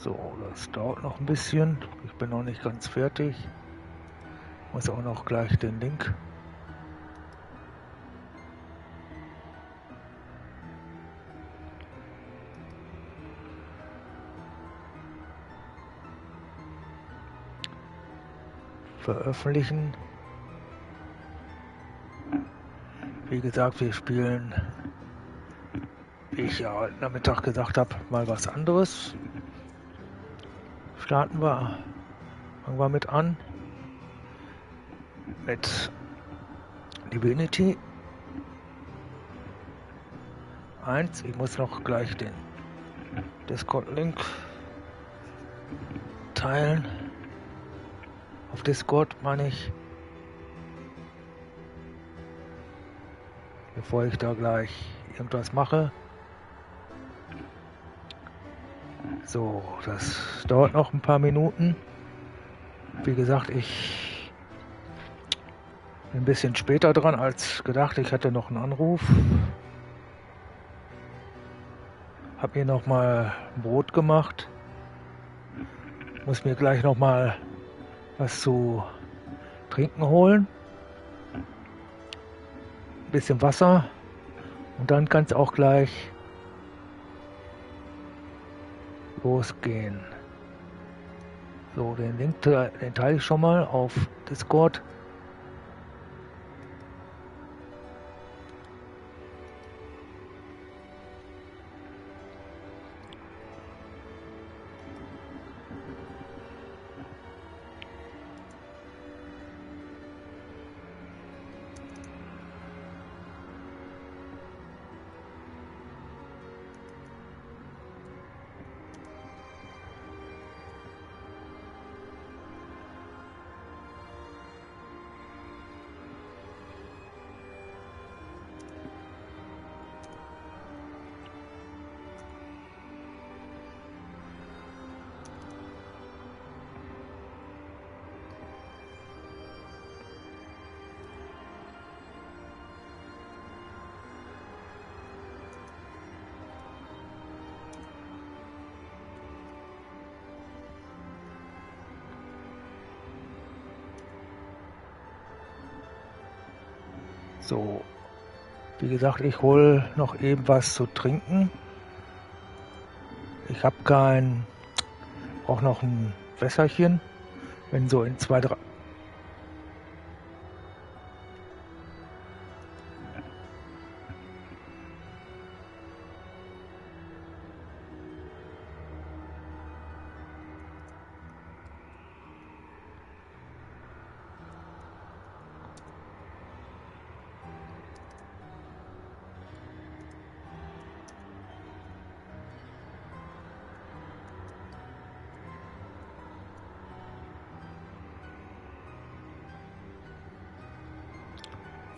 So, das dauert noch ein bisschen. Ich bin noch nicht ganz fertig. Muss auch noch gleich den Link veröffentlichen. Wie gesagt, wir spielen, wie ich ja heute Nachmittag gesagt habe, mal was anderes. Fangen wir mit an. Mit Divinity 1. Ich muss noch gleich den Discord-Link teilen. Auf Discord meine ich. Bevor ich da gleich irgendwas mache. So, das dauert noch ein paar Minuten. Wie gesagt, ich bin ein bisschen später dran als gedacht. Ich hatte noch einen Anruf. Hab mir noch mal Brot gemacht. Muss mir gleich noch mal was zu trinken holen. Ein bisschen Wasser. Und dann kann es auch gleich losgehen. So, den Link, den teile ich schon mal auf Discord. So, wie gesagt, ich hole noch eben was zu trinken. Ich habe brauche noch ein Wässerchen. Wenn so in 2, 3.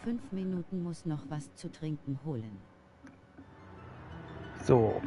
Fünf Minuten muss noch was zu trinken holen. So.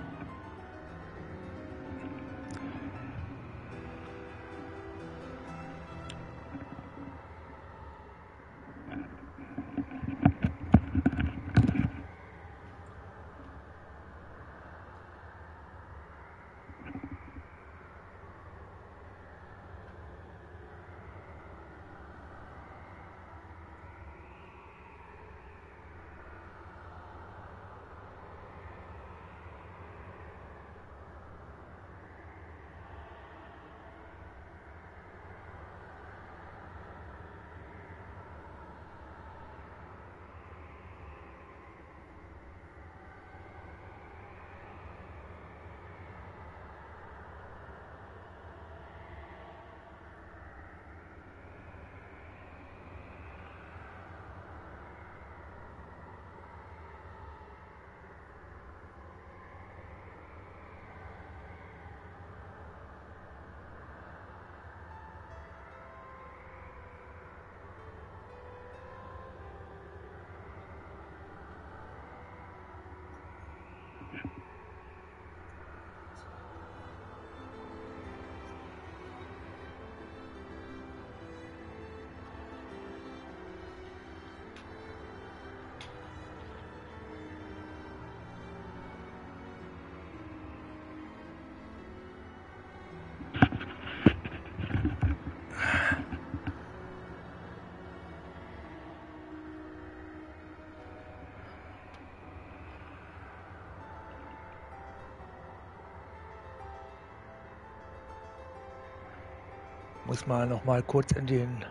Muss mal noch mal kurz in den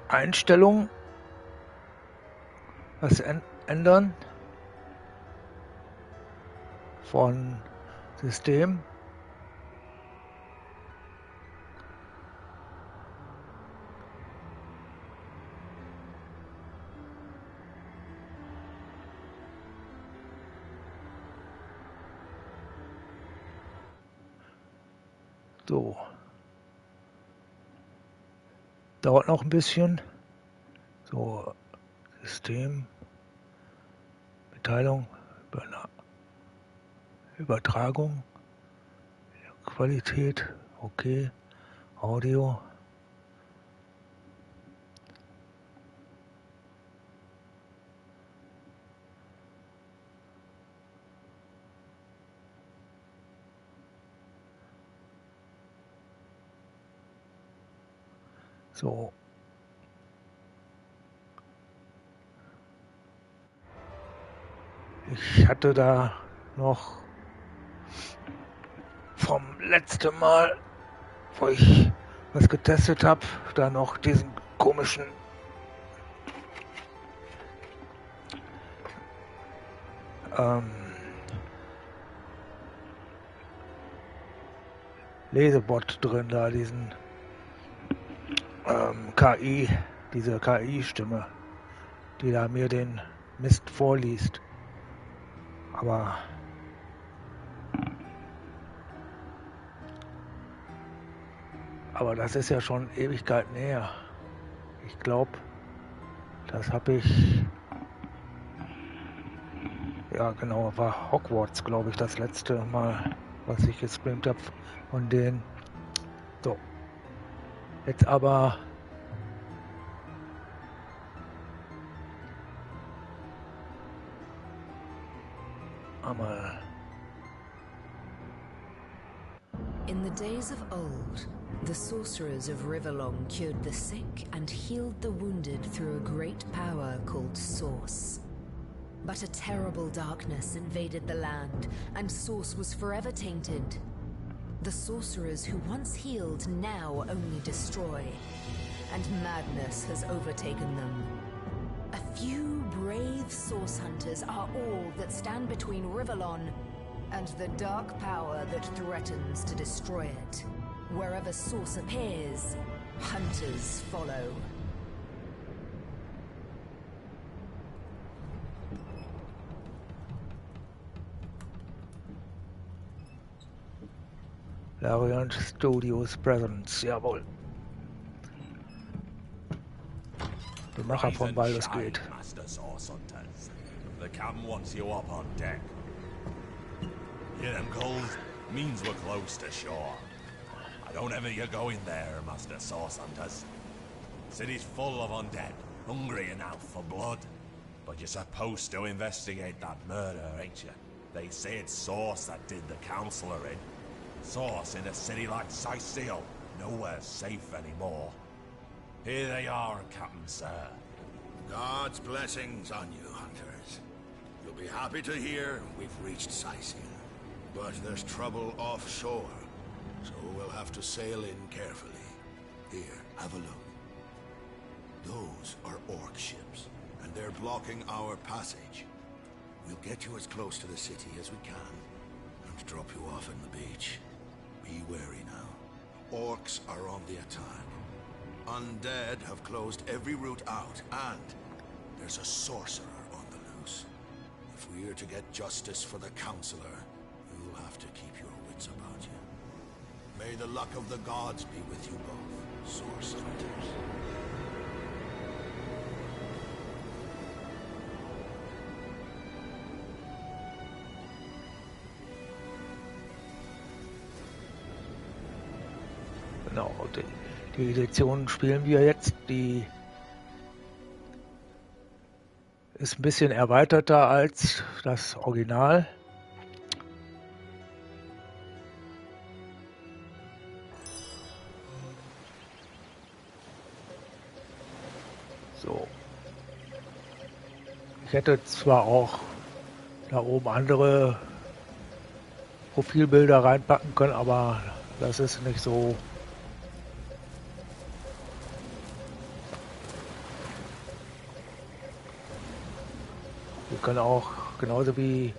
Einstellungen was ändern von System. So. Dauert noch ein bisschen. So, System, Mitteilung, Übertragung, Qualität, okay, Audio. So. Ich hatte da noch vom letzten Mal, wo ich was getestet habe, da noch diesen komischen Lesebot drin, da diesen KI, diese KI-Stimme, die da mir den Mist vorliest. Aber das ist ja schon Ewigkeiten her. Ich glaube, das habe ich... Ja genau, war Hogwarts, glaube ich, das letzte Mal, was ich gestreamt habe von denen. So. Jetzt aber... einmal... In the days of old, the sorcerers of Rivellon cured the sick and healed the wounded through a great power called Source. But a terrible darkness invaded the land, and Source was forever tainted. The sorcerers who once healed now only destroy, and madness has overtaken them. A few brave Source hunters are all that stand between Rivellon and the dark power that threatens to destroy it. Wherever Source appears, hunters follow. Larian Studios Presents, jawohl. Die Macher von Baldur's Gate. The captain wants you up on deck. Hear them calls? Means we're close to shore. I don't ever you go in there, Master Source Hunters. City's full of undead, hungry enough for blood. But you're supposed to investigate that murder, ain't you? They say it's Source that did the counselor in. Source in a city like Sicil, nowhere safe anymore. Here they are, Captain Sir. God's blessings on you, hunters. You'll be happy to hear we've reached Sicil. But there's trouble offshore, so we'll have to sail in carefully. Here, have a look. Those are orc ships, and they're blocking our passage. We'll get you as close to the city as we can, and drop you off in the beach. Be wary now. Orcs are on the attack. Undead have closed every route out, and there's a sorcerer on the loose. If we're to get justice for the counselor, you'll have to keep your wits about you. May the luck of the gods be with you both, Source Hunters. Genau, die Edition spielen wir jetzt, die ist ein bisschen erweiterter als das Original. So. Ich hätte zwar auch da oben andere Profilbilder reinpacken können, aber das ist nicht so können auch genauso wie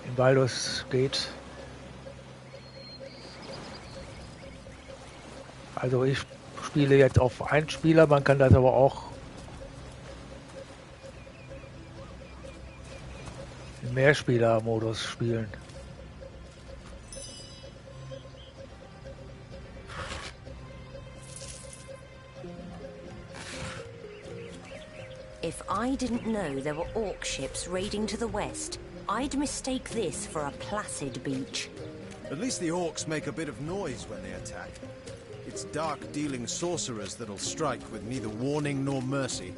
in Baldur's Gate. Also ich spiele jetzt auf einen Spieler, man kann das aber auch im Mehrspieler-Modus spielen. If I didn't know there were orc ships raiding to the west, I'd mistake this for a placid beach. At least the orcs make a bit of noise when they attack. It's dark-dealing sorcerers that'll strike with neither warning nor mercy.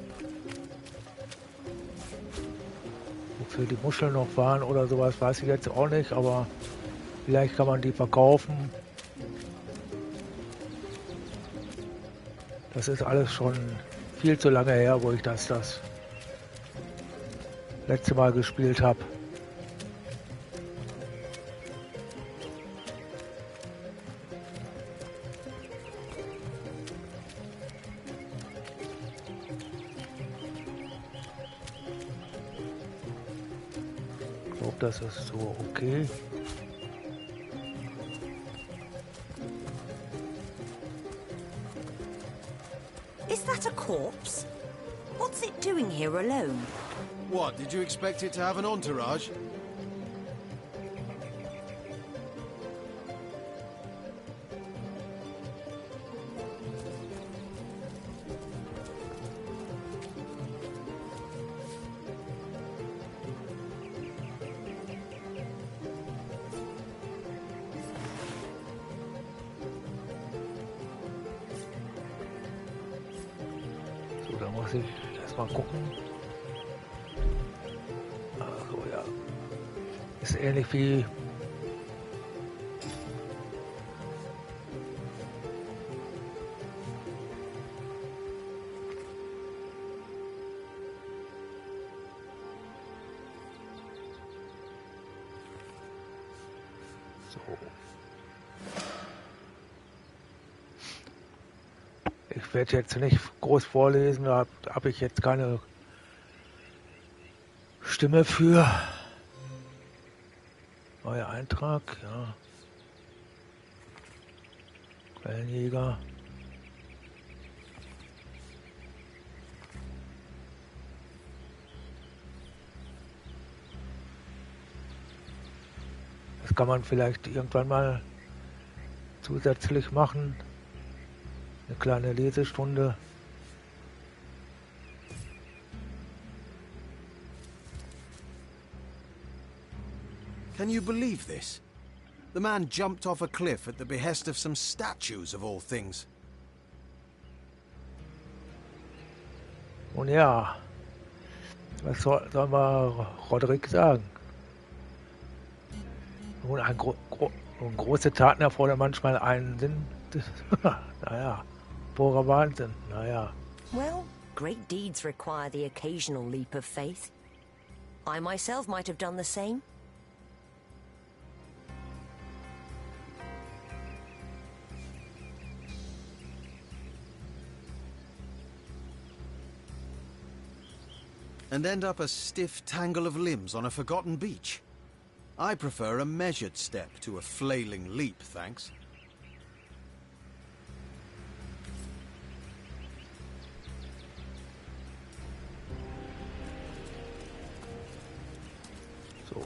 Wofür die Muscheln noch waren oder sowas, weiß ich jetzt auch nicht, aber vielleicht kann man die verkaufen. Das ist alles schon viel zu lange her, wo ich das letzte Mal gespielt habe. Ich glaube, das ist so okay. Is that a corpse? What's it doing here alone? What, did you expect it to have an entourage? So, da muss ich erstmal gucken. Also ja, ist ähnlich wie so. Ich werde jetzt nicht groß vorlesen, da habe ich jetzt keine Stimme für. Neuer Eintrag, ja. Quellenjäger. Das kann man vielleicht irgendwann mal zusätzlich machen. Eine kleine Lesestunde. Can you believe this? The man jumped off a cliff at the behest of some statues, of all things. Und ja, was soll man Roderick sagen? Nun, große Taten erfordern manchmal einen Sinn. Naja, purer Wahnsinn. Naja. Well, great deeds require the occasional leap of faith. I myself might have done the same. And end up a stiff tangle of limbs on a forgotten beach. I prefer a measured step to a flailing leap, thanks. So.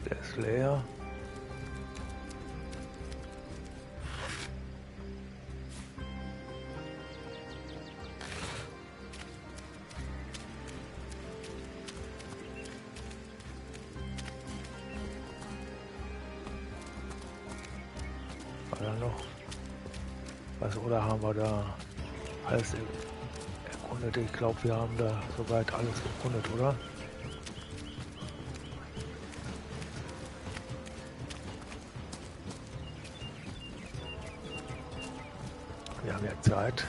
Der ist leer. War da noch was, oder haben wir da alles erkundet? Ich glaube, wir haben da soweit alles erkundet, oder? Wir haben ja Zeit.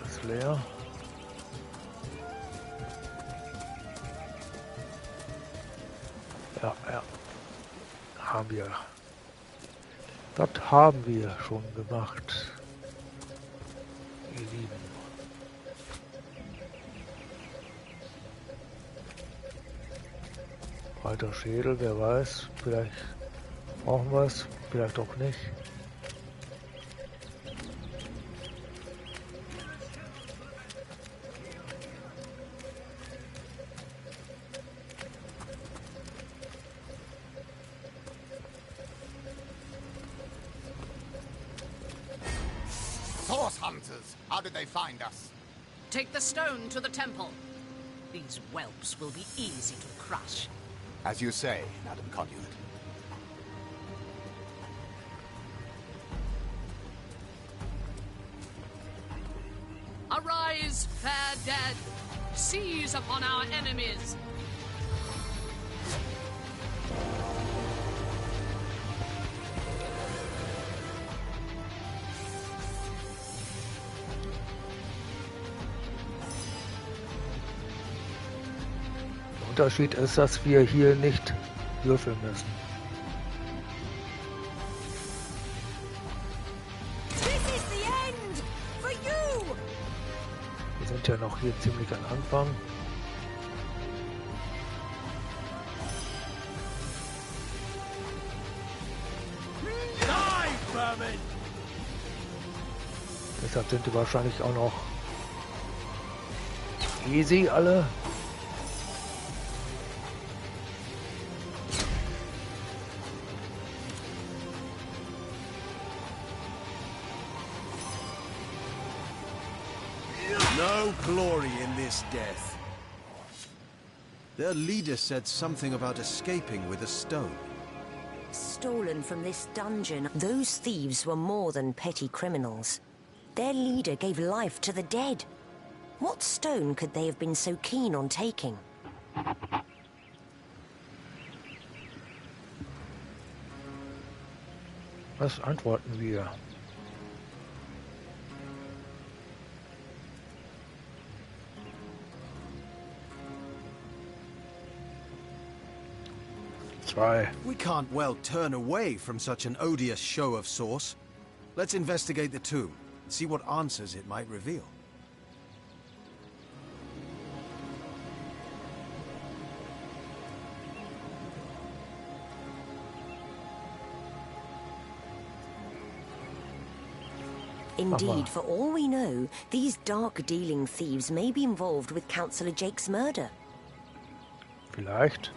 Das ist leer. Ja, ja. haben wir. Das haben wir schon gemacht. Ihr Lieben. Breiter Schädel, wer weiß. Vielleicht brauchen wir es, vielleicht auch nicht. How did they find us? Take the stone to the temple. These whelps will be easy to crush. As you say, Madam Conduit. Arise, fair dead. Seize upon our enemies. Der Unterschied ist, dass wir hier nicht würfeln müssen. Wir sind ja noch hier ziemlich am Anfang. Deshalb sind die wahrscheinlich auch noch easy alle. No glory in this death. Their leader said something about escaping with a stone. Stolen from this dungeon, those thieves were more than petty criminals. Their leader gave life to the dead. What stone could they have been so keen on taking? Was antworten wir? We can't well turn away from such an odious show of source. Let's investigate the tomb, see what answers it might reveal. Indeed, for all we know, these dark-dealing thieves may be involved with Councillor Jake's murder. Vielleicht.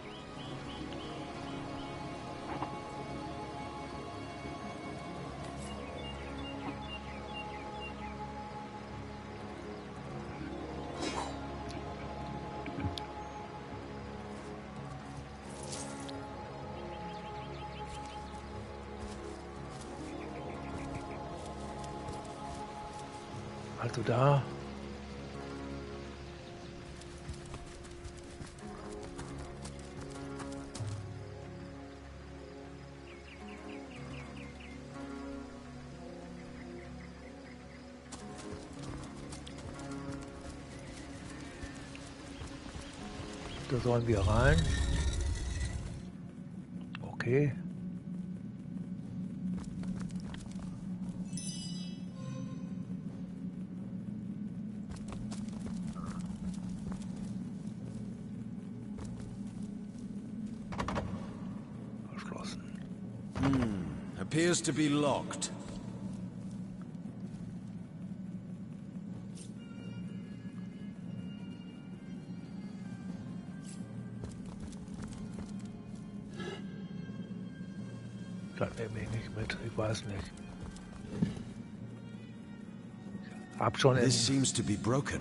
Also da. Da sollen wir rein. Okay. Appears to be locked. Das nehme ich nicht mit, ich weiß nicht. Hab schon This seems to be broken.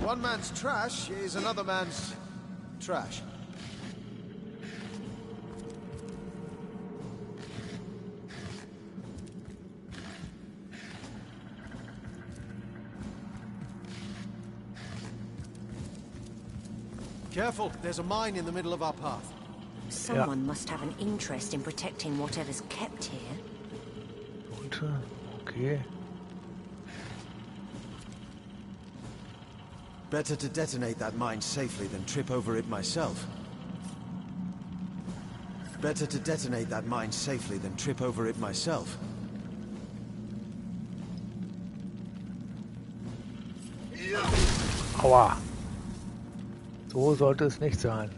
One man's trash is another man's trash. Careful, there's a mine in the middle of our path. Someone must have an interest in protecting whatever's kept here. Okay. Better to detonate that mine safely than trip over it myself. Better to detonate that mine safely than trip over it myself. Aua. So sollte es nicht sein.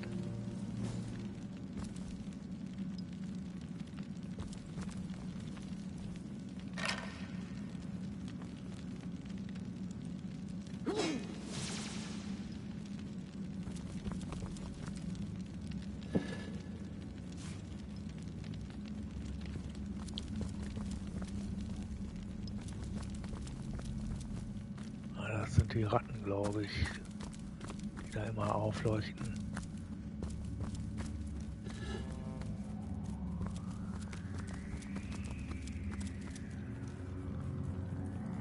Das sind die Ratten, glaube ich, die da immer aufleuchten.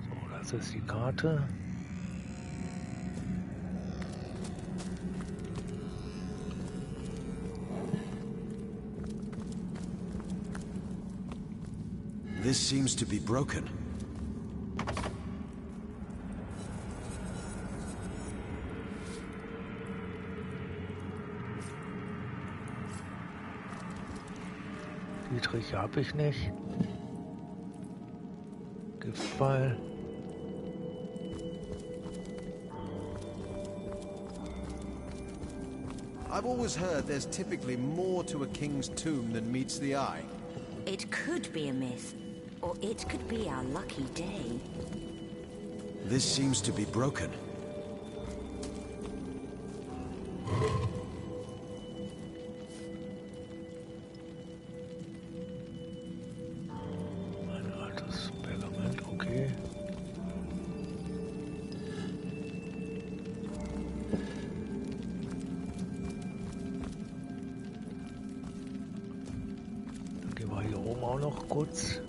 So, das ist die Karte. This seems to be broken. Dietrich habe ich nicht. Giftpfeil. I've always heard there's typically more to a king's tomb than meets the eye. It could be a myth, or it could be our lucky day. This seems to be broken. Ein altes Pergament, okay. Dann gehen wir hier oben auch noch kurz.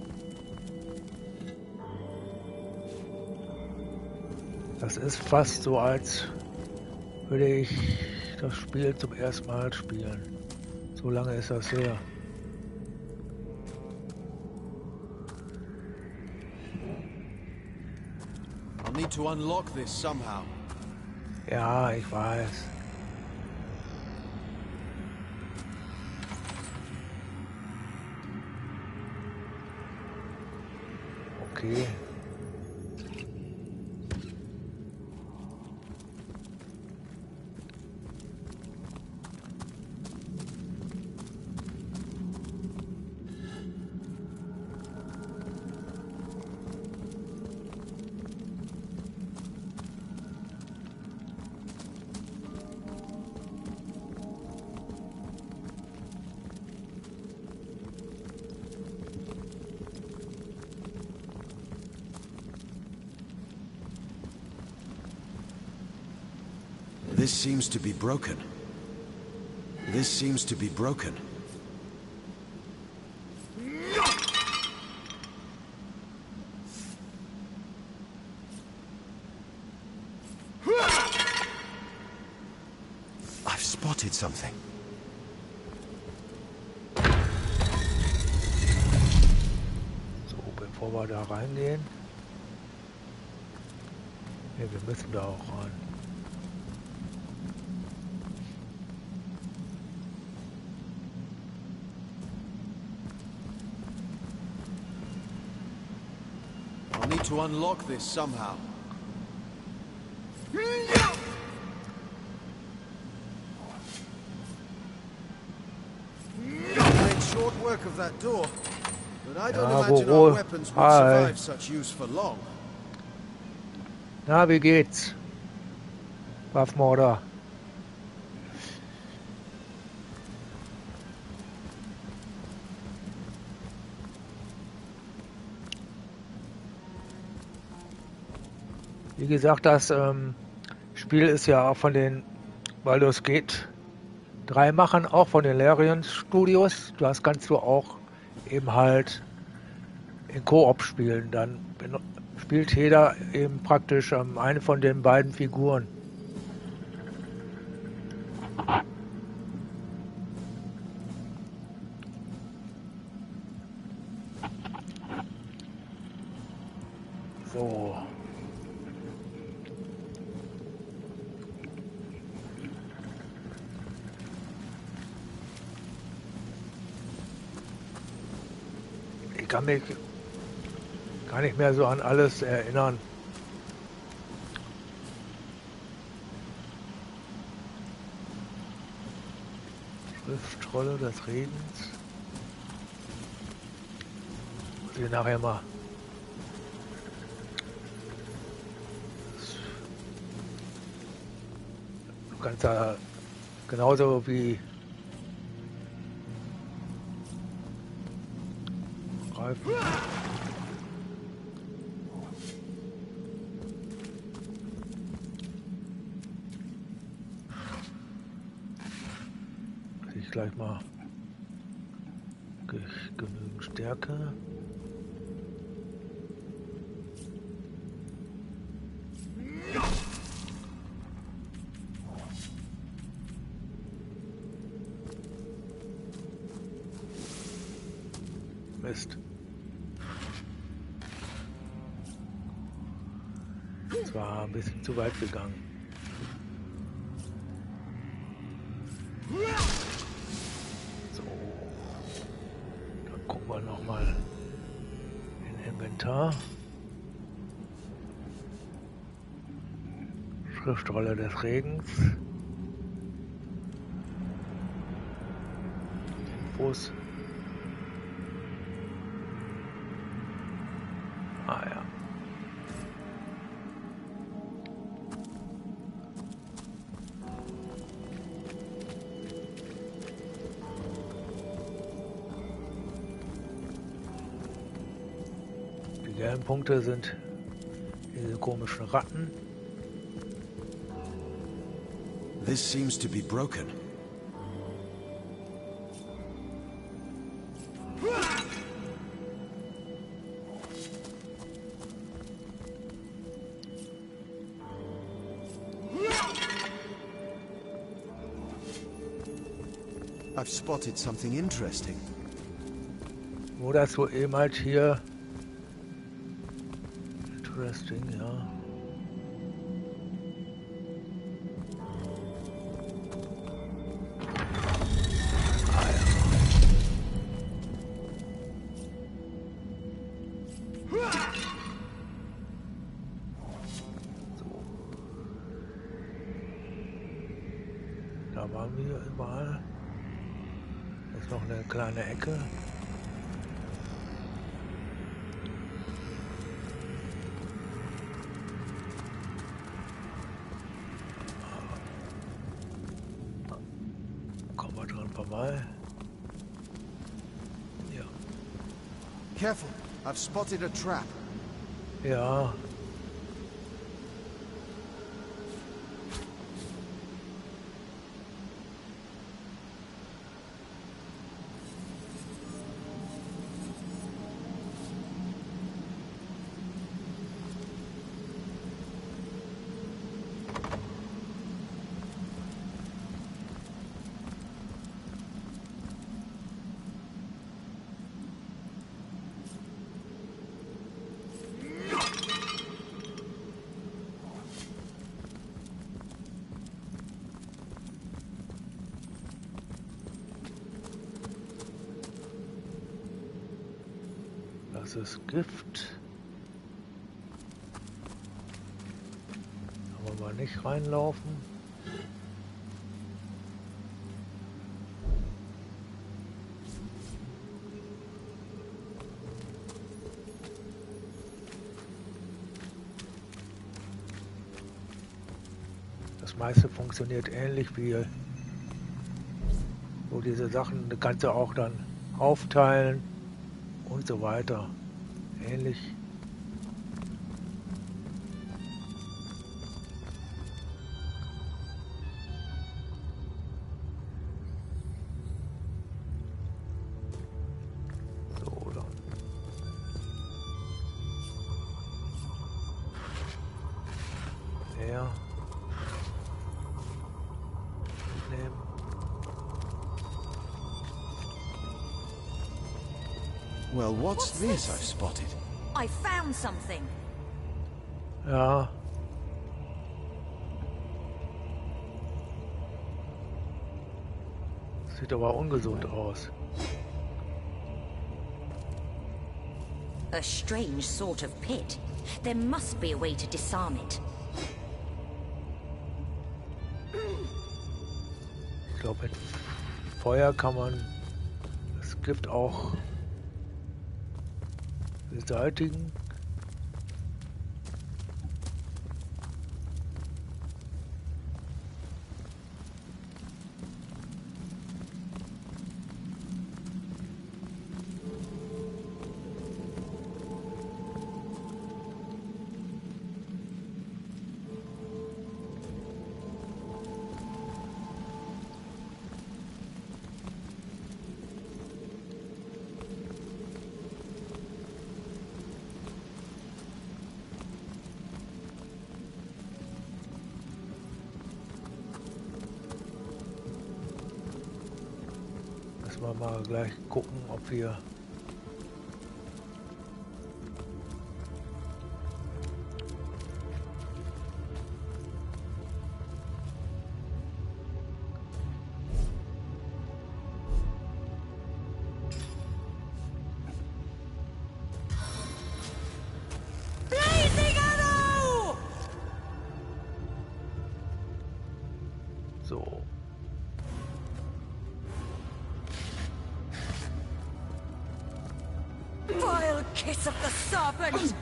Das ist fast so, als würde ich das Spiel zum ersten Mal spielen. So lange ist das her. I'll need to unlock this somehow. Ja, ich weiß. Okay. This seems to be broken. This seems to be broken. I've spotted something. So, bevor wir da reingehen. Ja, wir müssen da auch rein. I'll need to unlock this somehow. Made short work of that door, but I don't imagine our weapons would survive such use for long. Na, wie geht's? Waffenmorder. Wie gesagt, das Spiel ist ja von den Baldur's Gate 3 Machern, auch von den Larian Studios. Das kannst du auch eben halt in Koop spielen. Dann spielt jeder eben praktisch eine von den beiden Figuren. So. Ich kann mich gar nicht mehr so an alles erinnern. Schriftrolle des Regens. Muss ich nachher mal. Du kannst da genauso wie Reifen. Ich gleich mal genügend Stärke. Mist. Das war ein bisschen zu weit gegangen. So. Dann gucken wir nochmal in Inventar. Schriftrolle des Regens. Infos. Ah ja. Die gelben Punkte sind diese komischen Ratten. This seems to be broken. I've spotted something interesting. Wo das so eben halt hier interesting, ja. Da waren wir überall. Da ist noch eine kleine Ecke. Kommen wir dran vorbei. Ja. Careful, I've spotted a trap. Ja. Das ist Gift. Aber mal nicht reinlaufen. Das meiste funktioniert ähnlich wie so diese Sachen. Du kannst ja auch dann aufteilen und so weiter. Ähnlich. Well, what's this I've spotted? I found something. Ja. Sieht aber ungesund aus. A strange sort of pit. There must be a way to disarm it. Ich glaube, mit Feuer kann man... Es gibt auch... beseitigen. Müssen wir mal gleich gucken, ob wir so. Vile kiss of the serpent!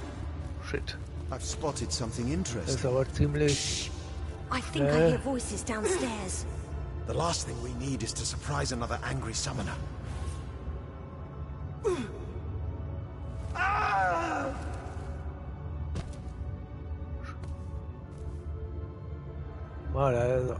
Shit. I've spotted something Das interesting. ist aber ziemlich... I think I hear voices downstairs. The last thing we need is to surprise another angry summoner. Mal, also.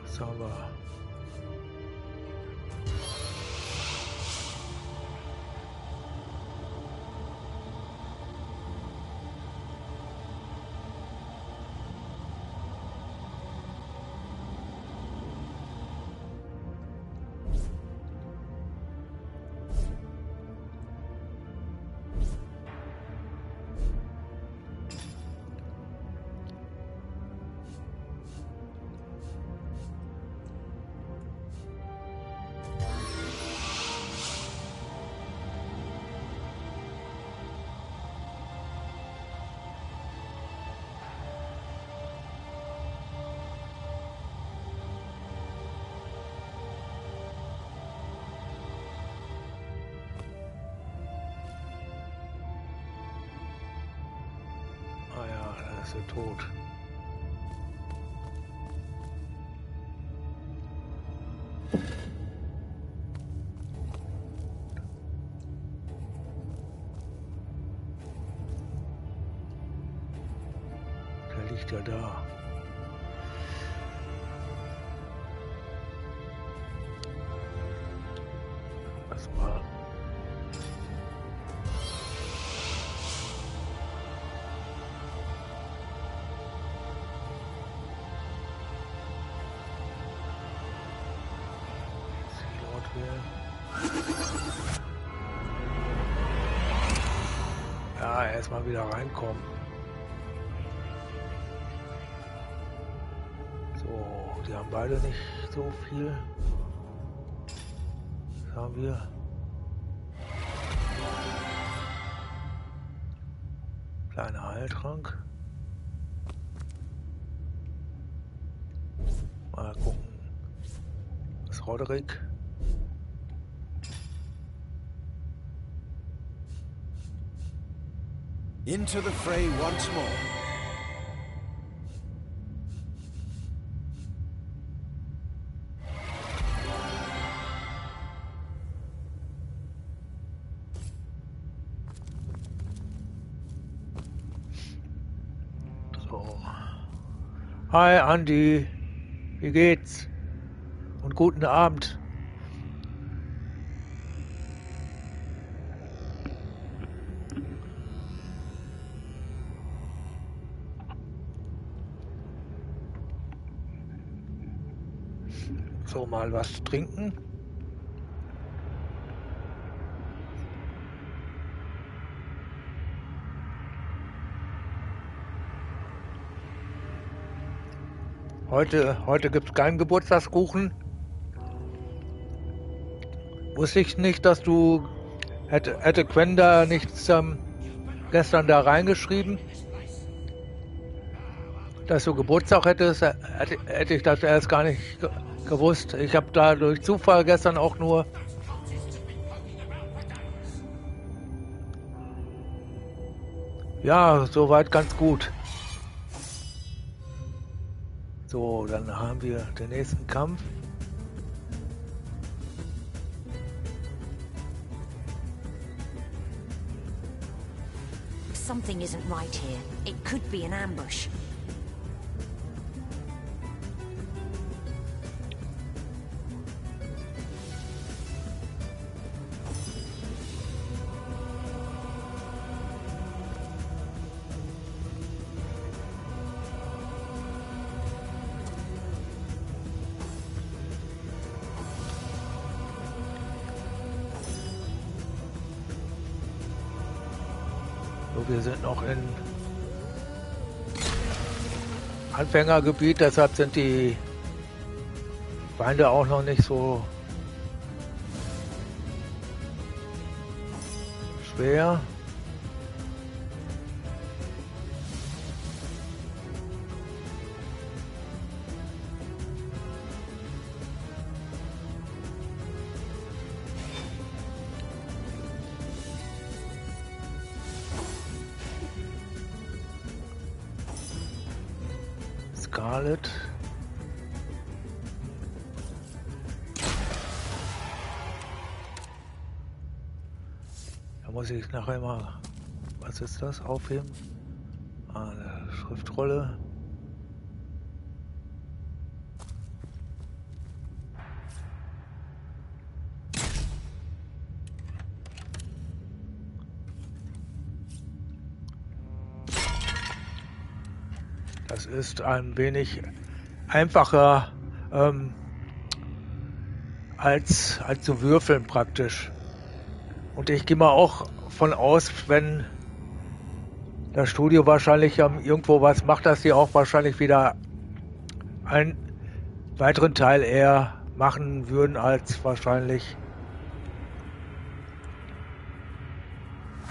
Was haben wir? Ah ja, da ist er tot. Der liegt ja da. Was war? Ja, erstmal wieder reinkommen. So, die haben beide nicht so viel. Was haben wir? Kleiner Heiltrank. Mal gucken. Das Roderick. Into the fray once more. So. Hi Andi, wie geht's? und guten Abend. So, mal was trinken. Heute gibt es keinen Geburtstagskuchen. Wusste ich nicht, dass du... Hätte Quen da nichts gestern da reingeschrieben? Dass du Geburtstag hättest, hätte ich das erst gar nicht gewusst. Ich habe da durch Zufall gestern auch nur... Ja, soweit ganz gut. So, dann haben wir den nächsten Kampf. Something isn't right here. It could be an ambush. Wir sind noch in Anfängergebiet, deshalb sind die Feinde auch noch nicht so schwer. Da muss ich nachher mal, was ist das, aufheben? Eine Schriftrolle. Das ist ein wenig einfacher als zu würfeln praktisch. Und ich gehe mal auch von aus, wenn das Studio wahrscheinlich irgendwo was macht, dass sie auch wahrscheinlich wieder einen weiteren Teil eher machen würden als wahrscheinlich.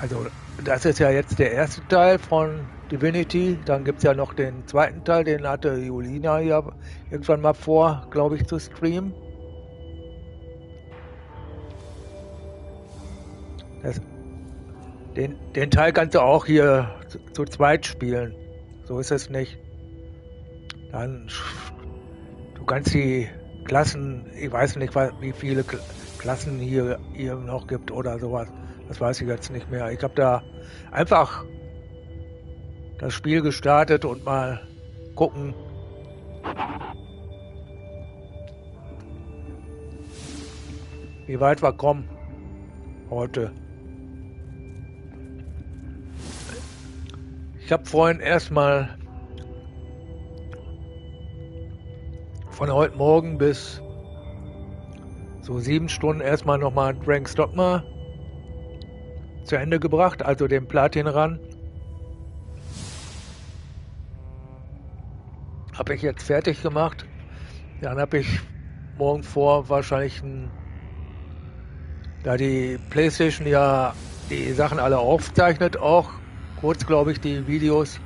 Also das ist ja jetzt der erste Teil von Divinity, dann gibt es ja noch den zweiten Teil, den hatte Julina ja irgendwann mal vor, glaube ich, zu streamen. Den Teil kannst du auch hier zu zweit spielen, so ist es nicht. Dann, du kannst die Klassen, ich weiß nicht, wie viele Klassen hier noch gibt oder sowas. Das weiß ich jetzt nicht mehr. Ich habe da einfach das Spiel gestartet und mal gucken. Wie weit wir kommen heute. Ich habe vorhin erstmal von heute Morgen bis so 7 Stunden erstmal nochmal Dragon's Dogma zu Ende gebracht, also den Platin ran. Habe ich jetzt fertig gemacht. Dann habe ich morgen vor wahrscheinlich da die PlayStation ja die Sachen alle aufzeichnet, auch kurz glaube ich die Videos,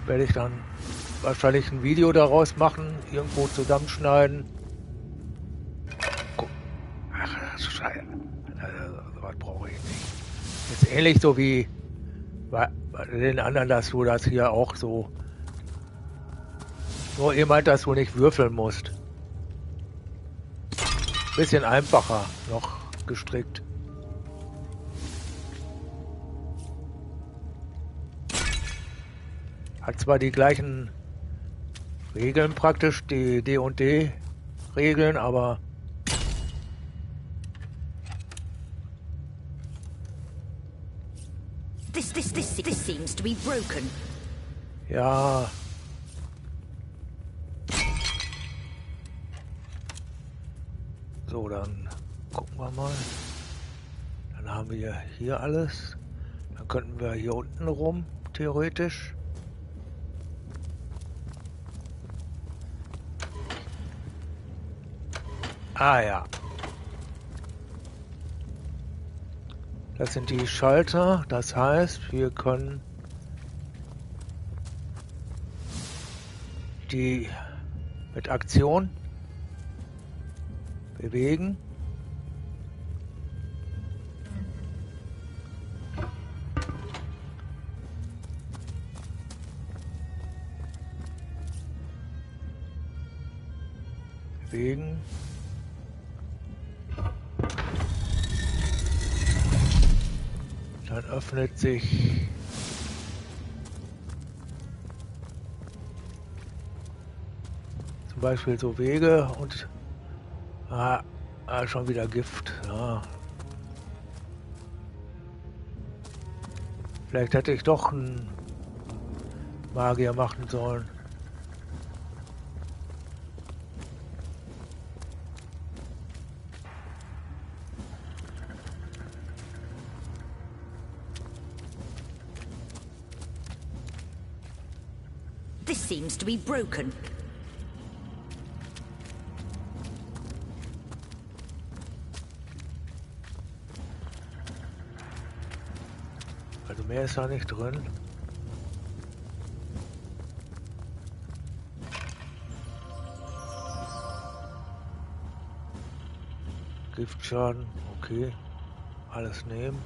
werde ich dann wahrscheinlich ein Video daraus machen, irgendwo zusammenschneiden. Ach, Scheiße. Was brauche ich nicht. Ist ähnlich so wie bei den anderen, dass du das hier auch so. Nur ihr meint, dass du nicht würfeln musst. Bisschen einfacher noch gestrickt. Hat zwar die gleichen Regeln praktisch, die D&D Regeln, aber This seems to be broken. ja. So, dann gucken wir mal. Dann haben wir hier alles. Dann könnten wir hier unten rum, theoretisch. Ah ja. Das sind die Schalter. Das heißt, wir können die mit Aktion bewegen. Bewegen. Dann öffnet sich zum Beispiel so Wege und schon wieder Gift. Ja. Vielleicht hätte ich doch einen Magier machen sollen. This seems to be broken. Also mehr ist da nicht drin. Giftschaden, okay. Alles nehmen.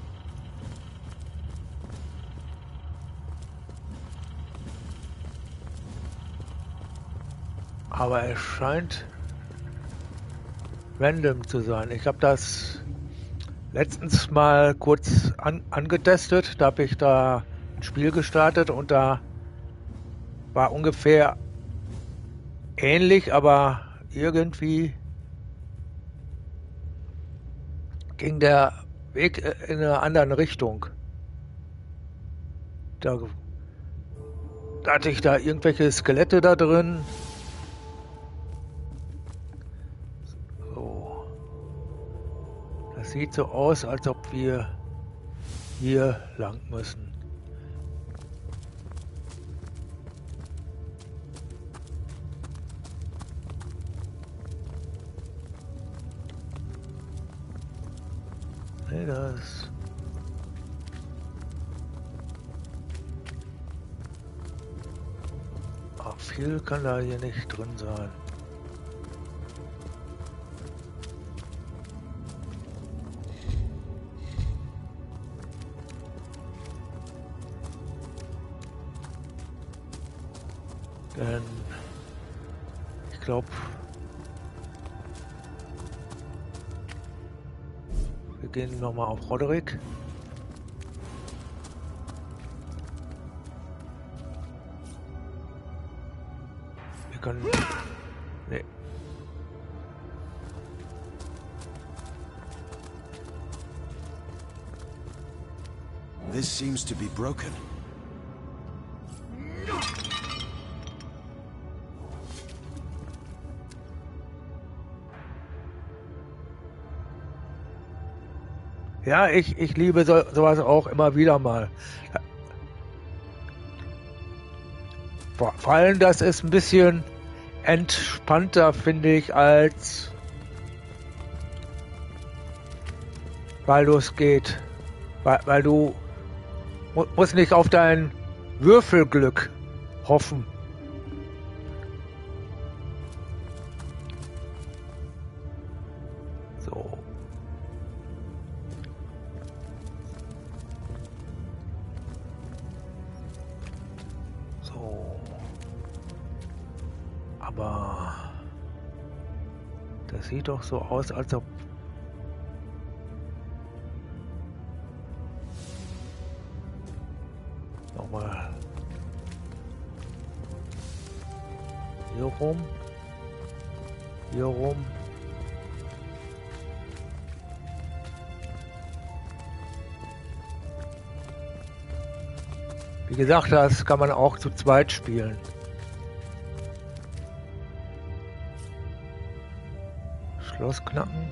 Aber es scheint random zu sein. Ich habe das letztens mal kurz angetestet. Da habe ich da ein Spiel gestartet und da war ungefähr ähnlich, aber irgendwie ging der Weg in eine andere Richtung. Da hatte ich da irgendwelche Skelette da drin. So. Das sieht so aus, als ob wir hier lang müssen. Nee, das... Ach, viel kann da hier nicht drin sein. Denn ich glaube, wir gehen nochmal auf Roderick. Wir können... Nee. This seems to be broken. Ja, ich liebe sowas auch immer wieder mal. Vor allem, das ist ein bisschen entspannter, finde ich, als Baldur's Gate. Weil du musst nicht auf dein Würfelglück hoffen. So. Aber das sieht doch so aus, als ob nochmal hier rum. Hier rum. Wie gesagt, das kann man auch zu zweit spielen. Schloss knacken.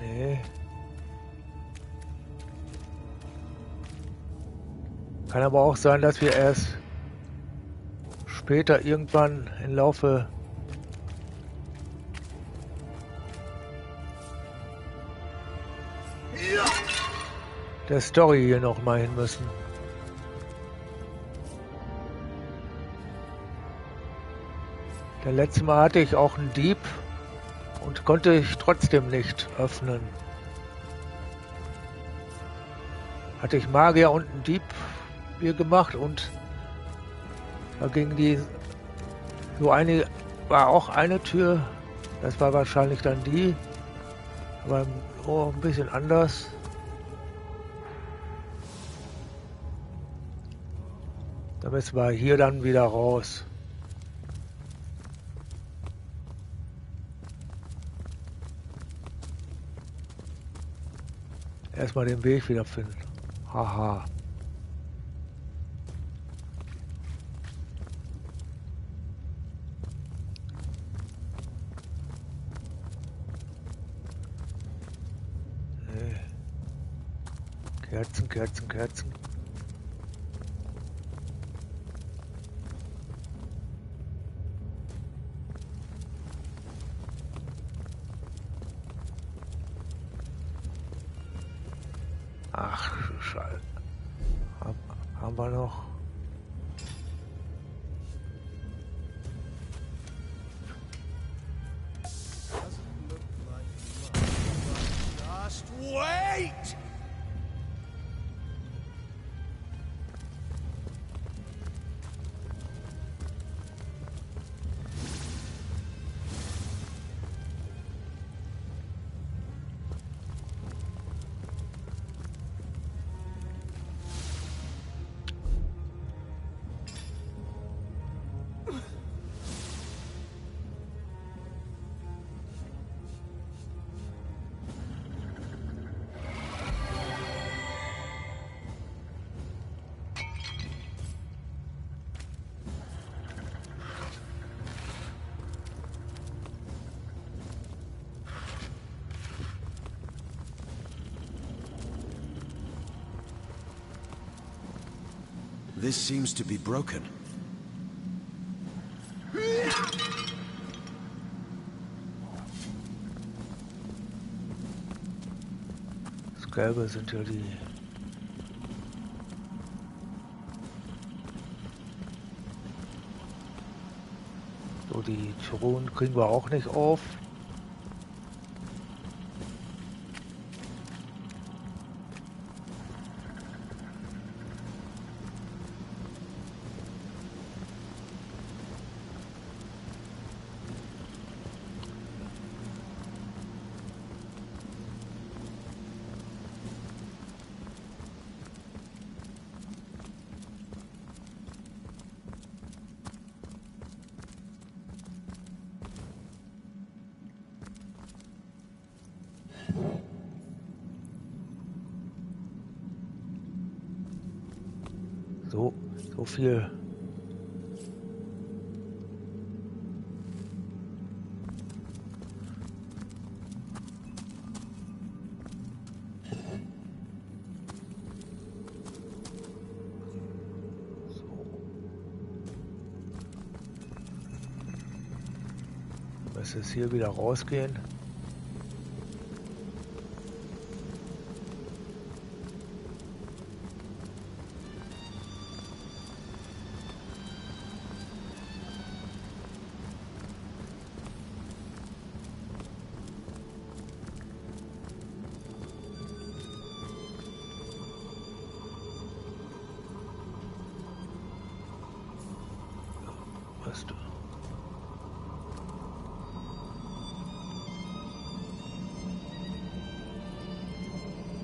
Nee. Kann aber auch sein, dass wir erst später irgendwann im Laufe der Story hier noch mal hin müssen. Der letzte Mal hatte ich auch einen Dieb und konnte ich trotzdem nicht öffnen. Hatte ich Magier und einen Dieb hier gemacht und da ging die so eine, war auch eine Tür, das war wahrscheinlich dann die, aber oh, ein bisschen anders. Da müssen wir hier dann wieder raus. Erstmal den Weg wieder finden. Haha. Nee. Kerzen, Kerzen, Kerzen. Ach, Scheiße. Haben wir noch? Just wait! This seems to be broken. Das Gelbe sind ja die... So, die Truhen kriegen wir auch nicht auf. So viel. Müsste es hier wieder rausgehen.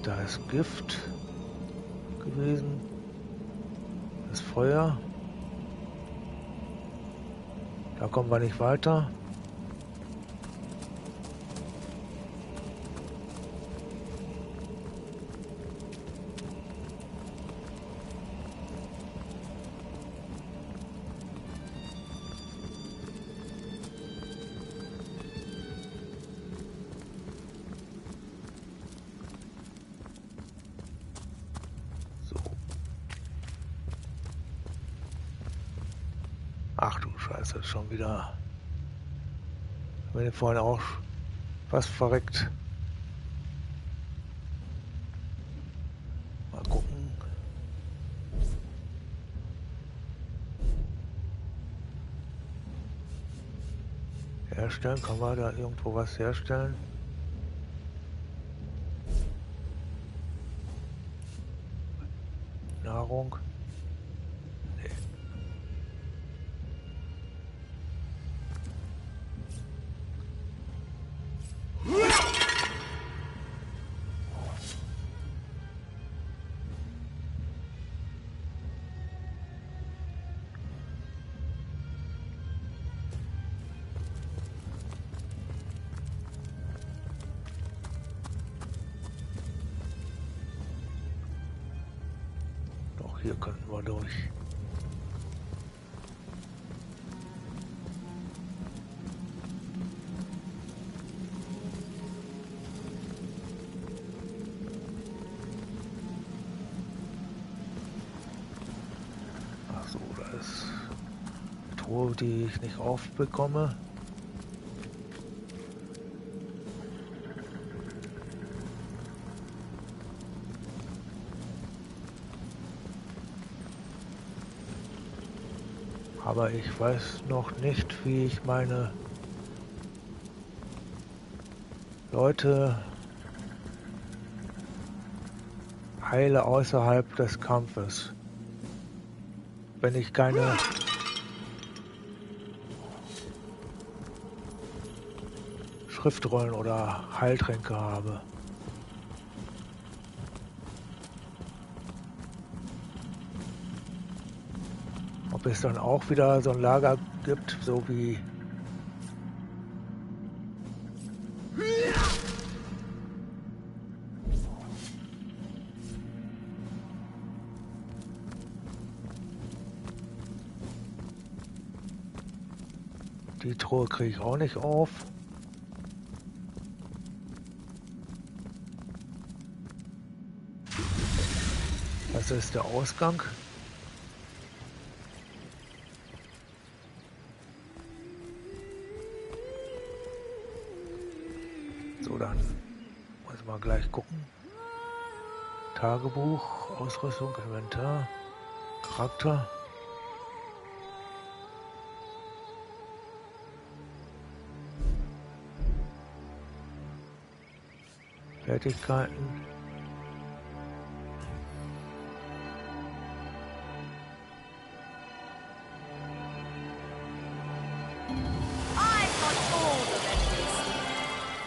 Da ist Gift gewesen. Das Feuer. Da kommen wir nicht weiter. Ach du Scheiße, schon wieder. Bin ich vorhin auch fast verreckt. Mal gucken. Herstellen, kann man da irgendwo was herstellen? Nahrung. Hier könnten wir durch. Ach so, da ist eine Truhe, die ich nicht aufbekomme. Aber ich weiß noch nicht, wie ich meine Leute heile außerhalb des Kampfes. Wenn ich keine Schriftrollen oder Heiltränke habe. Ob es dann auch wieder so ein Lager gibt, so wie die Truhe kriege ich auch nicht auf. Das ist der Ausgang. So, dann muss man gleich gucken. Tagebuch, Ausrüstung, Inventar, Charakter. Fertigkeiten.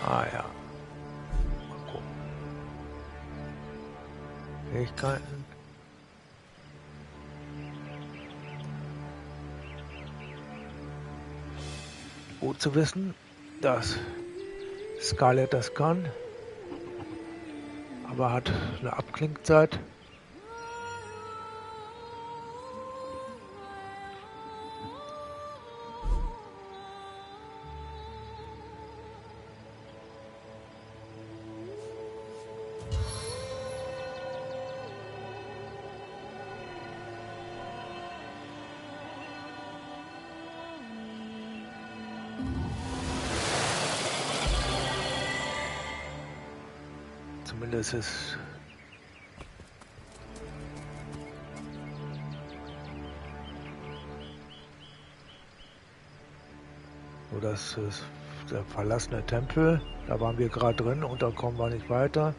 Ah ja. Mal gucken. Fähigkeiten. Gut zu wissen, dass Scarlett das kann, aber hat eine Abklingzeit. Zumindest ist so, das ist der verlassene Tempel. Da waren wir gerade drin und da kommen wir nicht weiter.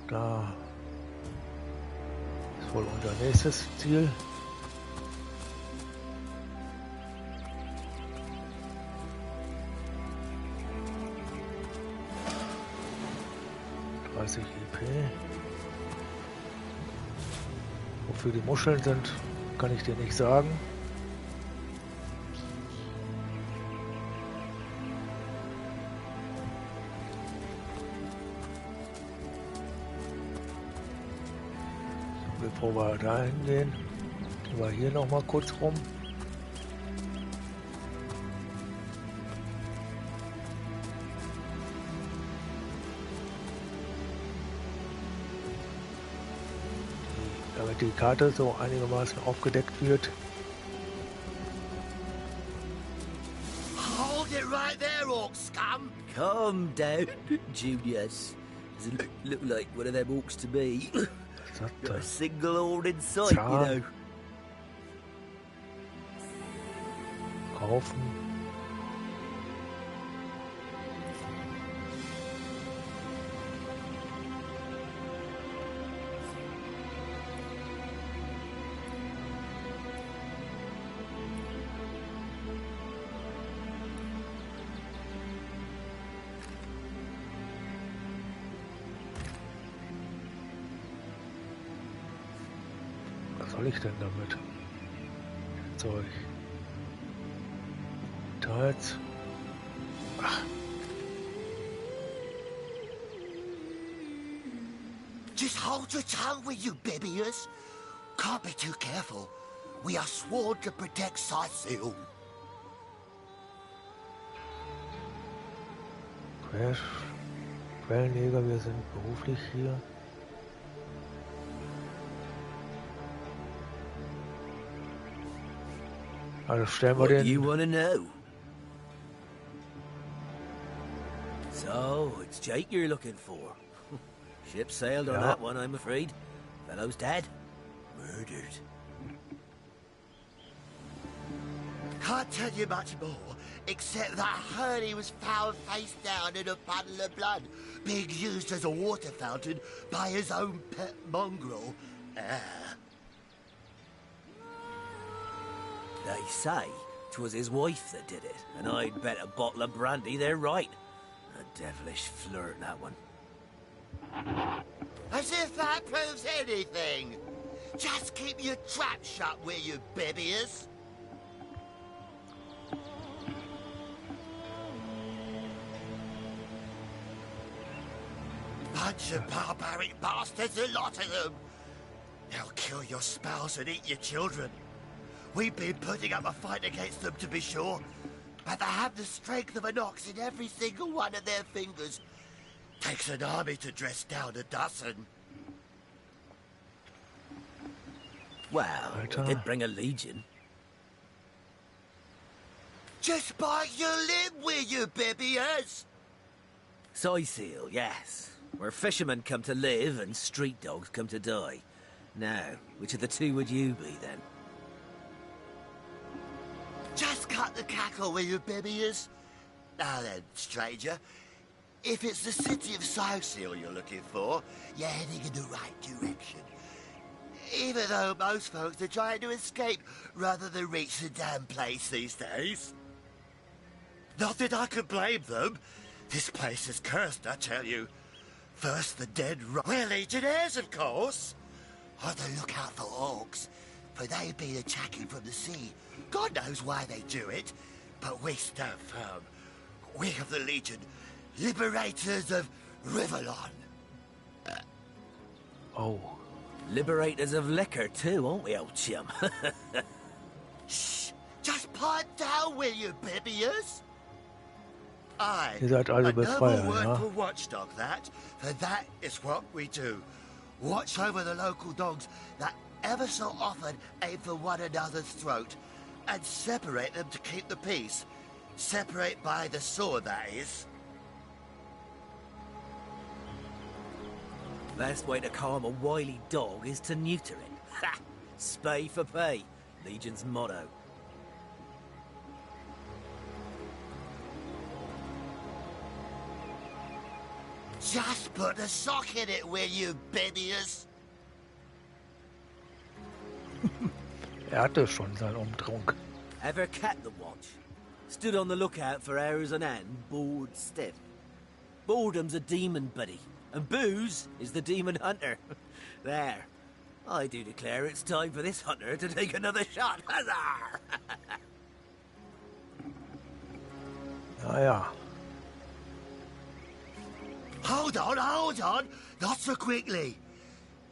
Da ist wohl unser nächstes Ziel. IP. Wofür die Muscheln sind, kann ich dir nicht sagen. bevor wir da hingehen, gehen wir hier noch mal kurz rum. Damit die Karte so einigermaßen aufgedeckt wird. Hold it right there, orc scum! Calm down, Junius. Doesn't look like one of them orcs to me. Got a single horn in sight, you know. Kaufen. Was soll ich denn damit? Zeug. Teils. Ach. Just hold your tongue, will you, Bibius? Can't be too careful. We are sworn to protect Scythium. Quellenjäger, wir sind beruflich hier. Also stellen wir What do den. you want to know? So, it's Jake you're looking for. Ship sailed on that one, I'm afraid. Fellow's dead. Murdered. Can't tell you much more, except that I heard he was found face down in a puddle of blood, being used as a water fountain by his own pet mongrel. They say 'twas his wife that did it, and I'd bet a bottle of brandy they're right. A devilish flirt, that one. As if that proves anything. Just keep your trap shut, will you, Bibius? Bunch of barbaric bastards, a lot of them. They'll kill your spouse and eat your children. We've been putting up a fight against them, to be sure, but they have the strength of an ox in every single one of their fingers. Takes an army to dress down a dozen. Well, they did bring a legion. Just bite your lip, will you, Bibius? Scythium, yes. Where fishermen come to live and street dogs come to die. Now, which of the two would you be, then? Just cut the cackle, will you, Bibius? Now then, stranger, if it's the city of Scythium you're looking for, you're heading in the right direction. Even though most folks are trying to escape rather than reach the damn place these days. Not that I could blame them. This place is cursed, I tell you. First the dead We're legionnaires, of course. On the lookout for orcs, for they've been attacking from the sea. God knows why they do it, but we stand firm. We of the Legion, liberators of Rivellon. Oh. Liberators of liquor too, aren't we, old chum? Shh! Just pipe down, will you, Bibius? Aye, Ihr seid also a noble Befreier, word ja? for watchdog, that. For that is what we do. Watch over the local dogs that ever so often aim for one another's throat, and separate them to keep the peace. Separate by the sword, that is. Best way to calm a wily dog is to neuter it. Ha! Spay for pay. Legion's motto. Just put a sock in it, will you, Bibius? Hatte schon seinen Umtrunk. Ever kept the watch? Stood on the lookout for hours on end, bored stiff. Boredom's a demon buddy, and booze is the demon hunter. There. I do declare it's time for this hunter to take another shot. Huzzah! Naja. Hold on, not so quickly.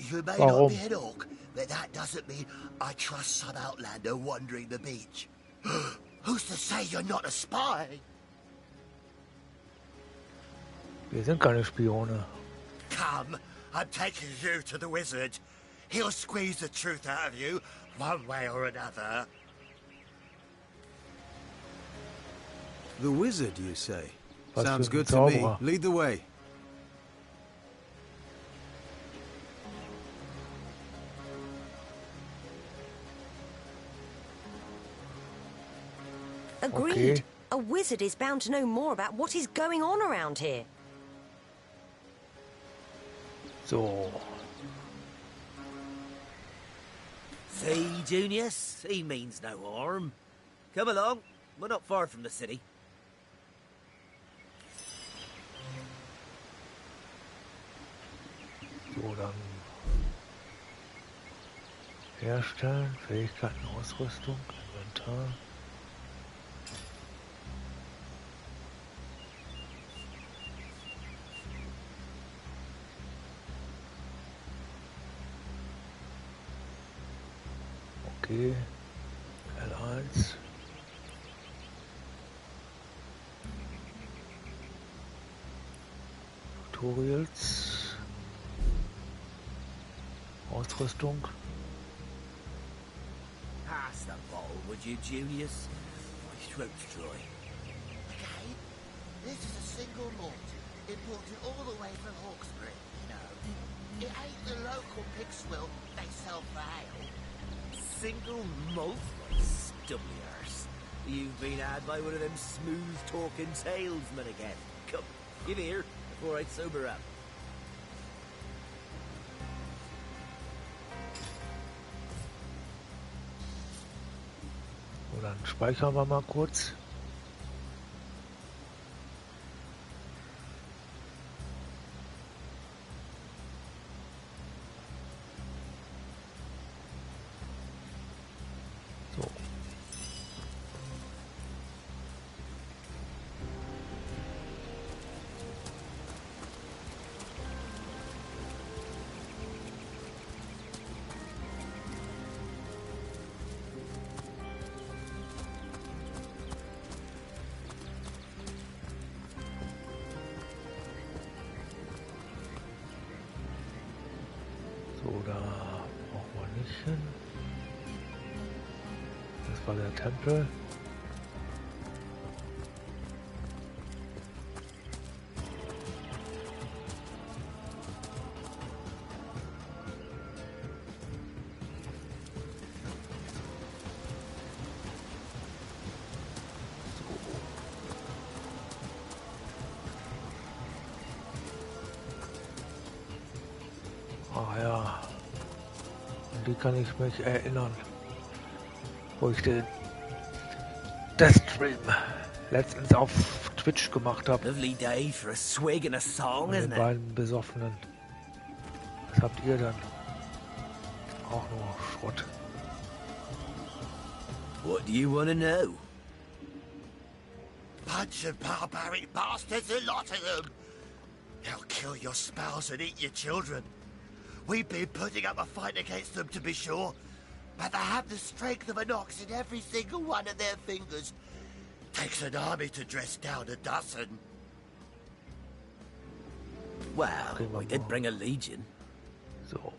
You may Warum? not be an orc, but that doesn't mean I trust some outlander wandering the beach. Who's to say you're not a spy? Wir sind keine Spione. Come, I'm taking you to the wizard. He'll squeeze the truth out of you, one way or another. The wizard, you say? Was Sounds für ein good to me. Zauberer. Lead the way. Agreed. Okay. A wizard is bound to know more about what is going on around here. So, See, Junius? He means no harm. Come along. We're not far from the city. so dann herstellen, Fähigkeiten, Ausrüstung, Inventar. Okay, L1. Tutorials. Ausrüstung. Pass the bottle, would you, Junius? My throat's dry. Okay, this is a single malt, imported all the way from Hawkesbury, you know. It ain't the local pig swill they sell for ale. Single malt? Stubby arse. You've been had by one of them smooth-talking salesmen again. Come, give here, before I sober up. So, dann speichern wir mal kurz. So. So, da brauchen wir nicht hin. Das war der Tempel. Ah ja, an die kann ich mich erinnern, wo ich den Stream letztens auf Twitch gemacht habe. Lovely day for a swig and a song, Mit den isn't it? beiden Besoffenen. Was habt ihr dann? Auch nur Schrott. What do you want to know? Bunch of barbaric bastards, a lot of them. They'll kill your spouse and eat your children. We've been putting up a fight against them, to be sure, but they have the strength of an ox in every single one of their fingers. Takes an army to dress down a dozen. Well, we did bring a legion. So.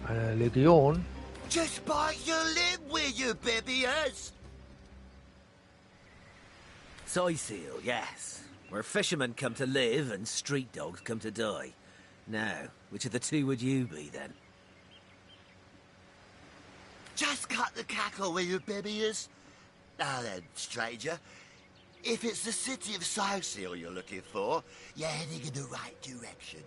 Eine Legion. Just bite your lip, will you, babyers? Soy seal, yes. Where fishermen come to live and street dogs come to die. Now, which of the two would you be, then? Just cut the cackle, will you, babyers? Now then, stranger, if it's the city of Seal you're looking for, you're heading in the right direction.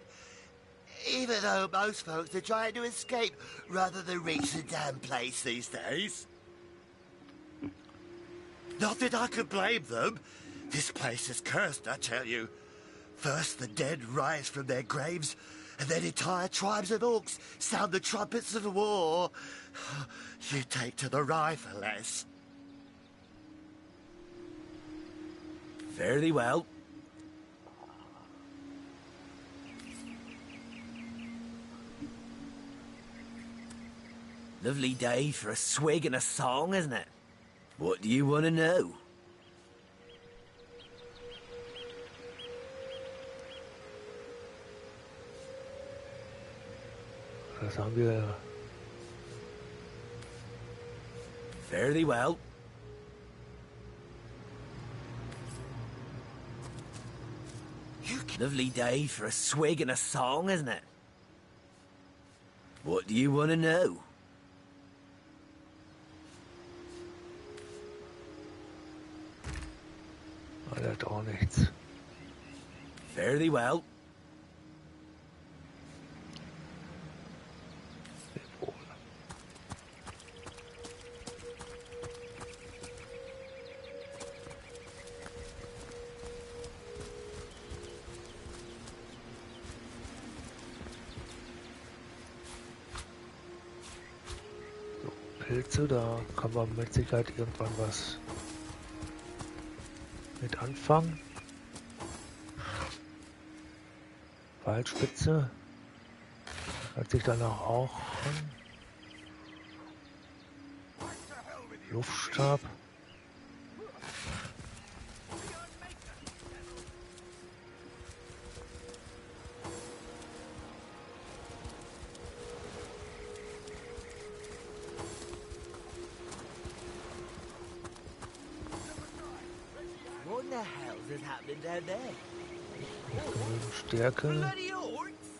Even though most folks are trying to escape rather than reach the damn place these days. Not that I could blame them. This place is cursed, I tell you. First the dead rise from their graves, and then entire tribes of orcs sound the trumpets of war. You take to the rye for less. Fairly well. Lovely day for a swig and a song, isn't it? What do you want to know? Das haben wir. Fare thee well. Lovely day for a swig and a song, isn't it? What do you want to know? Das hat auch nichts. Fare thee well. Pilze, da kann man mit Sicherheit irgendwann was mit anfangen. Pfeilspitze hört sich danach auch an. Luftstab. What the hell is happening down there? Genügend Stärke. Bloody orcs!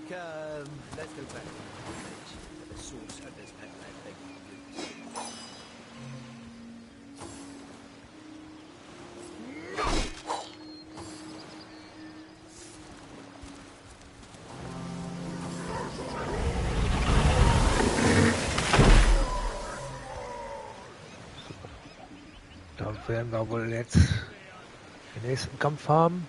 Come, let's go back to the village. The source of this pet land thing. Da werden wir wohl jetzt den nächsten Kampf haben.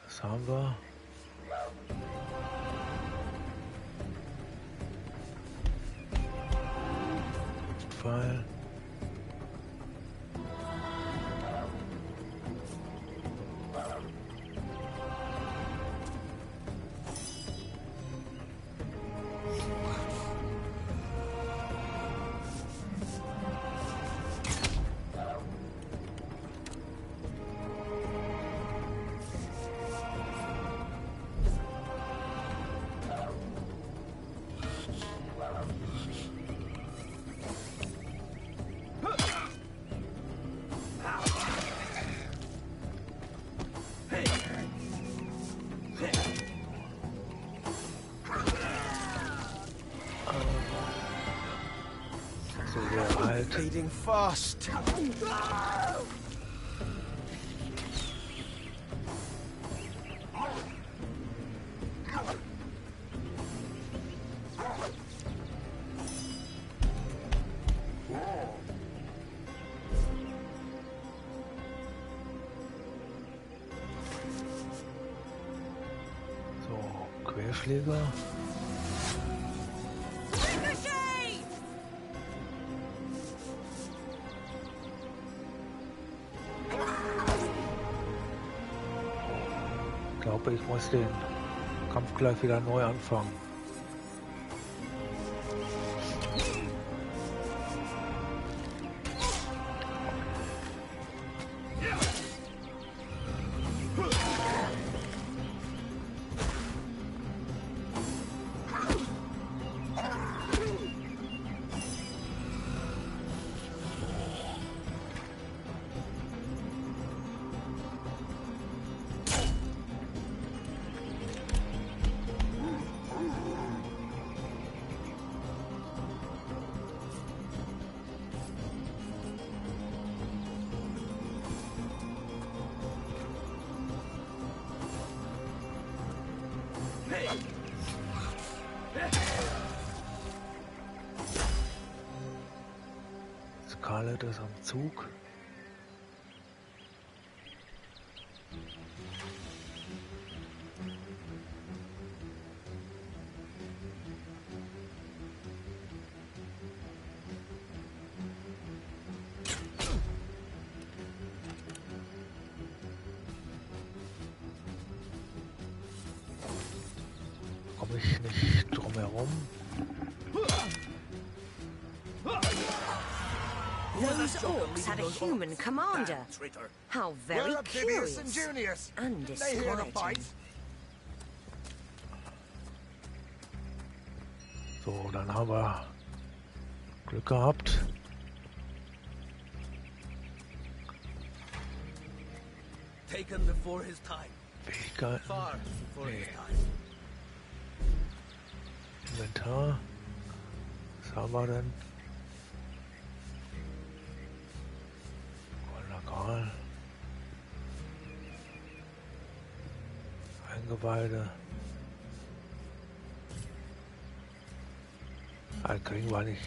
Was haben wir? Pfeil. mit. Bleeding fast. So, Querschläger. Ich glaube, ich muss den Kampf gleich wieder neu anfangen. Scarlett ist am Zug. Komme ich nicht drum herum. Those orcs had a human commander. How very curious and disquieting. So, dann haben wir Glück gehabt. Taken before his time. Fähigkeiten. Far before his Nee. time. Inventar. Was haben wir denn? Goldagal. Eingeweide. Ah, kriegen wir nicht.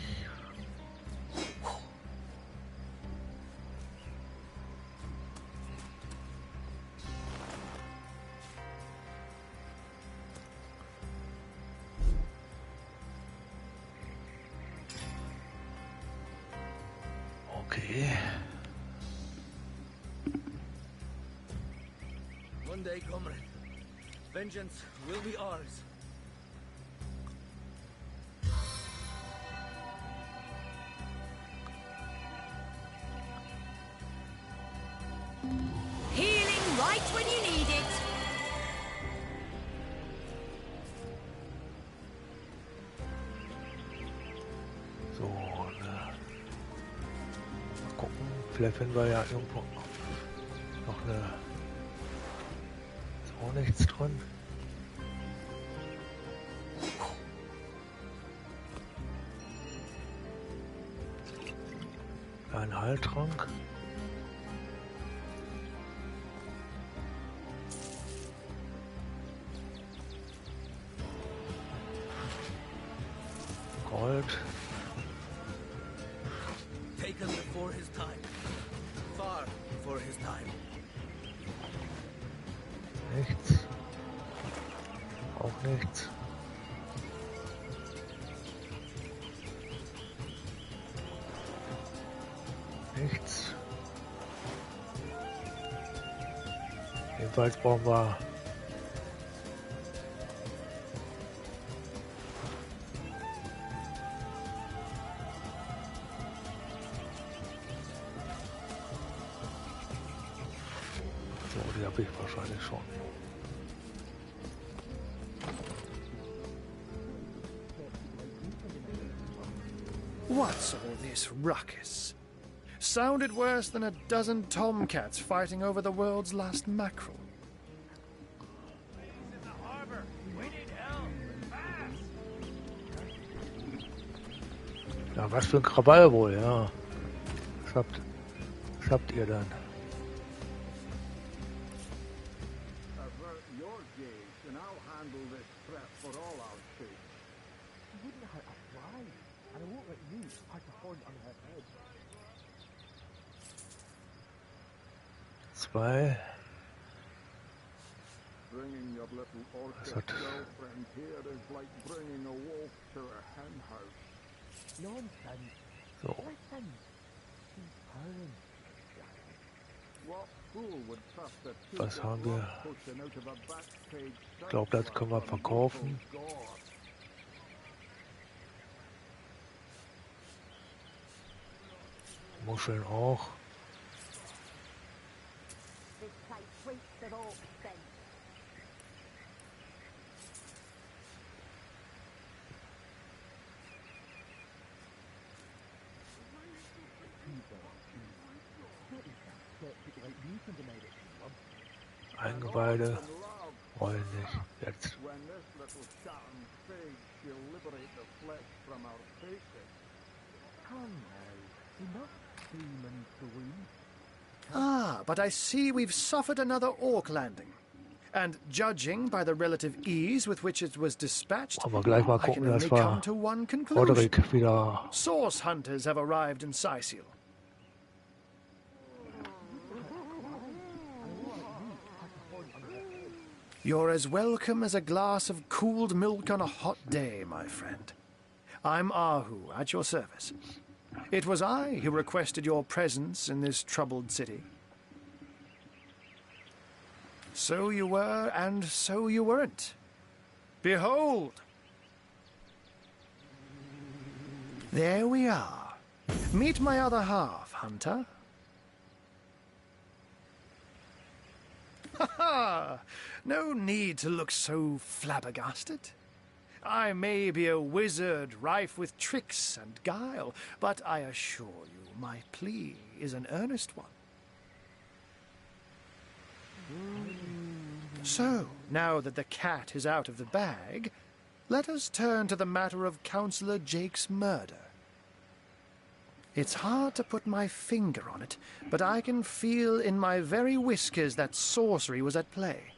Okay. One day, comrade, vengeance will be ours. Healing right when you need it. So, mal gucken. Vielleicht finden wir ja irgendwo noch eine. Ist auch nichts drin. Ein Heiltrank. Gold. Taken before his time. Far before his time. Nichts. Auch nichts. Nichts. Jedenfalls brauchen wir so, die habe ich wahrscheinlich schon. What's all this ruckus? Sounded worse than a dozen tomcats fighting over the world's last mackerel. Ja, was für ein Krawall wohl, ja. Was habt ihr dann? Avert your gaze, and I'll handle this threat for all our sake. She wouldn't hurt a fly, and I won't let you pack a horn on her head. 2. Bringing your little orchid girlfriend here is like bringing a wolf to a hen house. Nonsense. So. Listen. She's purring. What fool would trust a Was haben wir? pushing out of a backstage? Ich glaube, das können wir verkaufen. Muscheln auch. This place reeks of orc scent. Eingeweide wollen nicht. Jetzt. When this little Sharon fades, she'll liberate the flesh from our faces. Come now, enough doom and gloom. Ah, but I see we've suffered another orc landing. And judging by the relative ease with which it was dispatched, Aber gleich mal I can gucken, dass only come wir to one conclusion. Roderick wieder. Source hunters have arrived in Sicil. You're as welcome as a glass of cooled milk on a hot day, my friend. I'm Ahu, at your service. It was I who requested your presence in this troubled city. So you were, and so you weren't. Behold! There we are. Meet my other half, hunter. Ha ha! No need to look so flabbergasted. I may be a wizard rife with tricks and guile, but I assure you my plea is an earnest one. So, now that the cat is out of the bag, let us turn to the matter of Councillor Jake's murder. It's hard to put my finger on it, but I can feel in my very whiskers that sorcery was at play.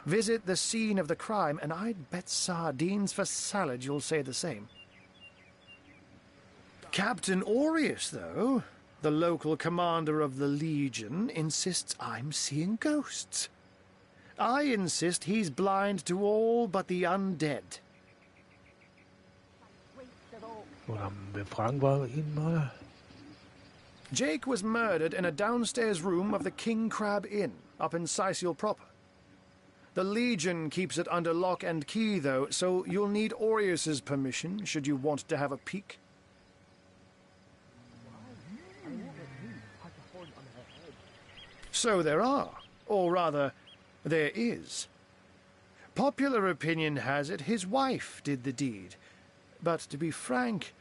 Visit the scene of the crime, and I'd bet sardines for salad you'll say the same. Captain Aureus, though, the local commander of the Legion, insists I'm seeing ghosts. I insist he's blind to all but the undead. Oder befragen wir ihn mal. Jake was murdered in a downstairs room of the King Crab Inn, up in Sicil proper. The Legion keeps it under lock and key, though, so you'll need Aureus's permission should you want to have a peek. So there are, or rather, there is. Popular opinion has it his wife did the deed, but to be frank,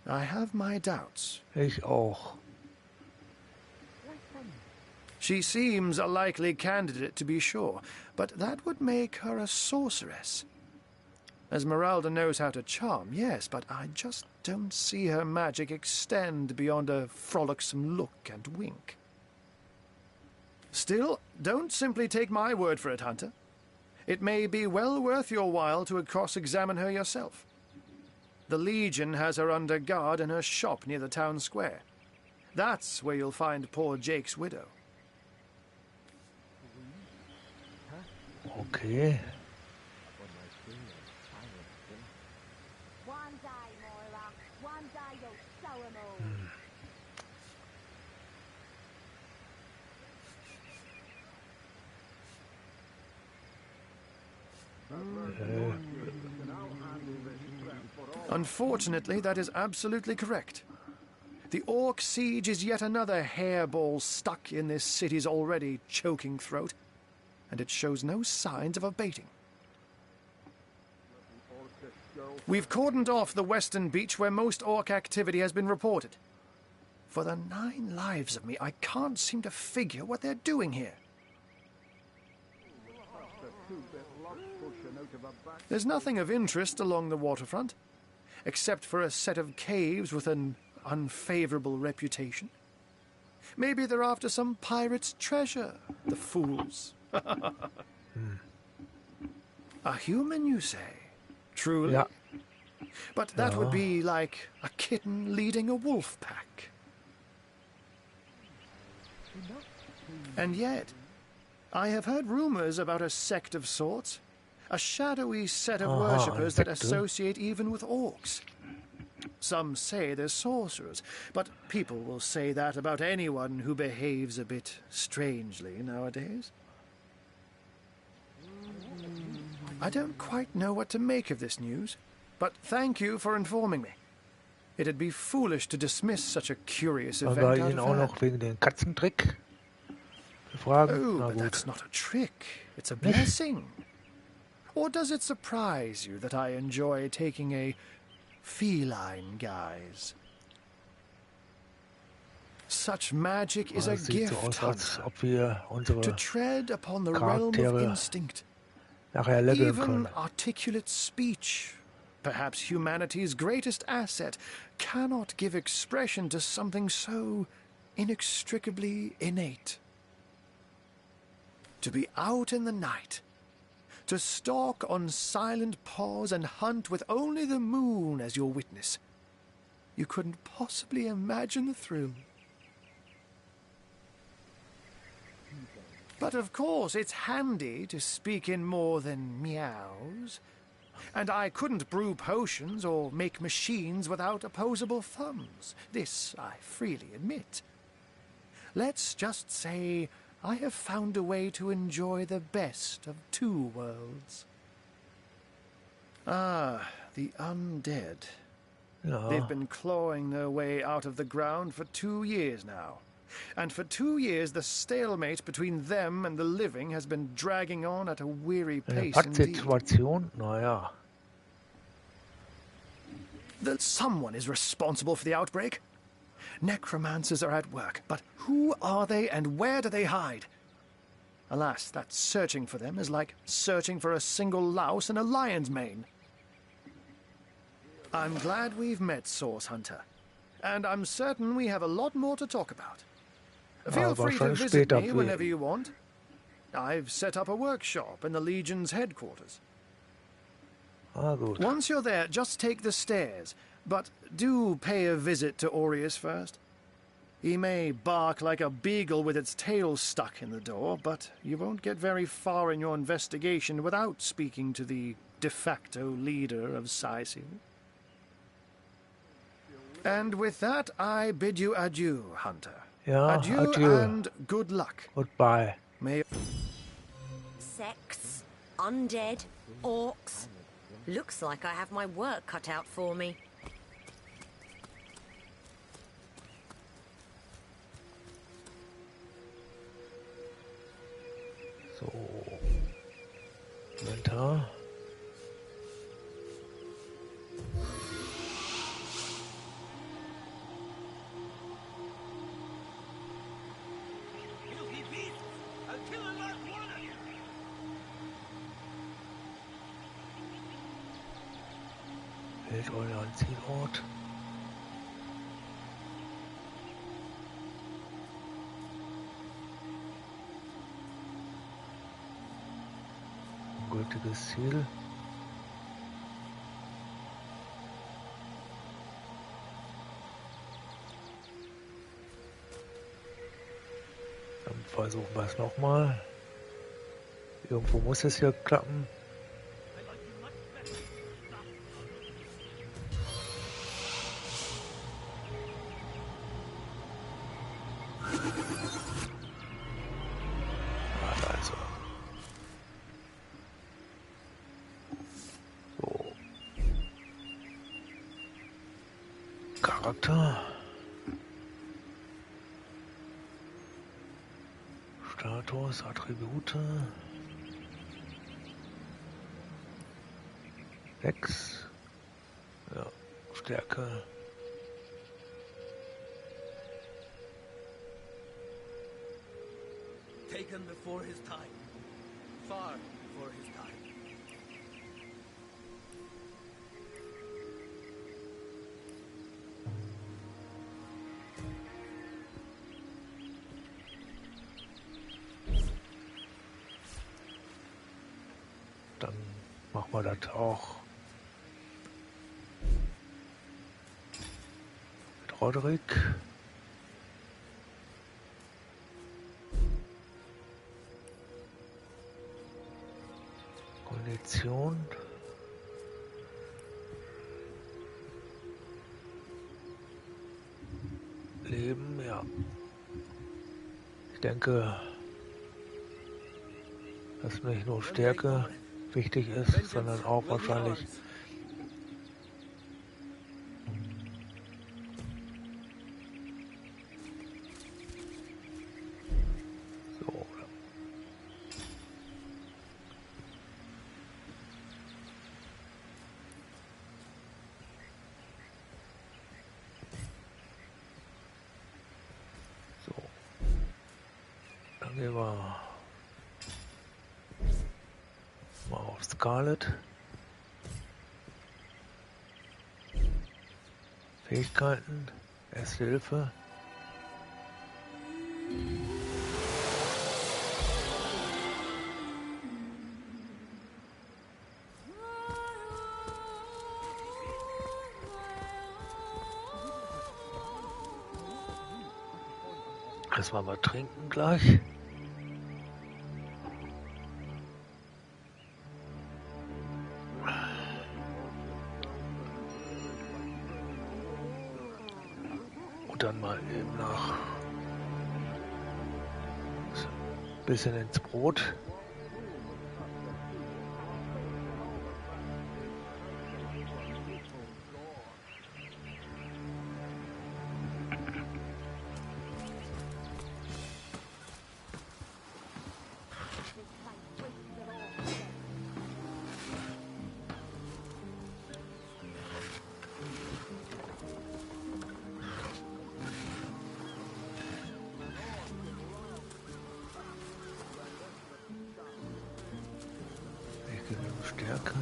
I have my doubts. Ich auch. She seems a likely candidate, to be sure, but that would make her a sorceress. Esmeralda knows how to charm, yes, but I just don't see her magic extend beyond a frolicsome look and wink. Still, don't simply take my word for it, Hunter. It may be well worth your while to cross-examine her yourself. The Legion has her under guard in her shop near the town square. That's where you'll find poor Jake's widow. Okay. One day, Moira. One day you'll show 'em all. Unfortunately, that is absolutely correct. The Orc siege is yet another hairball stuck in this city's already choking throat, and it shows no signs of abating. We've cordoned off the western beach where most Orc activity has been reported. For the 9 lives of me, I can't seem to figure what they're doing here. There's nothing of interest along the waterfront, except for a set of caves with an unfavorable reputation. Maybe they're after some pirate's treasure, the fools. A human, you say? Truly? Ja. But that would be like a kitten leading a wolf pack. And yet, I have heard rumors about a sect of sorts. A shadowy set of worshippers that associate even with orcs. Some say they're sorcerers, but people will say that about anyone who behaves a bit strangely nowadays. I don't quite know what to make of this news, but thank you for informing me. It'd be foolish to dismiss such a curious event Aber out ihn of auch hand. noch wegen den Katzentrick befragen. Oh, Na but gut. that's not a trick. It's a blessing. Or does it surprise you that I enjoy taking a feline guise? Such magic is a Es sieht so gift, aus, als Hunter. ob wir unsere To tread upon the realm of Charaktere instinct. nachher leveln Even können. articulate speech, perhaps humanity's greatest asset, cannot give expression to something so inextricably innate. To be out in the night, to stalk on silent paws and hunt with only the moon as your witness. You couldn't possibly imagine the thrill. But of course, it's handy to speak in more than meows. And I couldn't brew potions or make machines without opposable thumbs. This I freely admit. Let's just say I have found a way to enjoy the best of two worlds. Ah, the undead. Ja. They've been clawing their way out of the ground for 2 years now. And for 2 years, the stalemate between them and the living has been dragging on at a weary Eine pace indeed. Pattsituation? Naja. That someone is responsible for the outbreak. Necromancers are at work, but who are they and where do they hide? Alas, that searching for them is like searching for a single louse in a lion's mane. I'm glad we've met, Source Hunter. And I'm certain we have a lot more to talk about. Feel free to wahrscheinlich visit später me für whenever you want. I've set up a workshop in the Legion's headquarters. Ah, gut. Once you're there, just take the stairs. But do pay a visit to Aureus first. He may bark like a beagle with its tail stuck in the door, but you won't get very far in your investigation without speaking to the de facto leader of Sicil. And with that, I bid you adieu, Hunter. Ja, adieu, adieu. and good luck. Goodbye. May Sects, undead, orcs. Looks like I have my work cut out for me. So. Inventar. Wählt euren Zielort. Gültiges Ziel. Dann versuchen wir es nochmal. Irgendwo muss es hier klappen. Also. So. Charakter. Status, Attribute. 6. Ja, Stärke. Taken before his time. Far before his time. Dann machen wir das auch mit Roderick. Kondition. Leben, ja. Ich denke, dass nicht nur Stärke wichtig ist, sondern auch wahrscheinlich so. So. Dann gehen wir mal auf Scarlet. Fähigkeiten, Erste Hilfe. Erstmal was trinken gleich. Dann mal eben nach ein bisschen ins Brot. Stärke.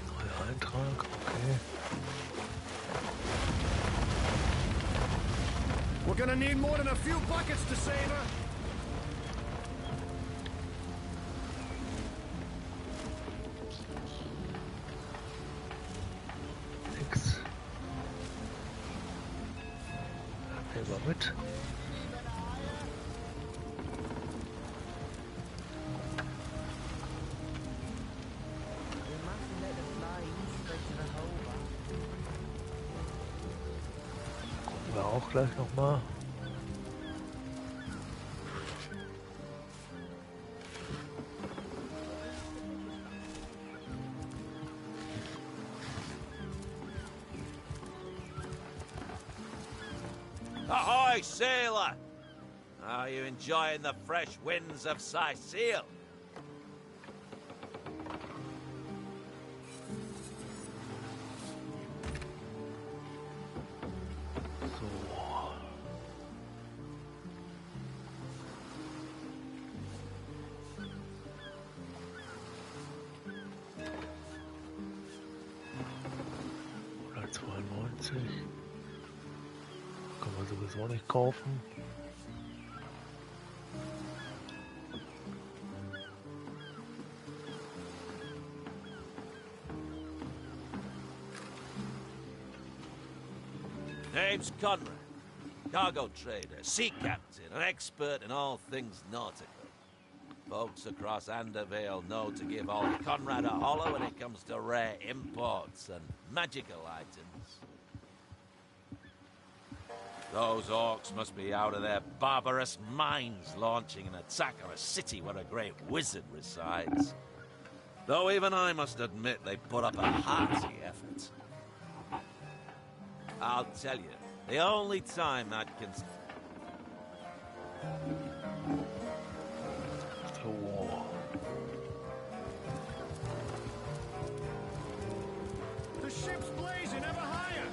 Neuer Eintrag, okay. We're gonna need more than a few buckets to save her. Mit. Gucken wir auch gleich noch mal. Ahoy, sailor! Are you enjoying the fresh winds of Sicile? Sowieso nicht kaufen. Name's Conrad, cargo trader, sea captain, an expert in all things nautical. Folks across Andervale know to give old Conrad a hollow when it comes to rare imports and magical items. Those orcs must be out of their barbarous minds launching an attack on a city where a great wizard resides. Though even I must admit they put up a hearty effort. I'll tell you, the only time that can... The ship's blazing ever higher!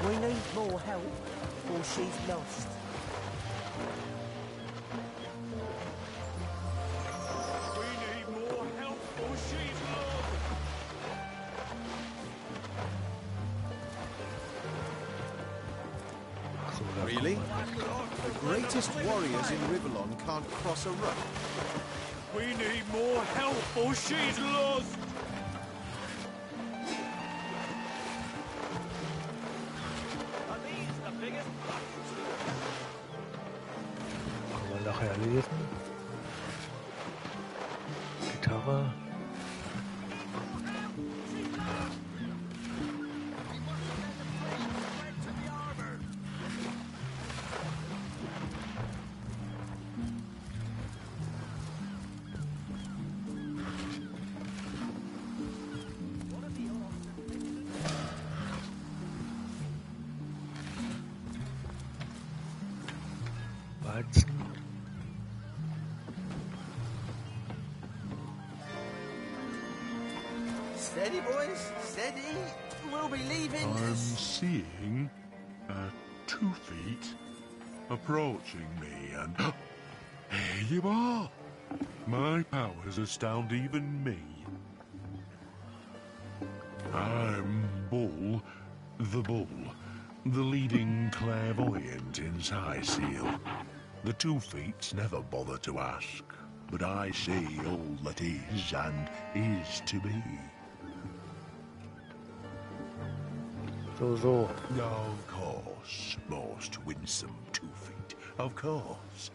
We need more help, or she's lost. We need more help, or she's lost! Really? The greatest warriors in Rivellon can't cross a road. We need more help or she's lost! Können wir nachher lesen. Gitarre. Weizen. Steady, boys, steady. We'll be leaving. I'm seeing 2 feet approaching me, and here you are. My powers astound even me. I'm Bull, the leading clairvoyant in Seal. The 2 feet never bother to ask, but I see all that is and is to be. So. Of course, most winsome 2 feet. Of course.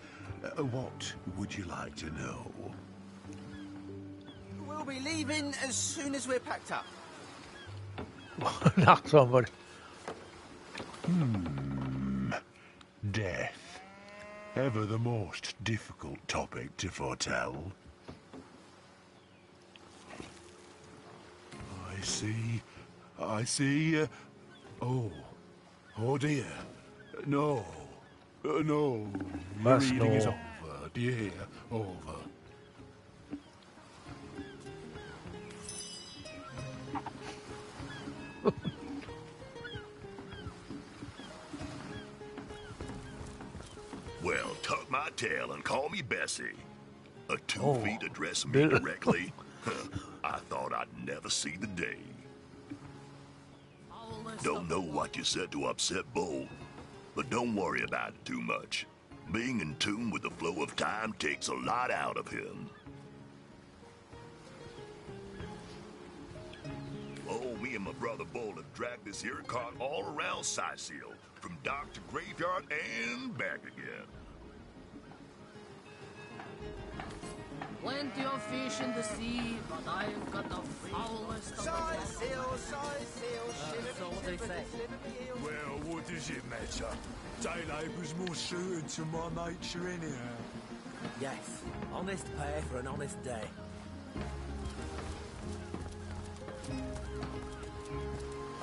What would you like to know? We'll be leaving as soon as we're packed up. Nach somebody. Death. Ever the most difficult topic to foretell. I see, oh dear. No, your reading is over, do you hear? Over. Well, tuck my tail and call me Bessie. A 2 feet addressing me directly? I thought I'd never see the day. Don't know what you said to upset Bull, but don't worry about it too much. Being in tune with the flow of time takes a lot out of him. Oh, me and my brother Bull have dragged this here cart all around Seal, from dock to graveyard and back again. Plenty of fish in the sea, but I've got the foulest of Seal, so what they say. Well, what does it matter? Day labour's more suited to my nature anyhow. Yes, honest pay for an honest day.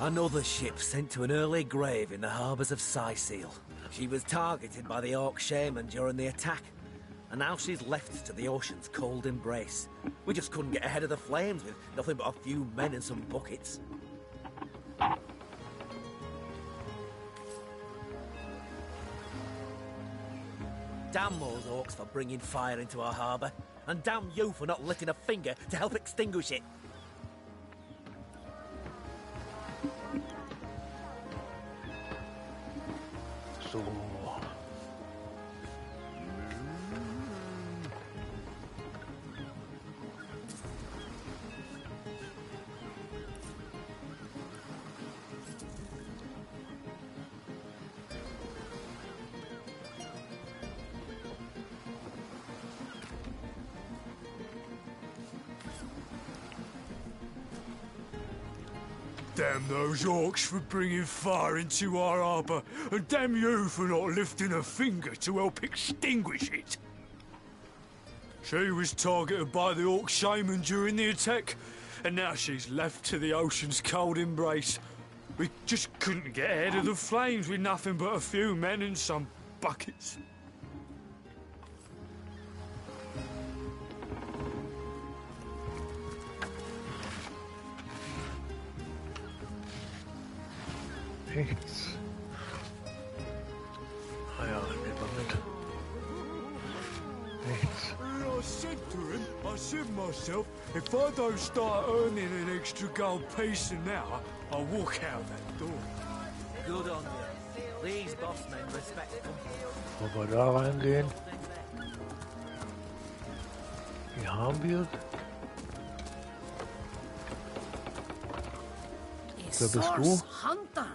Another ship sent to an early grave in the harbours of Seal. She was targeted by the Orc shaman during the attack, and now she's left to the ocean's cold embrace. We just couldn't get ahead of the flames with nothing but a few men and some buckets. Damn those orcs for bringing fire into our harbour, and damn you for not lifting a finger to help extinguish it. So. Damn those orcs for bringing fire into our harbour, and damn you for not lifting a finger to help extinguish it. She was targeted by the Orc shaman during the attack, and now she's left to the ocean's cold embrace. We just couldn't get ahead of the flames with nothing but a few men and some buckets. Nichts. Ah ja, nehmen wir mit. Nichts. I said to myself, if I don't start earning an extra gold piece an hour, I'll walk out that door. Good on you. These bossmen respect them. Wollen wir da reingehen? Hier haben wir. Wer bist du? Source Hunter!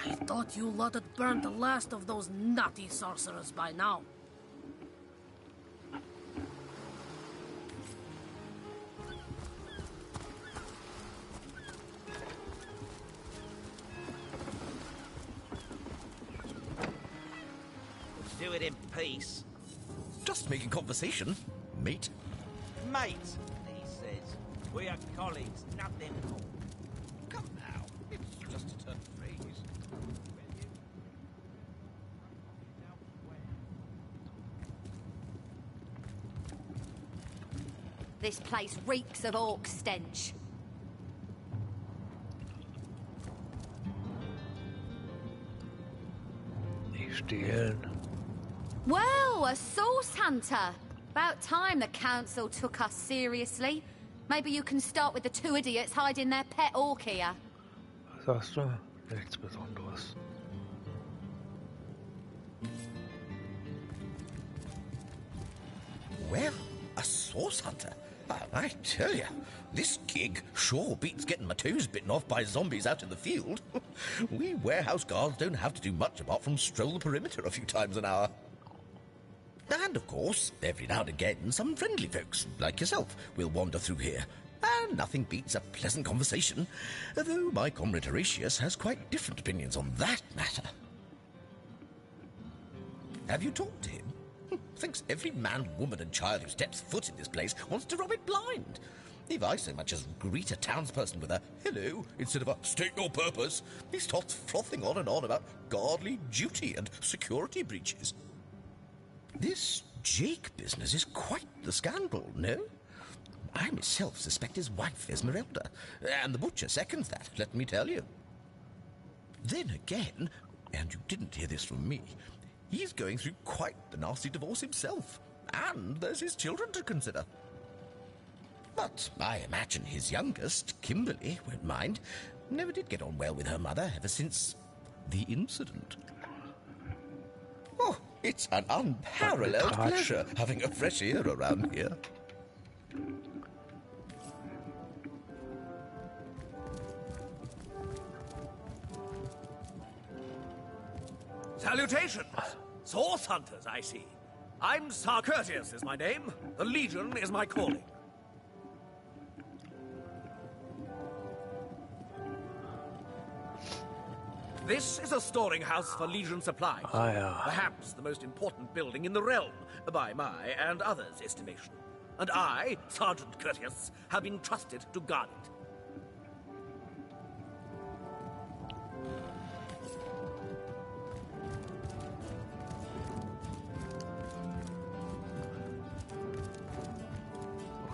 I thought you lot had burned the last of those nutty sorcerers by now. Do it in peace. Just making conversation, mate. Mate, he says. We are colleagues, nothing more. Come now, it's just a turn of phrase. This place reeks of orc stench. Nicht stehlen. Well, a source hunter. About time the council took us seriously. Maybe you can start with the two idiots hiding their pet orc here. Was sagst du? Nichts Besonderes. Well, a source hunter? I tell you, this gig sure beats getting my toes bitten off by zombies out in the field. We warehouse guards don't have to do much apart from stroll the perimeter a few times an hour. And, of course, every now and again, some friendly folks, like yourself, will wander through here. And nothing beats a pleasant conversation, though my comrade Horatius has quite different opinions on that matter. Have you talked to him? Thinks every man, woman and child who steps foot in this place wants to rob it blind. If I so much as greet a townsperson with a hello instead of a state your purpose, he starts frothing on and on about guardly duty and security breaches. This Jake business is quite the scandal, no? I myself suspect his wife Esmeralda, and the butcher seconds that, let me tell you. Then again, and you didn't hear this from me, he's going through quite the nasty divorce himself, and there's his children to consider. But I imagine his youngest, Kimberly, won't mind. Never did get on well with her mother ever since the incident. Oh, it's an unparalleled pleasure having a fresh ear around here. Salutations! Source hunters, I see. I'm Sir Courteous is my name. The Legion is my calling. This is a storing house for Legion supplies. Perhaps the most important building in the realm, by my and others' estimation. And I, Sergeant Courteous, have been trusted to guard it.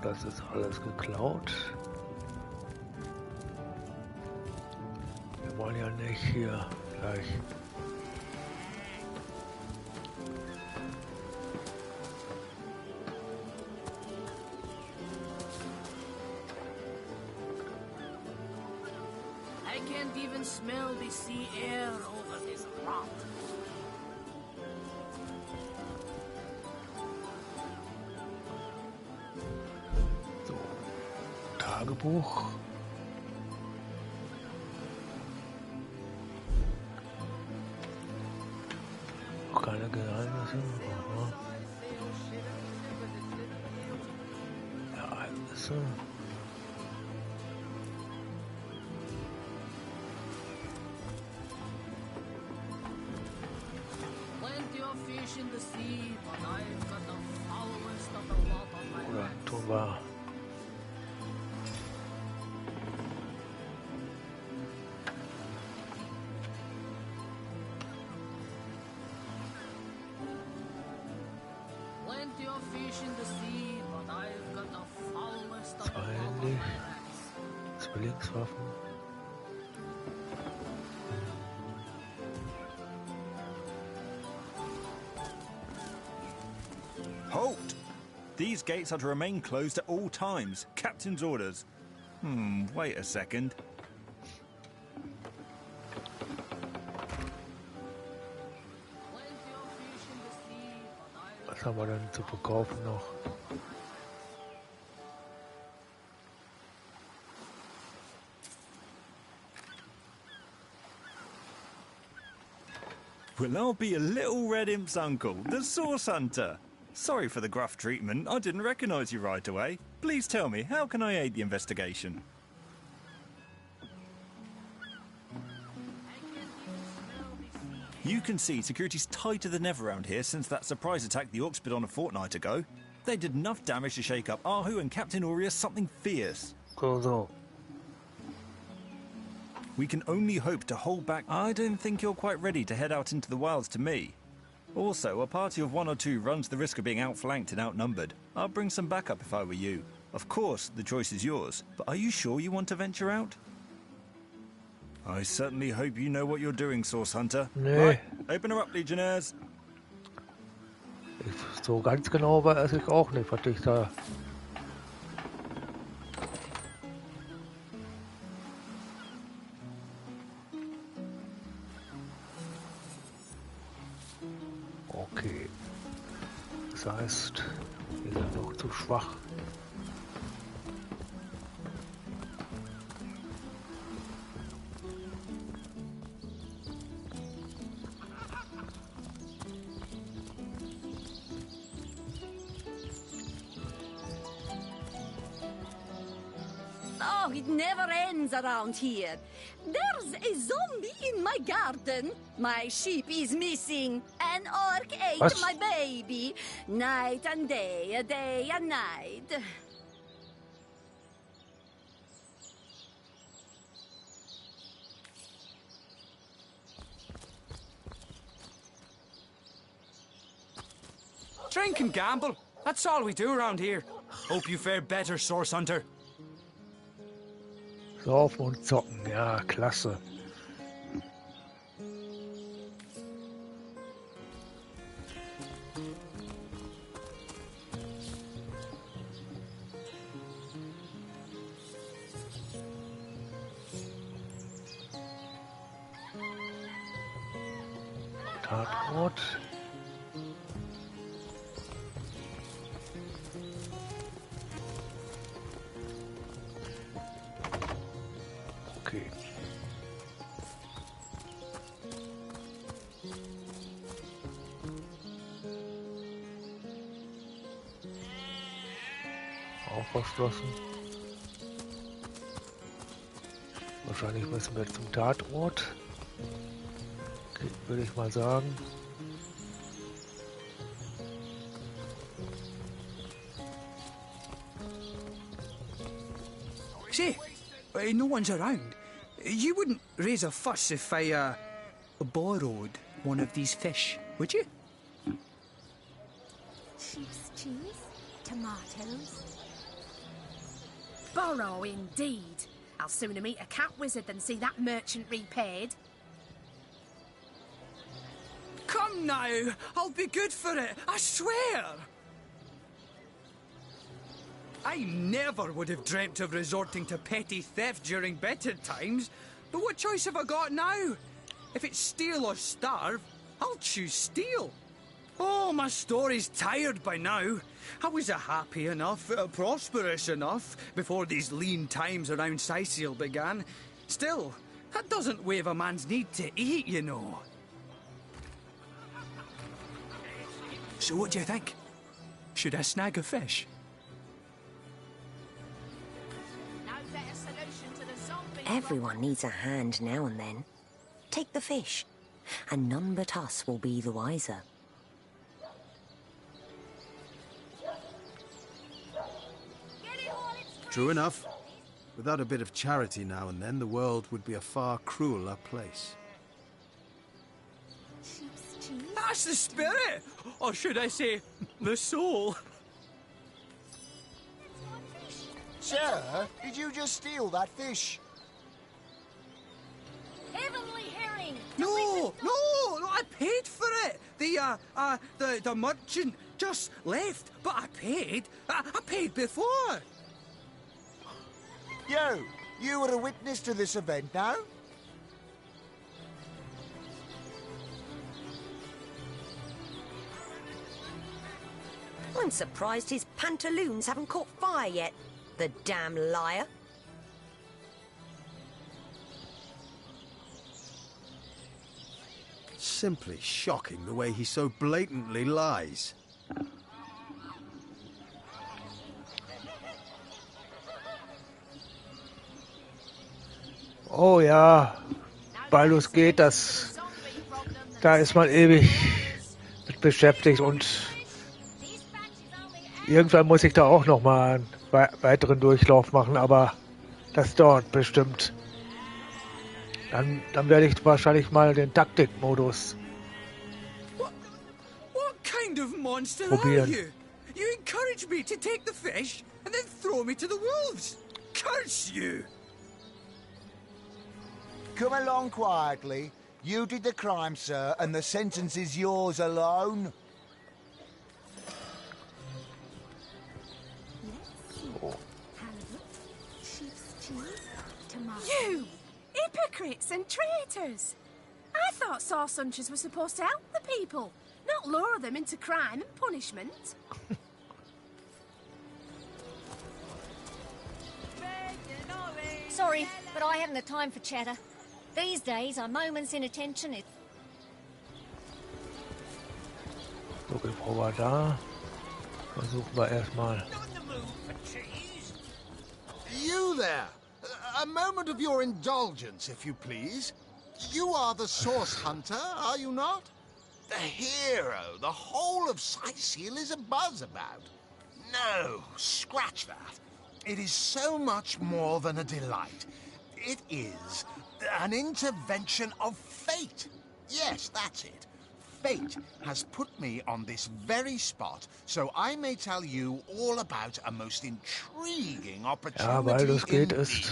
Das ist alles geklaut. Wir wollen ja nicht hier gleich. I can't even smell the sea air over this rock. Tagebuch. Auch keine Geheimnisse. Aha. Ereignisse. Plenty of fish in the sea, but I've got the foulest of the lot on my Oder hands. tun wir. Plenty of fish in the sea, but I've got the foulest of the lot on Zweilig. my hands. Zwillingswaffen. Halt! These gates are to remain closed at all times. Captain's orders. Wait a second. Was haben wir denn zu verkaufen noch? Well, I'll be a little red imp's uncle, the Source Hunter. Sorry for the gruff treatment. I didn't recognize you right away. Please tell me, how can I aid the investigation? You can see security's tighter than ever around here since that surprise attack the Orcs did on a fortnight ago. They did enough damage to shake up Ahu and Captain Aureus something fierce. Cool. We can only hope to hold back. I don't think you're quite ready to head out into the wilds to me. Also, a party of 1 or 2 runs the risk of being outflanked and outnumbered. I'll bring some backup if I were you. Of course, the choice is yours, but are you sure you want to venture out? I certainly hope you know what you're doing, Source Hunter. Nee. Right, open her up, Legionnaires. So ganz genau weiß ich auch nicht, was ich da... Okay. Das heißt, wir sind noch zu schwach. Oh, it never ends around here. There's a zombie in my garden. My sheep is missing. An orc ate What? my baby. Night and day, a day and night. Drink and gamble. That's all we do around here. Hope you fare better, Source Hunter. Saufen und zocken, ja, klasse. Tatort. Okay. Auch verschlossen. Wahrscheinlich müssen wir zum Tatort. Okay, würde ich mal sagen. Say, no one's around. You wouldn't raise a fuss if I, borrowed one of these fish, would you? Sheep's cheese, tomatoes. Borrow indeed. I'll sooner meet a cat wizard than see that merchant repaid. Come now, I'll be good for it, I swear. I never would have dreamt of resorting to petty theft during better times, but what choice have I got now? If it's steal or starve, I'll choose steal. Oh, my story's tired by now. I was happy enough, prosperous enough, before these lean times around Sicil began. Still, that doesn't waive a man's need to eat, you know. So what do you think? Should I snag a fish? Everyone needs a hand now and then. Take the fish, and none but us will be the wiser. True enough. Without a bit of charity now and then, the world would be a far crueler place. That's the spirit! Or should I say, the soul? Sir, did you just steal that fish? Heavenly herring! No, I paid for it. The merchant just left, but I paid. I paid before. You were a witness to this event now? I'm surprised his pantaloons haven't caught fire yet. The damn liar. Simply shocking the way he so blatantly lies. Oh ja, Baldur's Gate, da ist man ewig mit beschäftigt und irgendwann muss ich da auch noch mal einen weiteren Durchlauf machen, aber das dauert bestimmt. Dann werde ich wahrscheinlich mal den Taktikmodus What kind of monster probieren. are you? You encourage me to take the fish and then throw me to the wolves. Curse you! Come along quietly. You did the crime, sir, and the sentence is yours alone. You! Hypocrites and traitors! I thought sauce hunters were supposed to help the people, not lure them into crime and punishment. Sorry, but I haven't the time for chatter. These days, a moment's inattention is... So, bevor wir da, versuchen wir erstmal. You there! A moment of your indulgence, if you please. You are the source hunter, are you not? The hero the whole of Sightseal is abuzz about. No, scratch that. It is so much more than a delight. It is an intervention of fate. Yes, that's it. Fate has put me on this very spot, so I may tell you all about a most intriguing opportunity. Ja, Baldur's Gate ist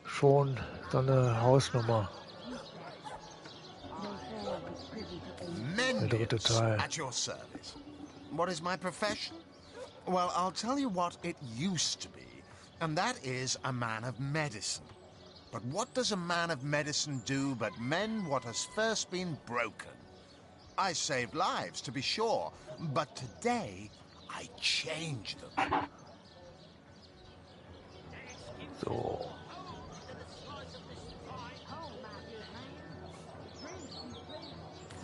schon so eine Hausnummer. Der dritte Teil. At your service. What is my profession? Well, I'll tell you what it used to be, and that is a man of medicine. But what does a man of medicine do but mend what has first been broken? I saved lives, to be sure, but today I change them. So.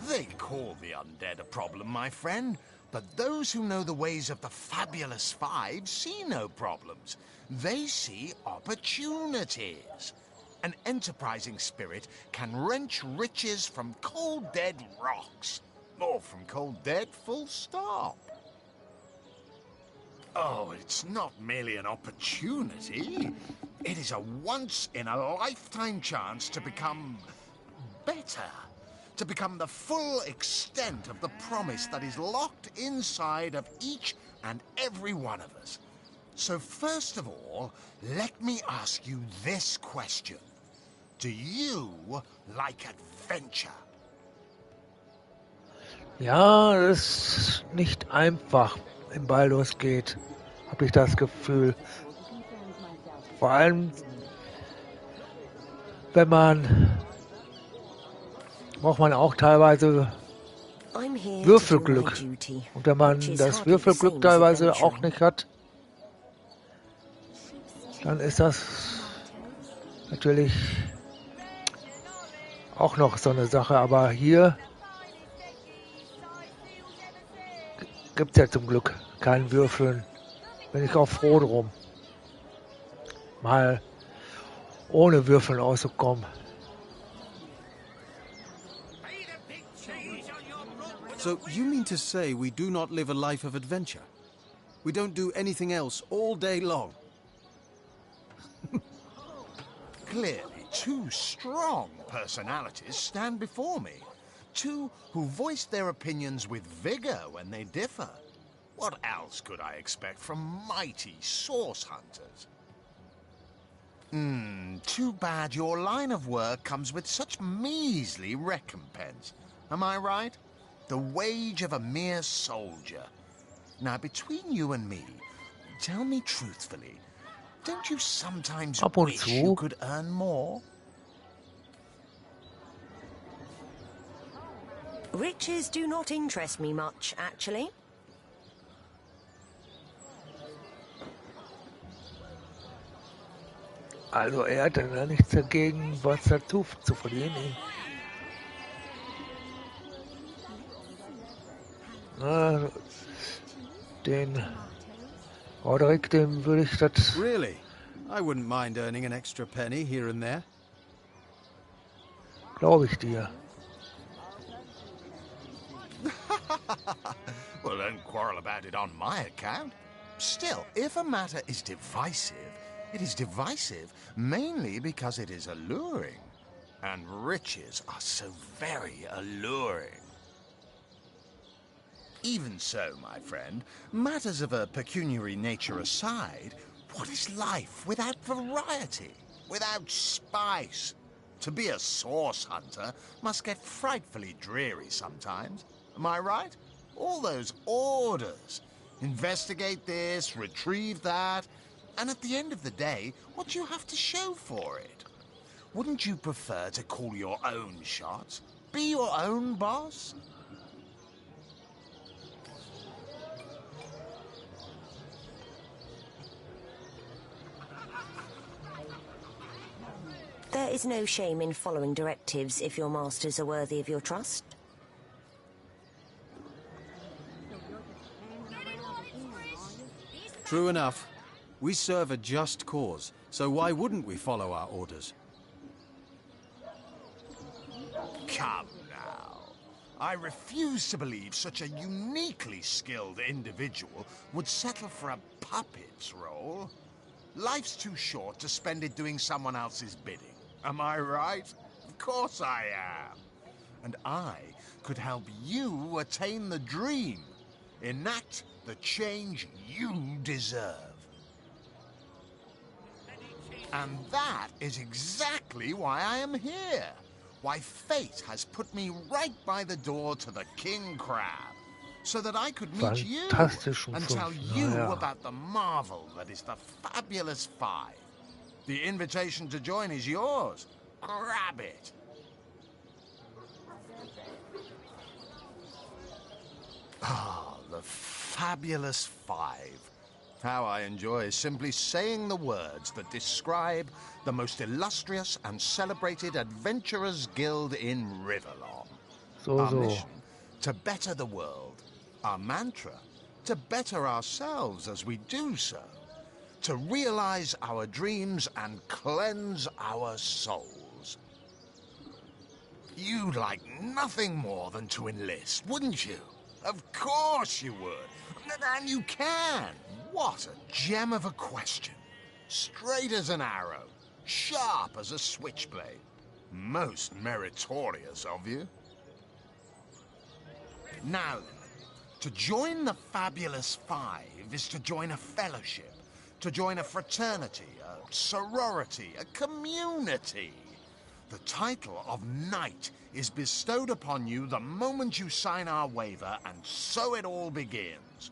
They call the undead a problem, my friend, but those who know the ways of the Fabulous Five see no problems. They see opportunities. An enterprising spirit can wrench riches from cold dead rocks. Or from cold dead, full stop. Oh, it's not merely an opportunity. It is a once-in-a-lifetime chance to become better. To become the full extent of the promise that is locked inside of each and every one of us. So first of all, let me ask you this question. Do you like adventure? Ja, das ist nicht einfach im Baldur's Gate, habe ich das Gefühl. Vor allem, braucht man auch teilweise Würfelglück. Und wenn man das Würfelglück teilweise auch nicht hat, dann ist das natürlich auch noch so eine Sache. Aber hier gibt es ja zum Glück kein Würfeln. Bin ich auch froh drum, mal ohne Würfeln auszukommen. So you mean to say we do not live a life of adventure? We don't do anything else all day long? Clearly, two strong personalities stand before me. Two who voice their opinions with vigor when they differ. What else could I expect from mighty source hunters? Too bad your line of work comes with such measly recompense. Am I right? The wage of a mere soldier. Now, between you and me, tell me truthfully, don't you sometimes wish you could earn more? Riches do not interest me much, actually. Also er hatte da nichts dagegen, was dazu zu verlieren. Na, den Roderick, dem würde ich das... Really? I wouldn't mind earning an extra penny here and there. Glaube ich dir. Well, don't quarrel about it on my account. Still, if a matter is divisive, it is divisive mainly because it is alluring. And riches are so very alluring. Even so, my friend, matters of a pecuniary nature aside, what is life without variety, without spice? To be a source hunter must get frightfully dreary sometimes. Am I right? All those orders. Investigate this, retrieve that, and at the end of the day, what do you have to show for it? Wouldn't you prefer to call your own shots? Be your own boss? There is no shame in following directives if your masters are worthy of your trust. True enough. We serve a just cause, so why wouldn't we follow our orders? Come now. I refuse to believe such a uniquely skilled individual would settle for a puppet's role. Life's too short to spend it doing someone else's bidding. Am I right? Of course I am. And I could help you attain the dream. Enact the change you deserve. And that is exactly why I am here. Why fate has put me right by the door to the King Crab. So that I could meet you and tell you about the marvel that is the Fabulous Five. The invitation to join is yours. Grab it. Ah, the Fabulous Five. How I enjoy simply saying the words that describe the most illustrious and celebrated adventurers' guild in Rivellon. Our mission, to better the world. Our mantra, to better ourselves as we do so. To realize our dreams and cleanse our souls. You'd like nothing more than to enlist, wouldn't you? Of course you would. And you can. What a gem of a question. Straight as an arrow. Sharp as a switchblade. Most meritorious of you. Now then, to join the Fabulous Five is to join a fellowship. To join a fraternity, a sorority, a community. The title of Knight is bestowed upon you the moment you sign our waiver, and so it all begins.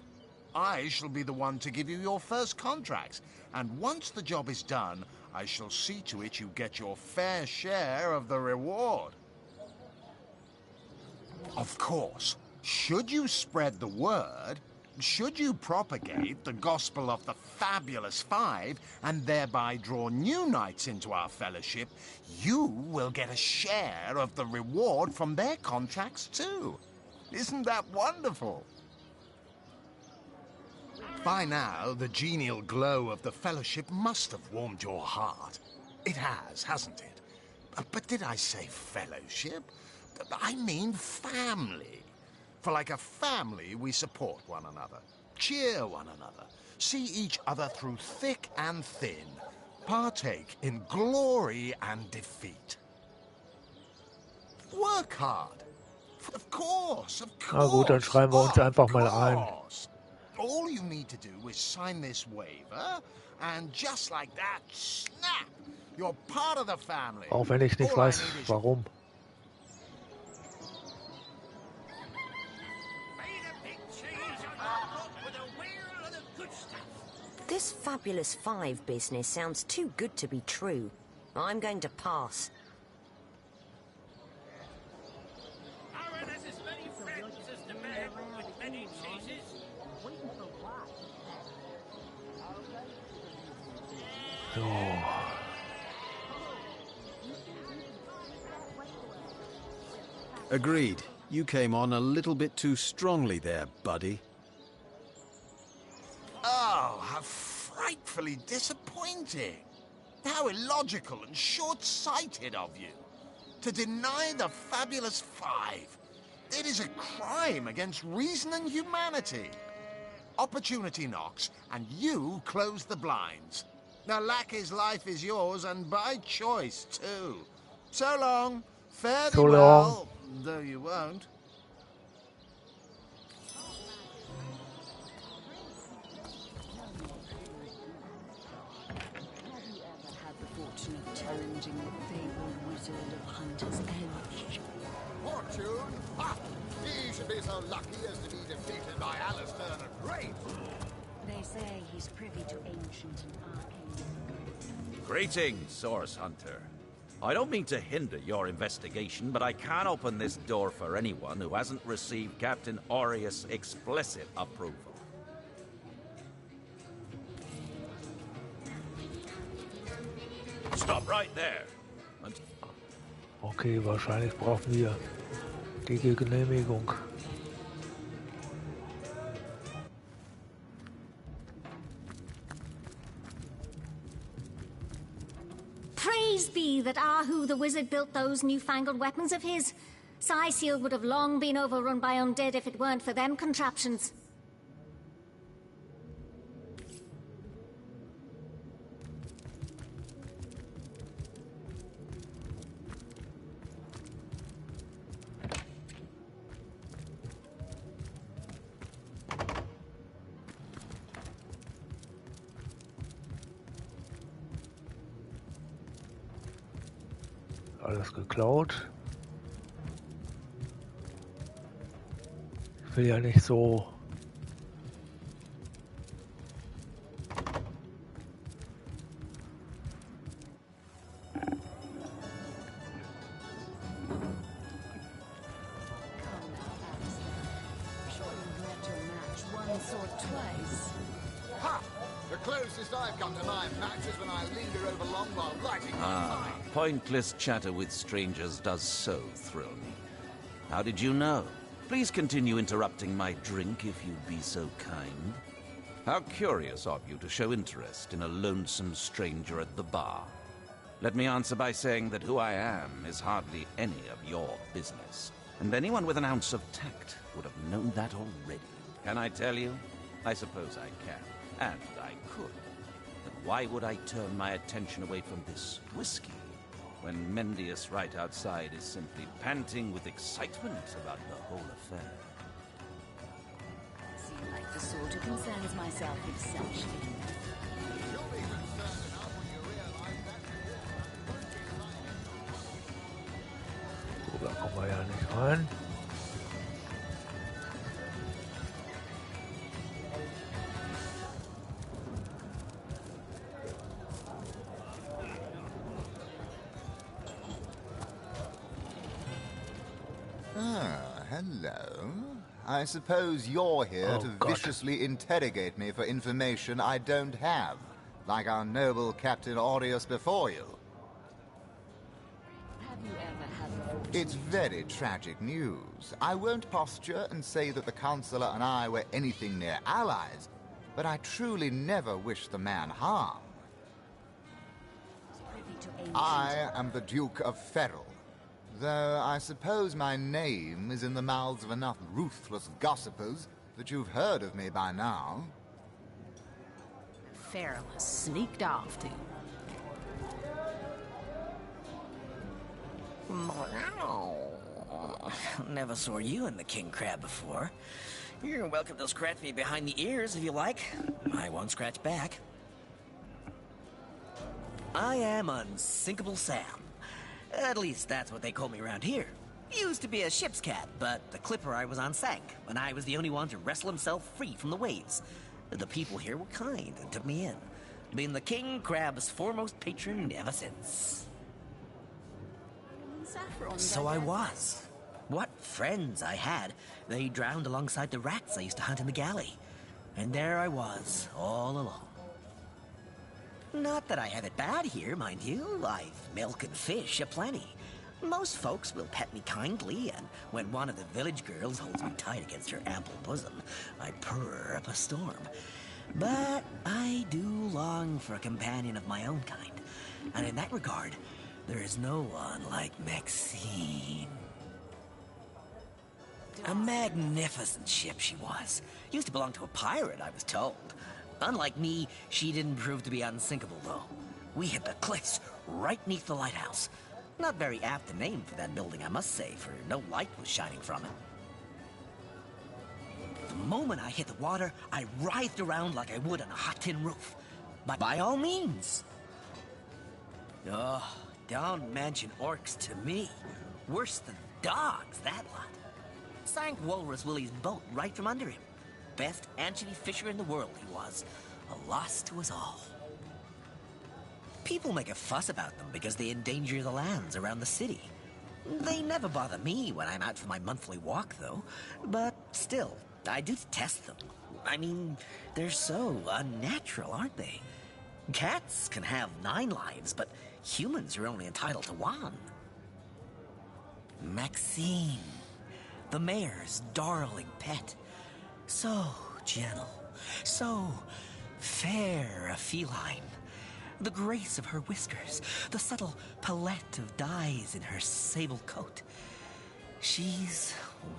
I shall be the one to give you your first contracts, and once the job is done, I shall see to it you get your fair share of the reward. Of course, should you spread the word, should you propagate the gospel of the Fabulous Five and thereby draw new knights into our fellowship, you will get a share of the reward from their contracts too. Isn't that wonderful? By now, the genial glow of the fellowship must have warmed your heart. It has, hasn't it? But did I say fellowship? I mean family. For like a family, we support one another, cheer one another, see each other through thick and thin, partake in glory and defeat. Work hard. Of course, of course. Na gut, dann schreiben wir uns einfach mal ein. All you need to do is sign this waiver, and just like that, snap! You're part of the family. Auch wenn ich nicht weiß, warum. This Fabulous Five business sounds too good to be true. I'm going to pass. So. Agreed. You came on a little bit too strongly there, buddy. Oh, how frightfully disappointing. How illogical and short-sighted of you. To deny the fabulous five. It is a crime against reason and humanity. Opportunity knocks, and you close the blinds. The lackey's life is yours, and by choice, too. So long. Fare thee well, though you won't. Challenging the fabled wizard of Hunter's Edge. Fortune? Ha! He should be so lucky as to be defeated by Alistair the Great. They say he's privy to ancient and arcane. Greetings, Source Hunter. I don't mean to hinder your investigation, but I can't open this door for anyone who hasn't received Captain Aureus' explicit approval. Stop right there. Okay, wahrscheinlich brauchen wir die Genehmigung. Praise be that Ahu the wizard built those newfangled weapons of his. Cyseal would have long been overrun by undead if it weren't for them contraptions. Alles geklaut. Ich will ja nicht so. Ha! The closest I've come to my match is when I linger over long while writing my mind. Pointless chatter with strangers does so thrill me. How did you know? Please continue interrupting my drink if you'd be so kind. How curious of you to show interest in a lonesome stranger at the bar. Let me answer by saying that who I am is hardly any of your business. And anyone with an ounce of tact would have known that already. Can I tell you? I suppose I can. And I could. But why would I turn my attention away from this whiskey when Mendius right outside is simply panting with excitement about the whole affair? I seem like the sort who concerns myself with such things. So, da kommen wir ja nicht rein. Hello. I suppose you're here to viciously interrogate me for information I don't have, like our noble Captain Aureus before you. Have you ever had the It's very tragic news. I won't posture and say that the Counselor and I were anything near allies, but I truly never wished the man harm. I am the Duke of Ferrell. Though I suppose my name is in the mouths of enough ruthless gossipers that you've heard of me by now. Ferrell has sneaked off to. Never saw you in the king crab before. You're welcome to scratch me behind the ears if you like. I won't scratch back. I am Unsinkable Sam. At least that's what they call me around here. Used to be a ship's cat, but the clipper I was on sank, and I was the only one to wrestle himself free from the waves. The people here were kind and took me in, being the king crab's foremost patron ever since. So I was. What friends I had. They drowned alongside the rats I used to hunt in the galley. And there I was, all alone. Not that I have it bad here, mind you. I've milk and fish aplenty. Most folks will pet me kindly, and when one of the village girls holds me tight against her ample bosom, I purr up a storm. But I do long for a companion of my own kind, and in that regard, there is no one like Maxine. A magnificent ship she was. Used to belong to a pirate, I was told. Unlike me, she didn't prove to be unsinkable, though. We hit the cliffs right neath the lighthouse. Not very apt a name for that building, I must say, for no light was shining from it. The moment I hit the water, I writhed around like I would on a hot tin roof. But by all means. Oh, don't mention orcs to me. Worse than dogs, that lot. Sank Walrus Willie's boat right from under him. Best anchovy fisher in the world he was. A loss to us all. People make a fuss about them because they endanger the lands around the city. They never bother me when I'm out for my monthly walk, though. But still, I do detest them. I mean, they're so unnatural, aren't they? Cats can have 9 lives, but humans are only entitled to 1. Maxine, the mayor's darling pet. So gentle, so fair a feline. The grace of her whiskers, the subtle palette of dyes in her sable coat. She's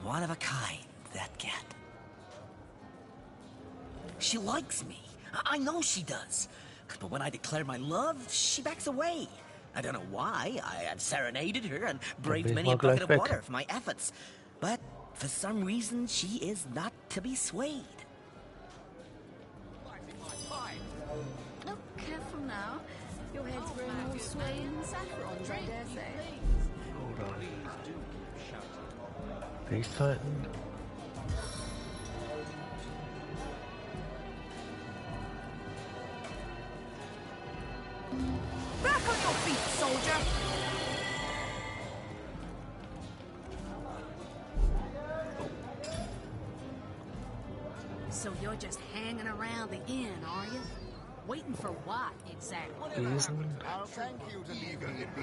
one of a kind, that cat. She likes me. I know she does. But when I declare my love, she backs away. I don't know why. I've serenaded her and braved many a bucket of water for my efforts. But for some reason, she is not to be swayed. Oh, careful now. Your head's growing all sway and saffrons, I dare say. Hold on. Face tightened. Back on your feet, soldier! So you're just hanging around the inn, are you? Waiting for what, exactly? I'll thank you to leave me be.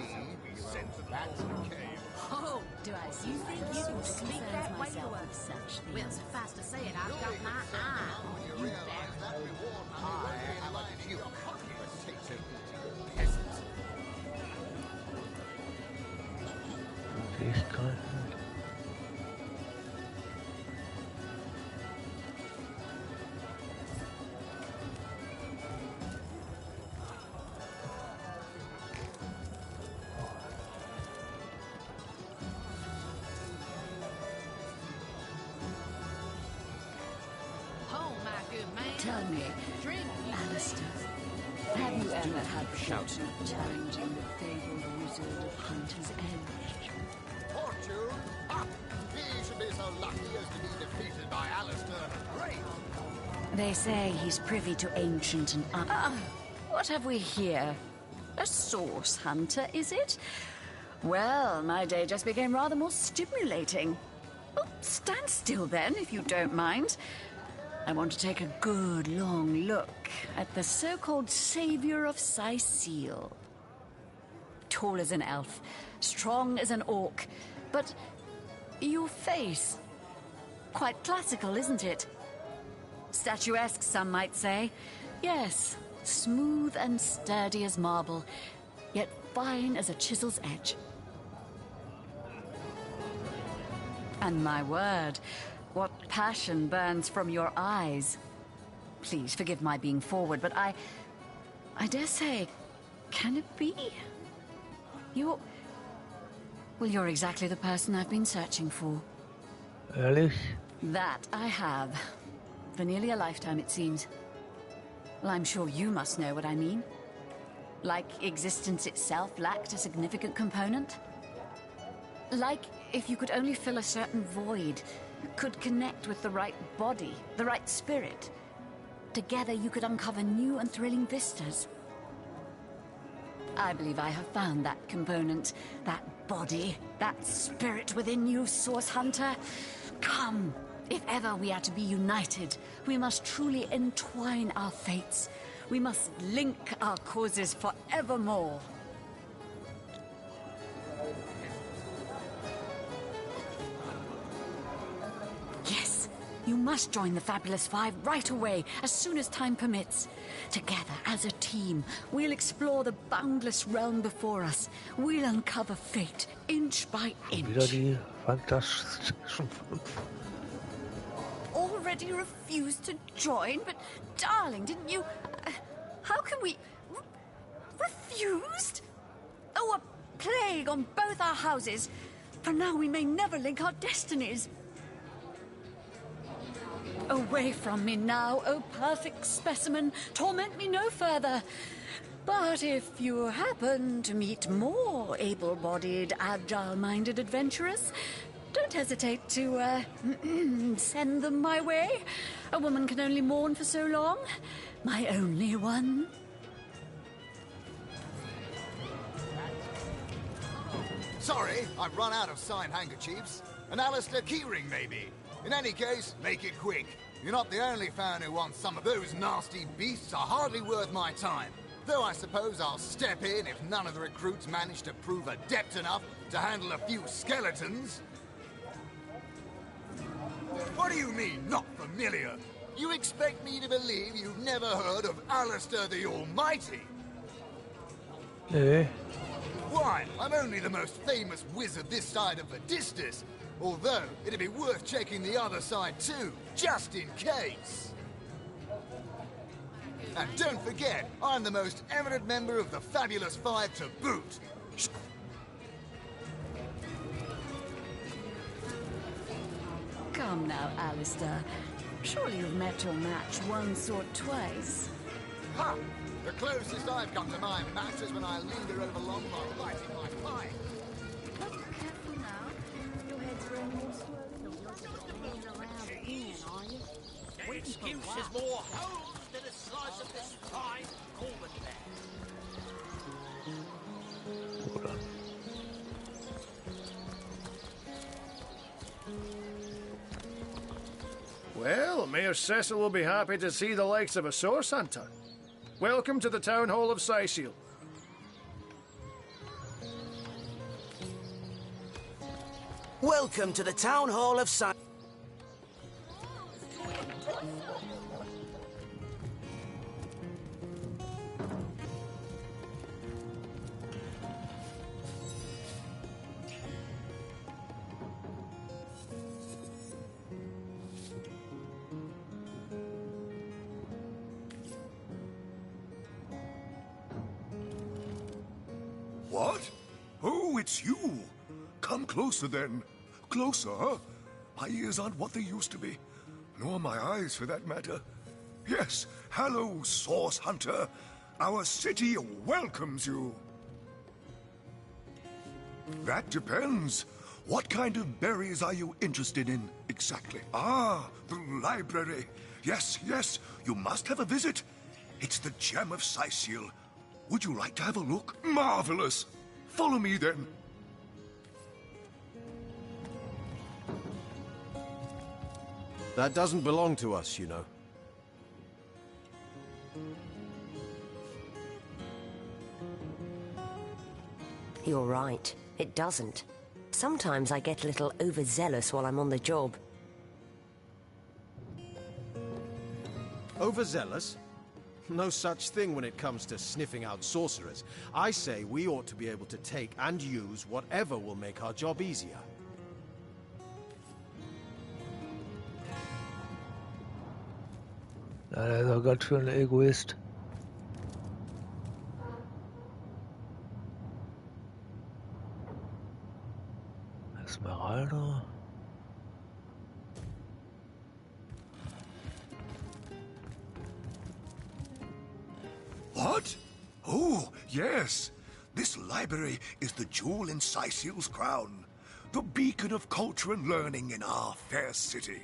Sent back to the cave. Oh, do I see you think you can speak that way to us? Such things. Well, suffice to say it, I've got my eye on you there. I am a duke. Potato peasant. Face tightened. Tell me, Alistair, have you ever had the fortune of challenging the fabled wizard of Hunter's Edge? Fortune? Ha! He should be so lucky as to be defeated by Alistair the Great. They say he's privy to ancient and... what have we here? A source hunter, is it? Well, my day just became rather more stimulating. Oh, stand still then, if you don't mind. I want to take a good, long look at the so-called savior of Sicile. Tall as an elf, strong as an orc, but your face, quite classical, isn't it? Statuesque, some might say. Yes, smooth and sturdy as marble, yet fine as a chisel's edge. And my word, what passion burns from your eyes. Please forgive my being forward, but I dare say, can it be? Well, you're exactly the person I've been searching for. Alice? That I have. For nearly a lifetime, it seems. Well, I'm sure you must know what I mean. Like existence itself lacked a significant component. Like if you could only fill a certain void, could connect with the right body, the right spirit. Together you could uncover new and thrilling vistas. I believe I have found that component, that body, that spirit within you, Source Hunter. Come, if ever we are to be united, we must truly entwine our fates. We must link our causes forevermore. You must join the Fabulous Five right away, as soon as time permits. Together, as a team, we'll explore the boundless realm before us. We'll uncover fate, inch by inch. Wieder die Fantastischen Fünf. Already refused to join? But, darling, didn't you... how can we... refused? Oh, a plague on both our houses. For now, we may never link our destinies. Away from me now, oh perfect specimen. Torment me no further. But if you happen to meet more able-bodied, agile-minded adventurers, don't hesitate to, send them my way. A woman can only mourn for so long. My only one. Sorry, I've run out of signed handkerchiefs. An Alistair keyring, maybe. In any case, make it quick. You're not the only fan who wants some of those nasty beasts are hardly worth my time. Though I suppose I'll step in if none of the recruits manage to prove adept enough to handle a few skeletons. What do you mean, not familiar? You expect me to believe you've never heard of Alistair the Almighty? Nee. Why, I'm only the most famous wizard this side of the distance. Although, it'd be worth checking the other side too, just in case. And don't forget, I'm the most eminent member of the Fabulous Five to boot. Come now, Alistair. Surely you've met your match once or twice. Ha! The closest I've come to my match is when I linger over long while lighting my pipe. Careful now. Your head's growing more slowly. Around again, are you? Excuses more holes than the size of this fine Corbin there. Well, Mayor Cecil will be happy to see the likes of a source hunter. Welcome to the Town Hall of Sicil. Welcome to the Town Hall of Sicil. What? Oh, it's you. Come closer, then. Closer, huh? My ears aren't what they used to be. Nor my eyes, for that matter. Yes, hello, Source Hunter. Our city welcomes you. That depends. What kind of berries are you interested in, exactly? Ah, the library. Yes, yes, you must have a visit. It's the gem of Sicil. Would you like to have a look? Marvelous! Follow me, then. That doesn't belong to us, you know. You're right. It doesn't. Sometimes I get a little overzealous while I'm on the job. Overzealous? No such thing when it comes to sniffing out sorcerers. I say we ought to be able to take and use whatever will make our job easier. Ja, der ist auch ganz schön ein Egoist. Esmeralda. What? Oh, yes. This library is the jewel in Sicil's crown. The beacon of culture and learning in our fair city.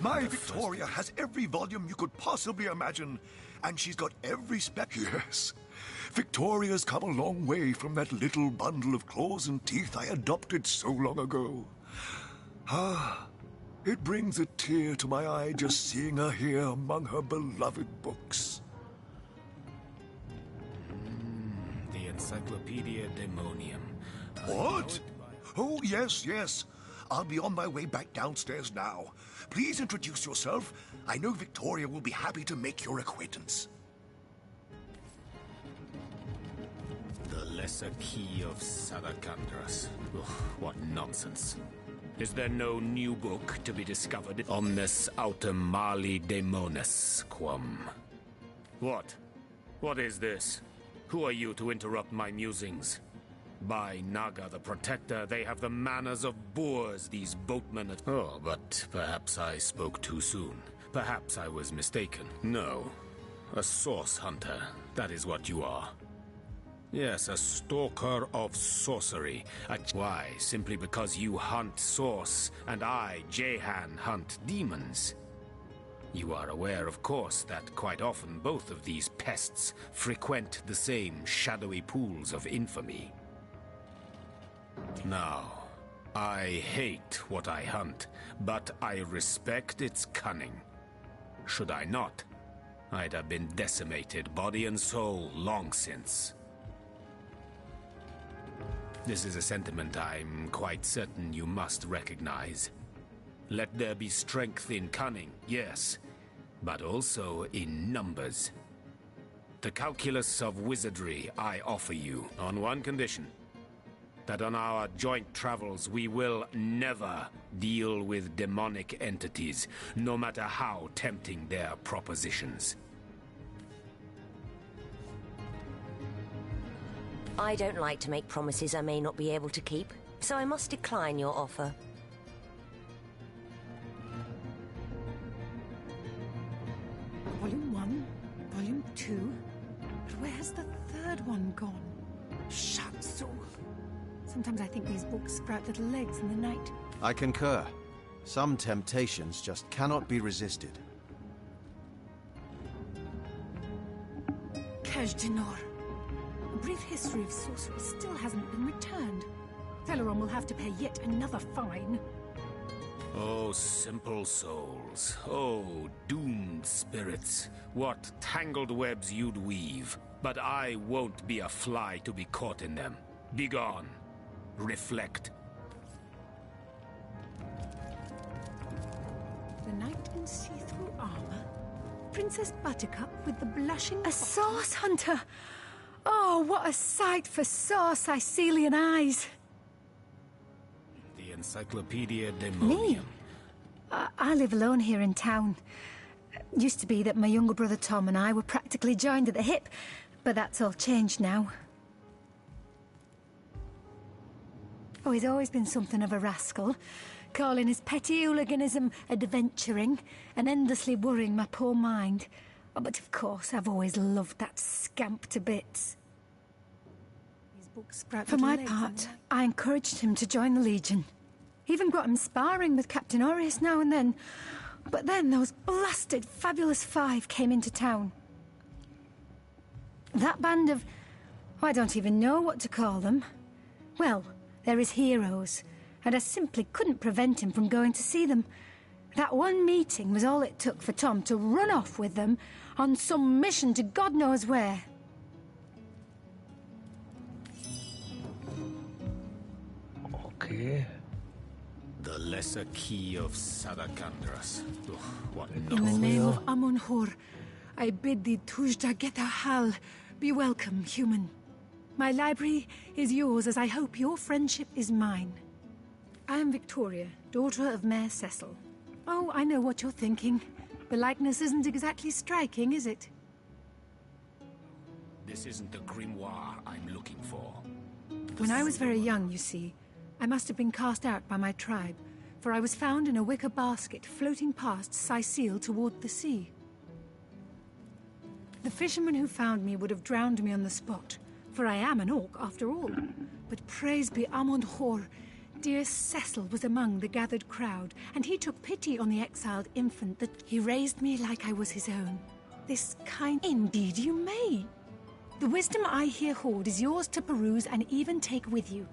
My Victoria has every volume you could possibly imagine, and she's got every spec. Yes. Victoria's come a long way from that little bundle of claws and teeth I adopted so long ago. Ah, it brings a tear to my eye just seeing her here among her beloved books. The Encyclopedia Daemonium. What? Oh, yes, yes. I'll be on my way back downstairs now. Please introduce yourself. I know Victoria will be happy to make your acquaintance. The lesser key of Sadakandras. Ugh, what nonsense. Is there no new book to be discovered? Omnes autem mali demonis quam. What? What is this? Who are you to interrupt my musings? By Naga the Protector, they have the manners of boors, these boatmen. Oh, but perhaps I spoke too soon. Perhaps I was mistaken. No. A source hunter. That is what you are. Yes, a stalker of sorcery. Why? Simply because you hunt source, and I, Jehan, hunt demons. You are aware, of course, that quite often both of these pests frequent the same shadowy pools of infamy. Now, I hate what I hunt, but I respect its cunning. Should I not, I'd have been decimated, body and soul, long since. This is a sentiment I'm quite certain you must recognize. Let there be strength in cunning, yes, but also in numbers. The calculus of wizardry I offer you on one condition. That on our joint travels we will never deal with demonic entities, no matter how tempting their propositions. I don't like to make promises I may not be able to keep, so I must decline your offer. Volume 1, Volume 2, but where's the third one gone? Shatsu. Sometimes I think these books sprout little legs in the night. I concur. Some temptations just cannot be resisted. Kajdanor. A brief history of sorcery still hasn't been returned. Veleron will have to pay yet another fine. Oh, simple souls. Oh, doomed spirits. What tangled webs you'd weave. But I won't be a fly to be caught in them. Begone. Reflect. The knight in see-through armor. Princess Buttercup with the blushing... A source hunter! Oh, what a sight for sore Sicilian eyes! The Encyclopedia Demonium. Me? I live alone here in town. Used to be that my younger brother Tom and I were practically joined at the hip, but that's all changed now. Oh, he's always been something of a rascal, calling his petty hooliganism adventuring and endlessly worrying my poor mind. Oh, but of course, I've always loved that scamp to bits. For my part, I encouraged him to join the Legion. Even got him sparring with Captain Aureus now and then. But then those blasted Fabulous Five came into town. That band of... I don't even know what to call them. Well, they're his heroes, and I simply couldn't prevent him from going to see them. That one meeting was all it took for Tom to run off with them on some mission to God knows where. Okay. The lesser key of Sadakandras. Ugh, what In the name of Amun-Hor, I bid thee Tujda Getahal be welcome, human. My library is yours, as I hope your friendship is mine. I am Victoria, daughter of Mayor Cecil. Oh, I know what you're thinking. The likeness isn't exactly striking, is it? This isn't the grimoire I'm looking for. When I was very young, you see, I must have been cast out by my tribe, for I was found in a wicker basket floating past Sicile toward the sea. The fisherman who found me would have drowned me on the spot, for I am an orc after all. But praise be Amun-Hor, dear Cecil was among the gathered crowd, and he took pity on the exiled infant that he raised me like I was his own. This kind... Indeed you may. The wisdom I here hoard is yours to peruse and even take with you.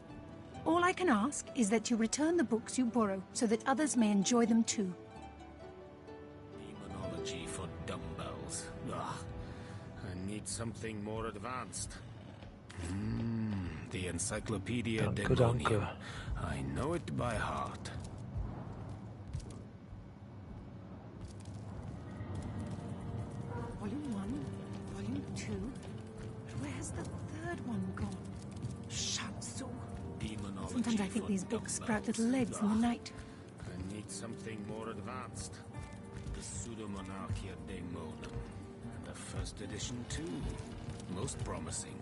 All I can ask is that you return the books you borrow, so that others may enjoy them too. Demonology for dumbbells. Ugh. I need something more advanced. The Encyclopedia Danke, Demonium. danke. I know it by heart. Volume 1, Volume 2. Where's the third one gone? Shatsu. Demonology. Sometimes I think these books sprout little legs in the night. I need something more advanced. The Pseudomonarchia Daemonum. And the first edition too. Most promising.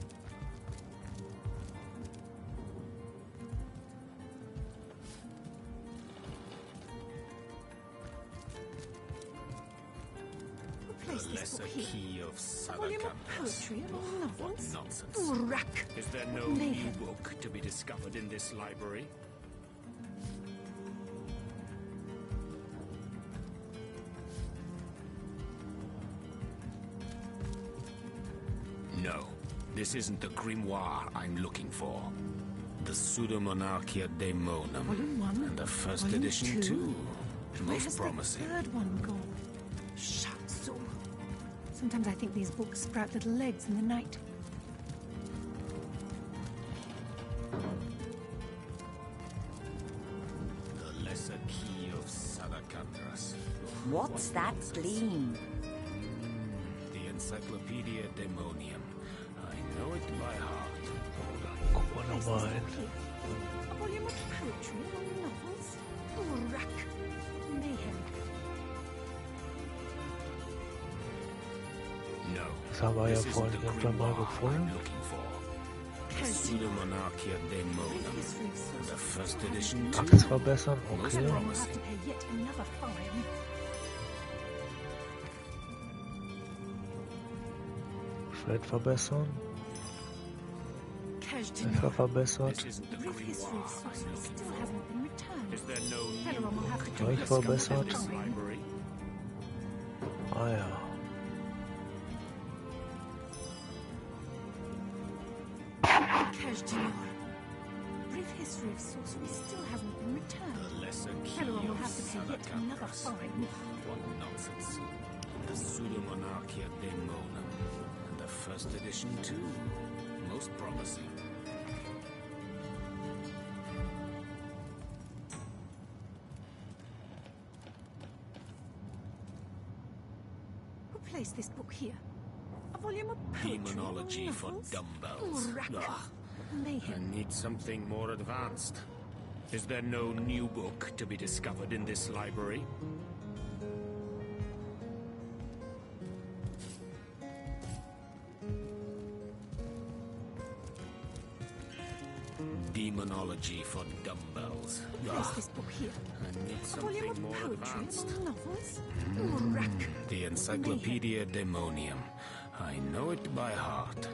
The Lesser Key of Sadakandras. What nonsense. Is there no new book to be discovered in this library? No, this isn't the grimoire I'm looking for. The Pseudomonarchia Daemonum. Volume 1, and the first Volume edition 2. too. Most Where's promising. the third one gone? Shatsu. Sometimes I think these books sprout little legs in the night. The Lesser Key of Sadakandras. What's that gleam? The Encyclopedia Demonium. I know it by heart. Guck mal nochmal hin. A volume of poetry among novels? Urak. Mayhem. No. Das haben wir ja this isn't vorhin the irgendwann mal grimoire gefunden. I'm looking for. The Pseudomonarchia Daemonum. And the first edition too. Axt verbessern, Most okay. I'll promising. have to pay yet another fine. Schwert verbessern. Messer verbessert. This isn't the Brief history grimoire of I'm sorcery looking still for. hasn't been returned. Is there no new Helleron will have book to to be Gleich discovered in verbessert. this library? Ah ja. Kajdior. Brief history of sorcery still hasn't been returned. The Lesser Key Helleron will of have to pay yet another Sadakandras. fine. What nonsense. The Pseudomonarchia Daemonum. And the first edition too. Most promising. Who placed this book here? A volume of poetry Demonology among for novels? dumbbells. Urak. Ugh. Mayhem. I need something more advanced. Is there no new book to be discovered in this library? Demonology for dumbbells. Who placed Ugh. this book here? I need A volume something of more poetry advanced. among novels? Urak. The Encyclopedia Demonium. I know it by heart.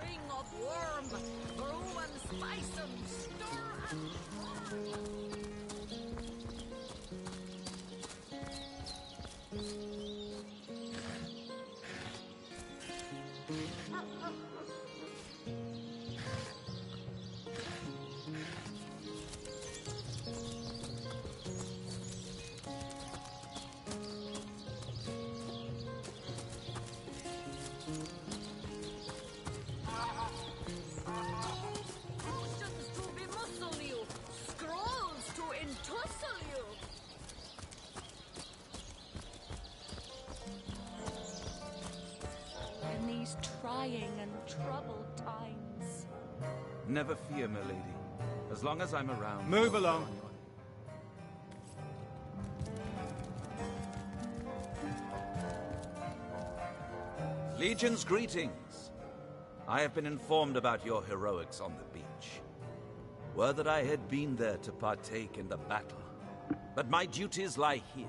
Ring of worm, brew and spice and stir and potions to bemuscle you, scrolls to entussle you. In these trying and troubled times. Never fear, milady. As long as I'm around... Move along. Legion's greetings. I have been informed about your heroics on the beach. Were that I had been there to partake in the battle. But my duties lie here.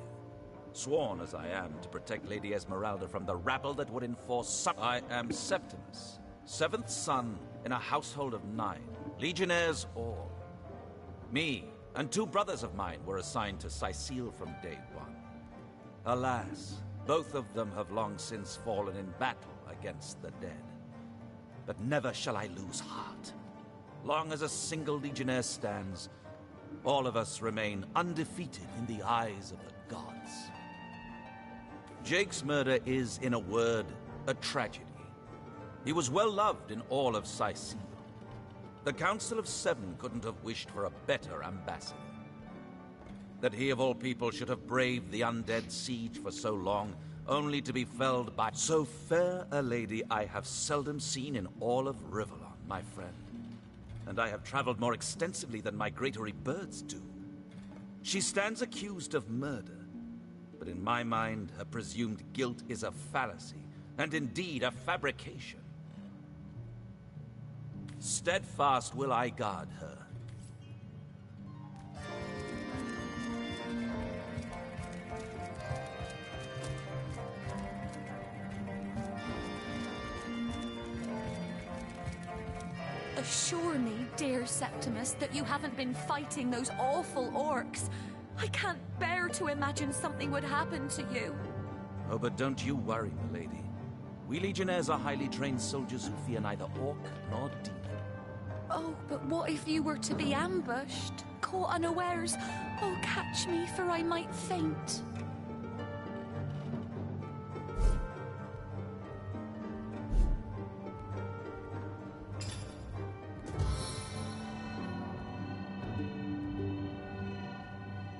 Sworn as I am to protect Lady Esmeralda from the rabble that would enforce some... I am Septimus, seventh son in a household of 9, legionnaires all. Me and 2 brothers of mine were assigned to Sicile from day one. Alas, both of them have long since fallen in battle against the dead. But never shall I lose heart. Long as a single legionnaire stands, all of us remain undefeated in the eyes of the gods. Jake's murder is, in a word, a tragedy. He was well loved in all of Sicily. The Council of Seven couldn't have wished for a better ambassador. That he of all people should have braved the undead siege for so long, only to be felled by so fair a lady I have seldom seen in all of Rivellon, my friend. And I have traveled more extensively than migratory birds do. She stands accused of murder, but in my mind, her presumed guilt is a fallacy, and indeed a fabrication. Steadfast will I guard her. Assure me, dear Septimus, that you haven't been fighting those awful orcs. I can't bear to imagine something would happen to you. Oh, but don't you worry, milady. We Legionnaires are highly trained soldiers who fear neither orc nor demon. Oh, but what if you were to be ambushed? Caught unawares? Oh, catch me, for I might faint.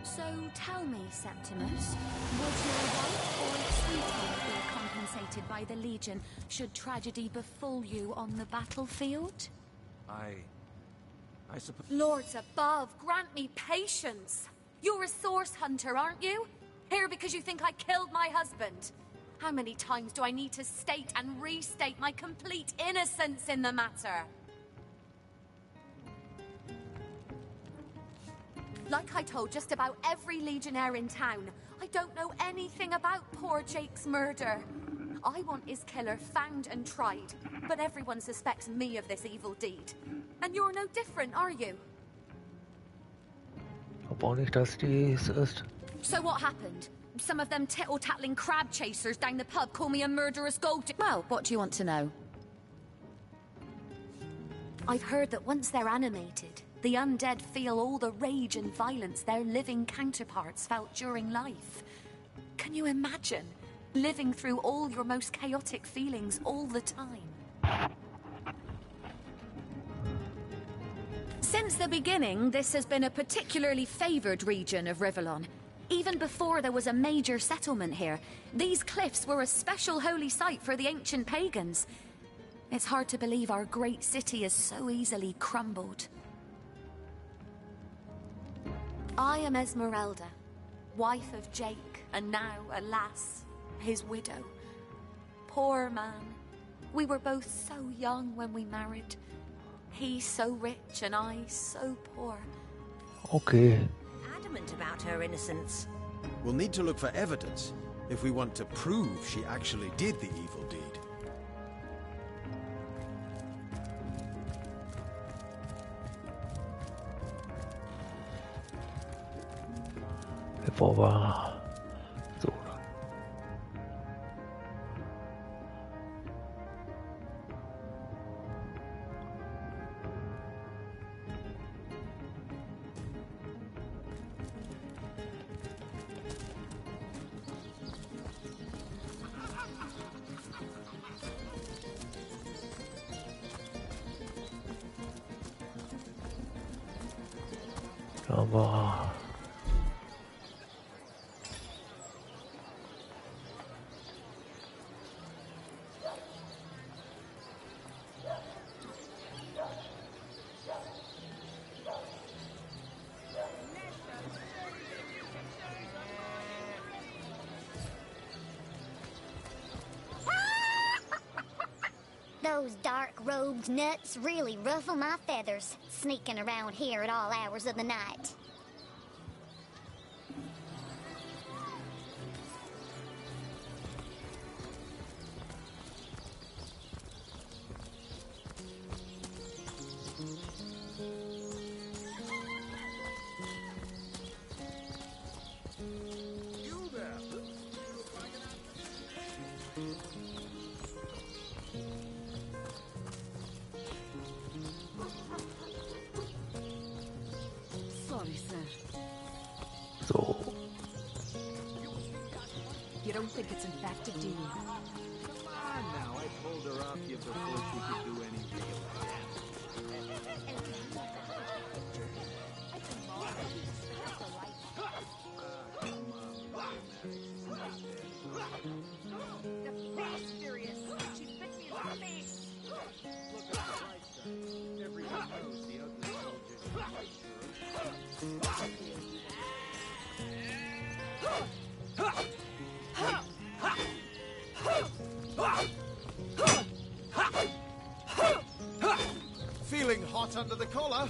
So tell me, Septimus, would your wife or sweetheart be compensated by the Legion should tragedy befall you on the battlefield? I suppose... Lords above, grant me patience. You're a source hunter, aren't you? Here because you think I killed my husband. How many times do I need to state and restate my complete innocence in the matter? Like I told just about every Legionnaire in town, I don't know anything about poor Jake's murder. I want his killer found and tried, but everyone suspects me of this evil deed. And you're no different, are you? Ob nicht, dass dies ist. So what happened? Some of them tittle-tattling crab chasers down the pub call me a murderous gold... Well, what do you want to know? I've heard that once they're animated, the undead feel all the rage and violence their living counterparts felt during life. Can you imagine living through all your most chaotic feelings all the time? Since the beginning, this has been a particularly favored region of Rivellon. Even before there was a major settlement here, these cliffs were a special holy site for the ancient pagans. It's hard to believe our great city is so easily crumbled. I am Esmeralda, wife of Jake, and now, alas, his widow. Poor man. We were both so young when we married. He so rich and I so poor. Okay. Adamant about her innocence. We'll need to look for evidence if we want to prove she actually did the evil deed. Bevor wir so. Aber Those dark-robed nuts really ruffle my feathers, sneaking around here at all hours of the night. Sorry, sir. So. You don't think it's infected, do you? Come on now, I pulled her off you before she could do any real The face furious. She bit me in the face. Look at the bright side. Everyone knows the ugly soldiers. Feeling hot under the collar?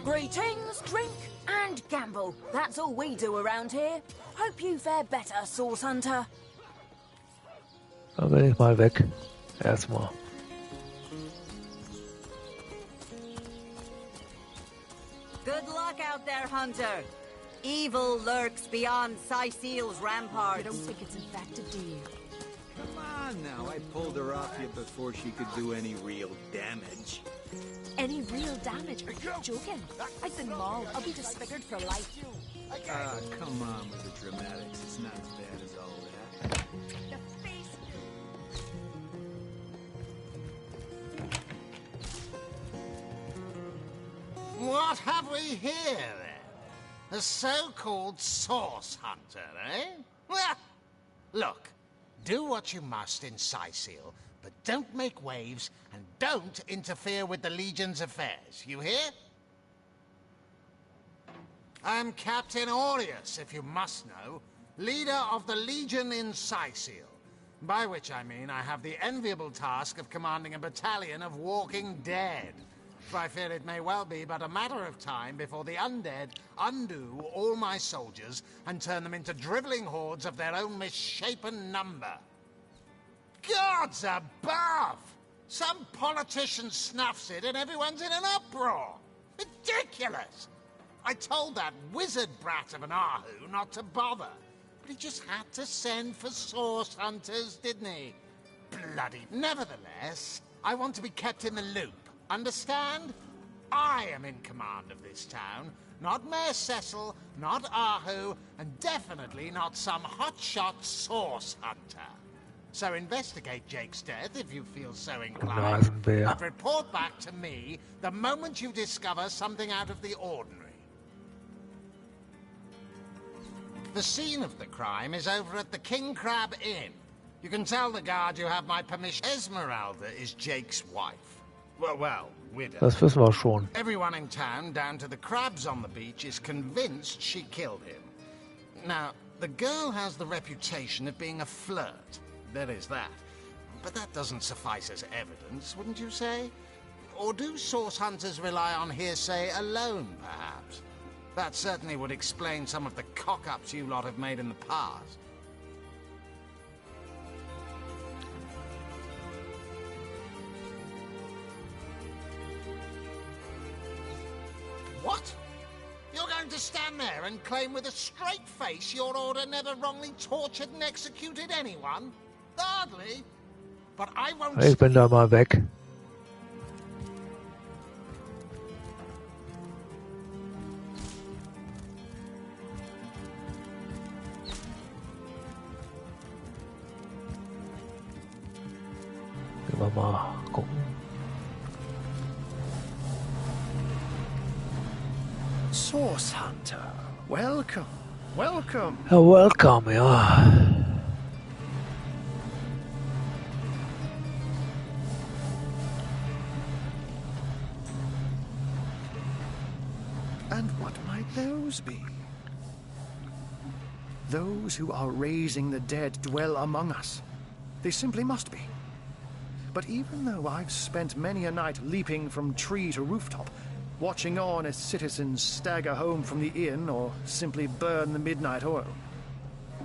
Greetings, drink, and gamble. That's all we do around here. Hope you fare better, Source Hunter. Dann bin ich mal weg. Erstmal. Good luck out there, Hunter. Evil lurks beyond Syceel's ramparts. You don't think it's infected, do you? Come on now, I pulled her off you before she could do any real damage. Any real damage? Are you joking? I've been mauled. I'll be disfigured for life. Ah, come on with the dramatics. It's not as bad as all that. What have we here, then? A so-called source hunter, eh? Well, look, do what you must in Syceel, but don't make waves and don't interfere with the Legion's affairs, you hear? I'm Captain Aureus, if you must know, leader of the Legion in Syceel, by which I mean I have the enviable task of commanding a battalion of walking dead. For I fear it may well be but a matter of time before the undead undo all my soldiers and turn them into drivelling hordes of their own misshapen number. Gods above! Some politician snuffs it and everyone's in an uproar. Ridiculous! I told that wizard brat of an Ahu not to bother, but he just had to send for source hunters, didn't he? Bloody... Nevertheless, I want to be kept in the loop. Understand? I am in command of this town, not Mayor Cecil, not Ahu, and definitely not some hotshot source hunter. So investigate Jake's death if you feel so inclined, but report back to me the moment you discover something out of the ordinary. The scene of the crime is over at the King Crab Inn. You can tell the guard you have my permission. Esmeralda is Jake's wife. Well, widow. Das wissen wir schon. Everyone in town, down to the crabs on the beach, is convinced she killed him. Now, the girl has the reputation of being a flirt. There is that. But that doesn't suffice as evidence, wouldn't you say? Or do source hunters rely on hearsay alone, perhaps? That certainly would explain some of the cock-ups you lot have made in the past. What? You're going to stand there and claim with a straight face your order never wrongly tortured and executed anyone? Hardly. But I won't... Ich bin da mal weg. Gehen wir mal gucken. Source Hunter, welcome, welcome. Ja, welcome, ja. And what might those be? Those who are raising the dead dwell among us. They simply must be. But even though I've spent many a night leaping from tree to rooftop, watching on as citizens stagger home from the inn or simply burn the midnight oil,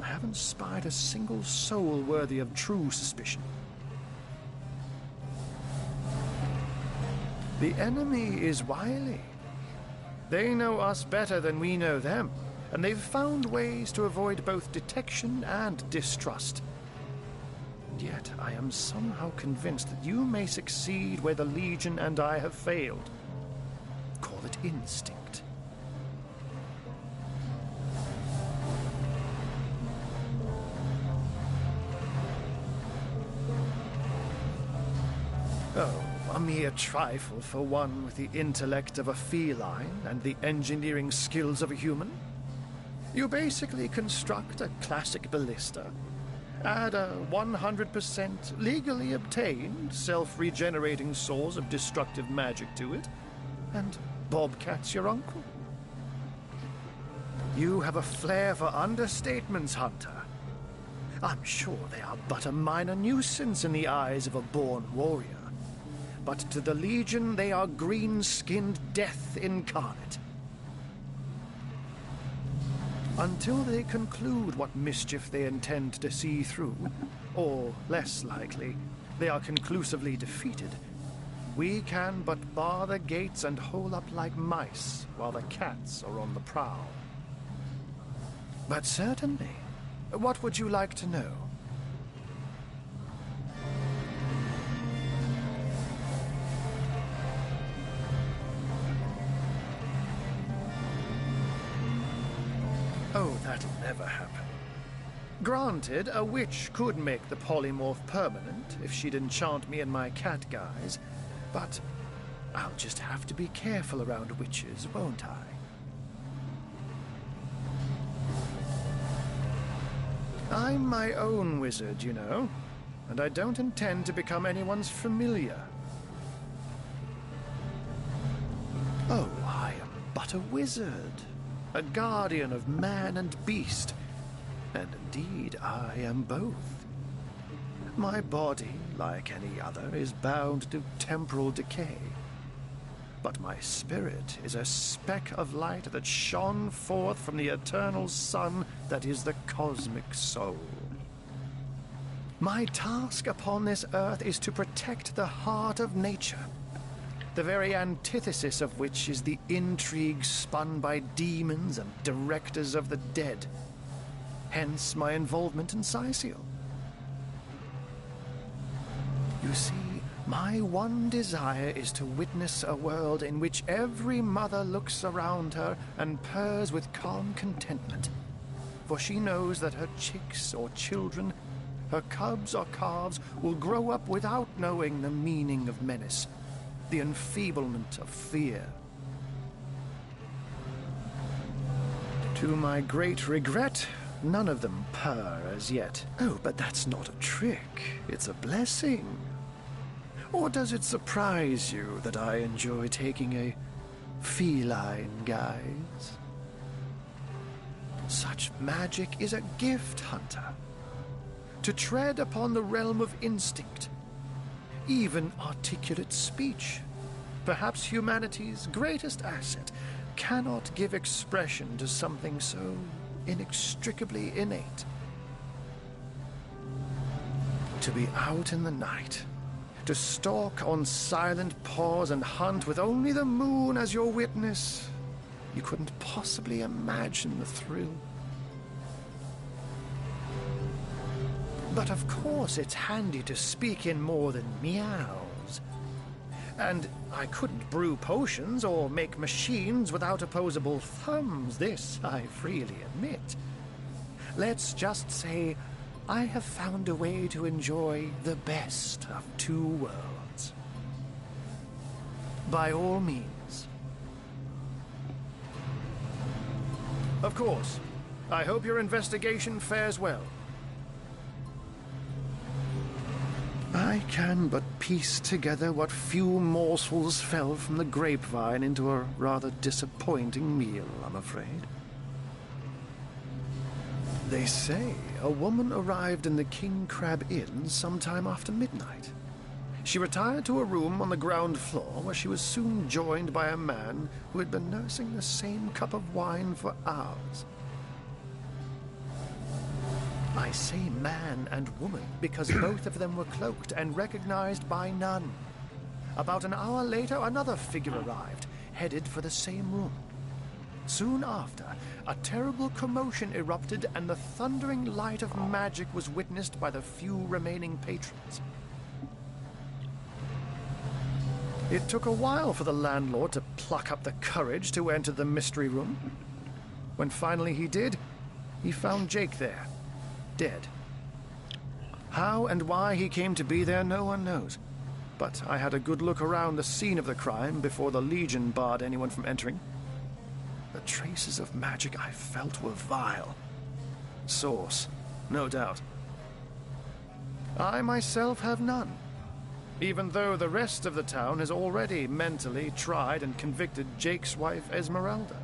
I haven't spied a single soul worthy of true suspicion. The enemy is wily. They know us better than we know them, and they've found ways to avoid both detection and distrust. And yet I am somehow convinced that you may succeed where the Legion and I have failed. Call it instinct. Oh, a mere trifle for one with the intellect of a feline and the engineering skills of a human. You basically construct a classic ballista, add a 100% legally obtained self-regenerating source of destructive magic to it, and Bobcat's your uncle. You have a flair for understatements, Hunter. I'm sure they are but a minor nuisance in the eyes of a born warrior. But to the Legion, they are green-skinned death incarnate. Until they conclude what mischief they intend to see through, or, less likely, they are conclusively defeated, we can but bar the gates and hole up like mice while the cats are on the prowl. But certainly, what would you like to know? Oh, that'll never happen. Granted, a witch could make the polymorph permanent if she'd enchant me in my cat guise, but I'll just have to be careful around witches, won't I? I'm my own wizard, you know, and I don't intend to become anyone's familiar. Oh, I am but a wizard. A guardian of man and beast, and indeed I am both. My body, like any other, is bound to temporal decay. But my spirit is a speck of light that shone forth from the eternal sun that is the cosmic soul. My task upon this earth is to protect the heart of nature, the very antithesis of which is the intrigue spun by demons and directors of the dead. Hence my involvement in Scythiel. You see, my one desire is to witness a world in which every mother looks around her and purrs with calm contentment, for she knows that her chicks or children, her cubs or calves, will grow up without knowing the meaning of menace, the enfeeblement of fear. To my great regret, none of them purr as yet. Oh, but that's not a trick. It's a blessing. Or does it surprise you that I enjoy taking a feline guise? Such magic is a gift, Hunter. To tread upon the realm of instinct, even articulate speech, perhaps humanity's greatest asset, cannot give expression to something so inextricably innate. To be out in the night, to stalk on silent paws and hunt with only the moon as your witness, you couldn't possibly imagine the thrill. But of course it's handy to speak in more than meows. And I couldn't brew potions or make machines without opposable thumbs, this I freely admit. Let's just say I have found a way to enjoy the best of two worlds. By all means. Of course, I hope your investigation fares well. I can but piece together what few morsels fell from the grapevine into a rather disappointing meal, I'm afraid. They say a woman arrived in the King Crab Inn sometime after midnight. She retired to a room on the ground floor where she was soon joined by a man who had been nursing the same cup of wine for hours. I say man and woman because both of them were cloaked and recognized by none. About an hour later, another figure arrived, headed for the same room. Soon after, a terrible commotion erupted and the thundering light of magic was witnessed by the few remaining patrons. It took a while for the landlord to pluck up the courage to enter the mystery room. When finally he did, he found Jake there, dead. How and why he came to be there, no one knows. But I had a good look around the scene of the crime before the Legion barred anyone from entering. The traces of magic I felt were vile. Source, no doubt. I myself have none, even though the rest of the town has already mentally tried and convicted Jake's wife, Esmeralda.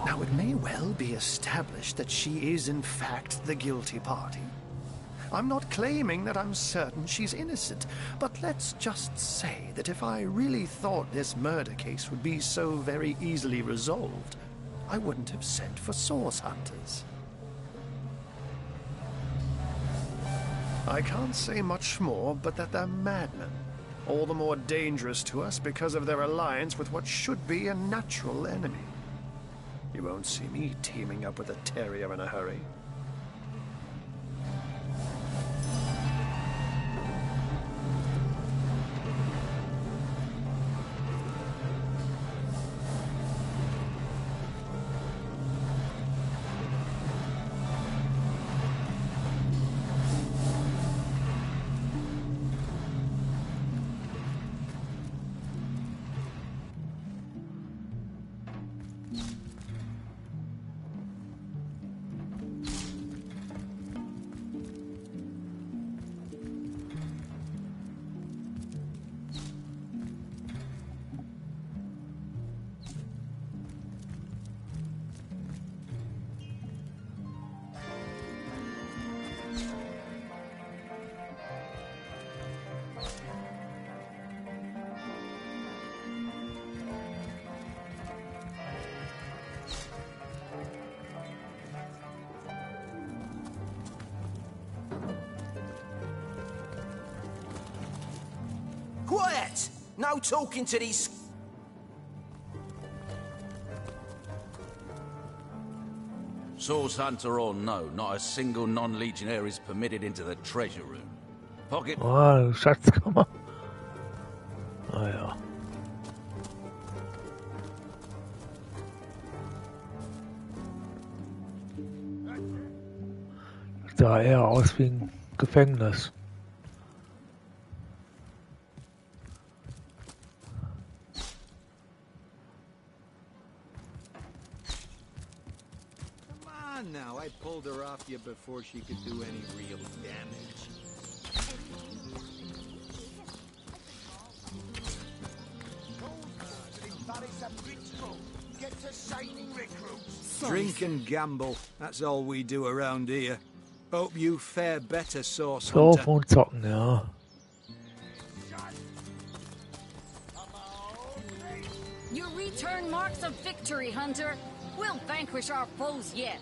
Now, it may well be established that she is, in fact, the guilty party. I'm not claiming that I'm certain she's innocent, but let's just say that if I really thought this murder case would be so very easily resolved, I wouldn't have sent for source hunters. I can't say much more, but that they're madmen, all the more dangerous to us because of their alliance with what should be a natural enemy. You won't see me teaming up with a terrier in a hurry. Quiet! No talking to these... Source hunter or no, not a single non-legionnaire is permitted into the treasure room. Pocket... Oh, Schatzkammer. Ah ja. Das sah eher aus wie ein Gefängnis. Now, I pulled her off you before she could do any real damage. Drink and gamble. That's all we do around here. Hope you fare better, Source Hunter. Saufen und zocken, ja. Your return marks of victory, Hunter. We'll vanquish our foes yet.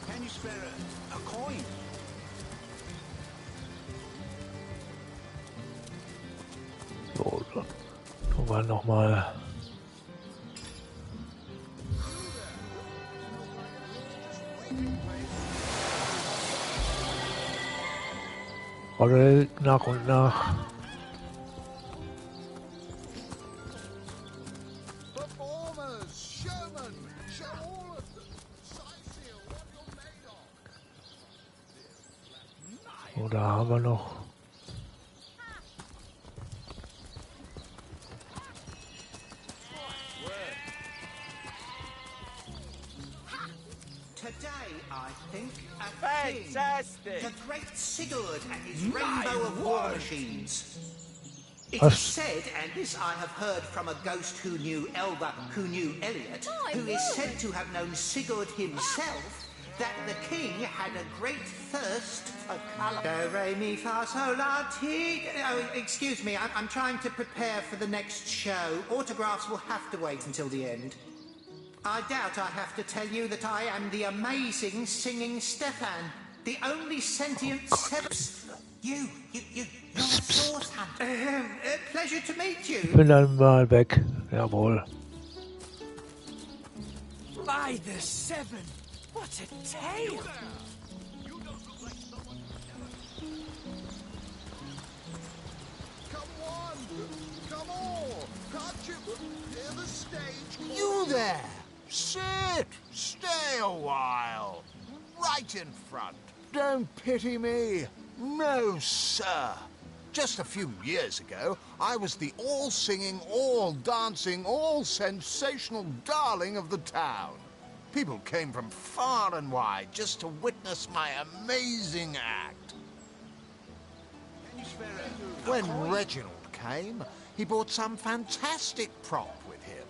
Can you spare a coin? So, tun wir nochmal. Oder nach und nach. So, da haben wir noch. Fantastic! The great Sigurd and his rainbow of war machines. It Was? is said, and this I have heard from a ghost who knew Elba, who knew Elliot, who is said to have known Sigurd himself, that the king had a great thirst for colour. Do, re, mi, fa, sol, la, ti. Oh, excuse me, I'm trying to prepare for the next show. Autographs will have to wait until the end. I doubt I have to tell you that I am the amazing singing Stefan, the only sentient you're a source hunter. Pleasure to meet you. Ich bin dann mal weg. Jawohl. By the seven! What a tale! Come on! Can't you hear the stage? You there! Sit! Stay a while! Right in front! Don't pity me! No, sir! Just a few years ago, I was the all-singing, all-dancing, all-sensational darling of the town. People came from far and wide just to witness my amazing act. When Reginald came, he brought some fantastic prop with him.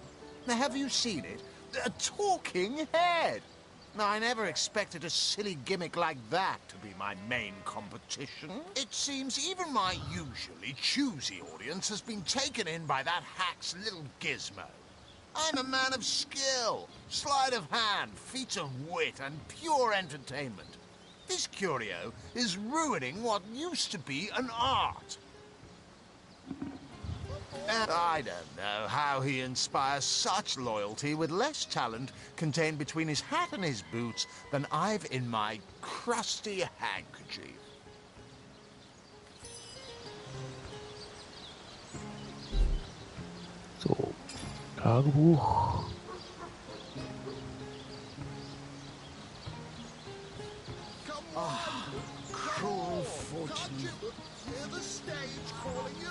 Now, have you seen it? A talking head! Now, I never expected a silly gimmick like that to be my main competition. It seems even my usually choosy audience has been taken in by that hack's little gizmo. I'm a man of skill, sleight of hand, feats of wit, and pure entertainment. This curio is ruining what used to be an art. And I don't know how he inspires such loyalty with less talent contained between his hat and his boots than I've in my crusty handkerchief. So, Tagebuch. Oh, cruel fortune. Hear the stage calling you.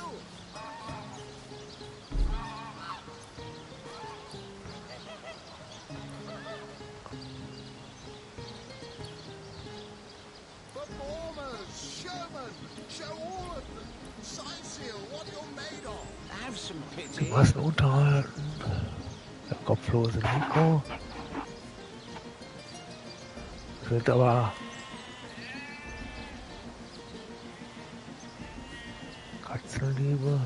Performers, showmen, show all of them. Sign seal what you're made of. Have some pity. Massen unterhalten. Der kopflose Nico. Sind aber Katzenliebe.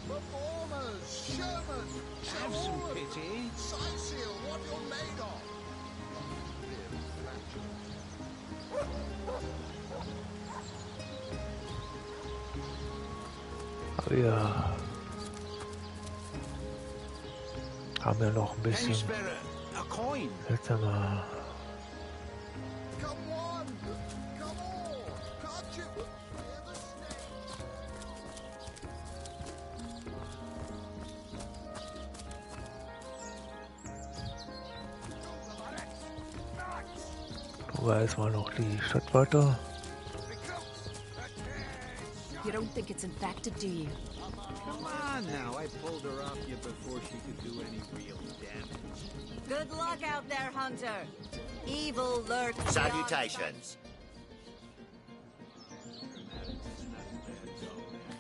Performers, showmen, have some pity. Sign seal what you're made of. Wir haben ja noch ein bisschen. Jetzt aber. Da ist mal noch die Stadt weiter. You don't think it's infected, do you? Come on now, I pulled her off you before she could do any real damage. Good luck out there, Hunter. Evil lurks. Salutations.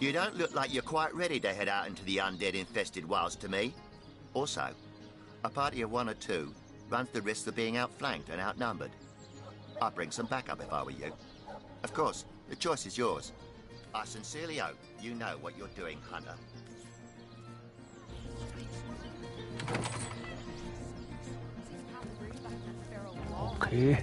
You don't look like you're quite ready to head out into the undead-infested wilds to me. Also, a party of 1 or 2 runs the risk of being outflanked and outnumbered. I'd bring some backup if I were you. Of course, the choice is yours. I sincerely hope you know what you're doing, Hunter. Okay.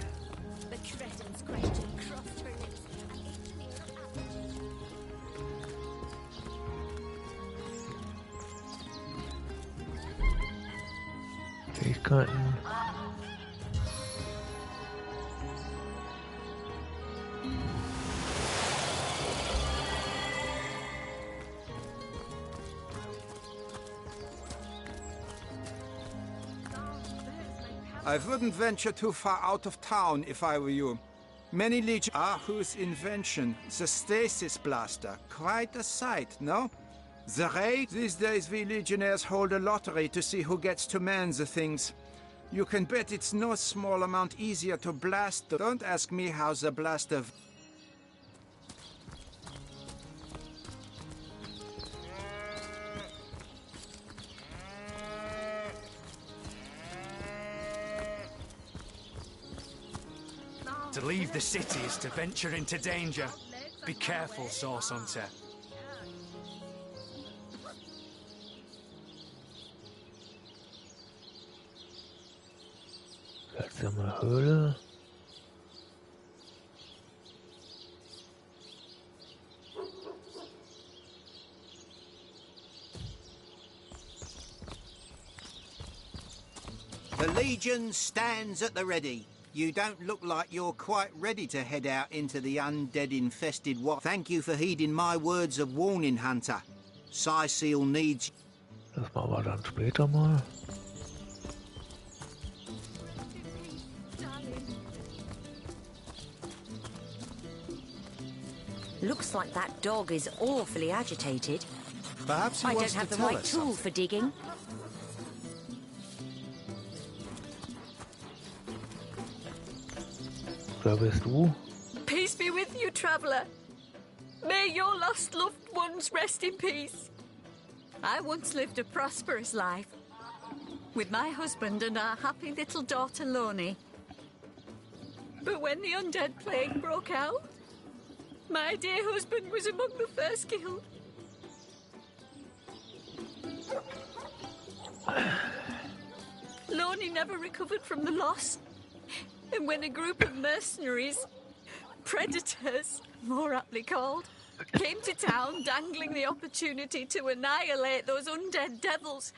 Fähigkeiten. I wouldn't venture too far out of town if I were you. Many legions are whose invention, the stasis blaster, quite a sight, no? The raid, these days we legionnaires hold a lottery to see who gets to man the things. You can bet it's no small amount easier to blast. Don't ask me how the blaster... To leave the city is to venture into danger. Be careful, Source Hunter. Einsame Höhle. The Legion stands at the ready. You don't look like you're quite ready to head out into the undead-infested wild. Thank you for heeding my words of warning, Hunter. Seal needs... Das machen wir dann später mal. Looks like that dog is awfully agitated. Perhaps he I wants don't have to the tell right us tool something. for digging. Wer bist du? Peace be with you, traveller. May your lost loved ones rest in peace. I once lived a prosperous life with my husband and our happy little daughter, Loni. But when the undead plague broke out, my dear husband was among the first killed. Loni never recovered from the loss. And when a group of mercenaries, predators, more aptly called, came to town dangling the opportunity to annihilate those undead devils,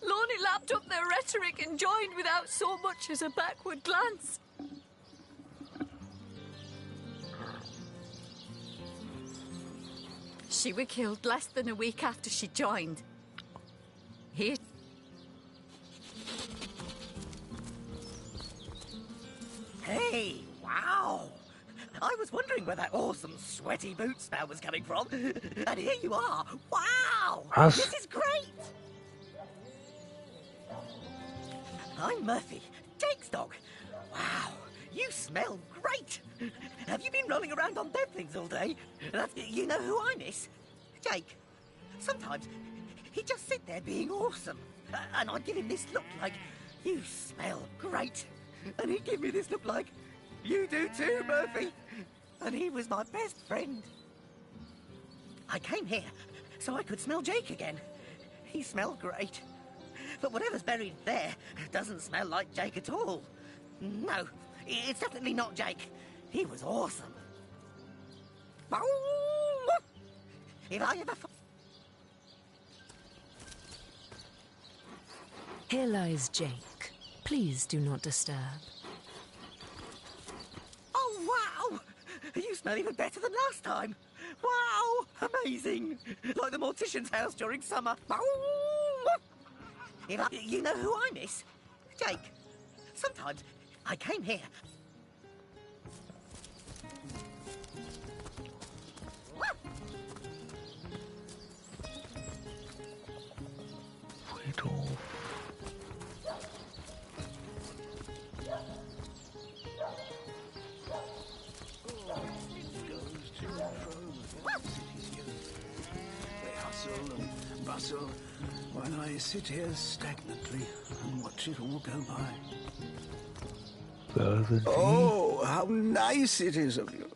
Loni lapped up their rhetoric and joined without so much as a backward glance. She was killed less than a week after she joined. Here. Hey, wow! I was wondering where that awesome sweaty boot smell was coming from. And here you are. Wow! Was? This is great! I'm Murphy, Jake's dog. Wow, you smell great. Have you been rolling around on dead things all day? You know who I miss? Jake. Sometimes he'd just sit there being awesome. And I'd give him this look like, you smell great. And he'd give me this look like, you do too, Murphy. And he was my best friend. I came here so I could smell Jake again. He smelled great. But whatever's buried there doesn't smell like Jake at all. No, it's definitely not Jake. He was awesome. If I ever... Here lies Jake. Please do not disturb. Oh, wow! You smell even better than last time. Wow! Amazing! Like the mortician's house during summer. You know who I miss? Jake. Sometimes I came here. Friedhof. Bustle while I sit here stagnantly and watch it all go by. Oh, how nice it is of you.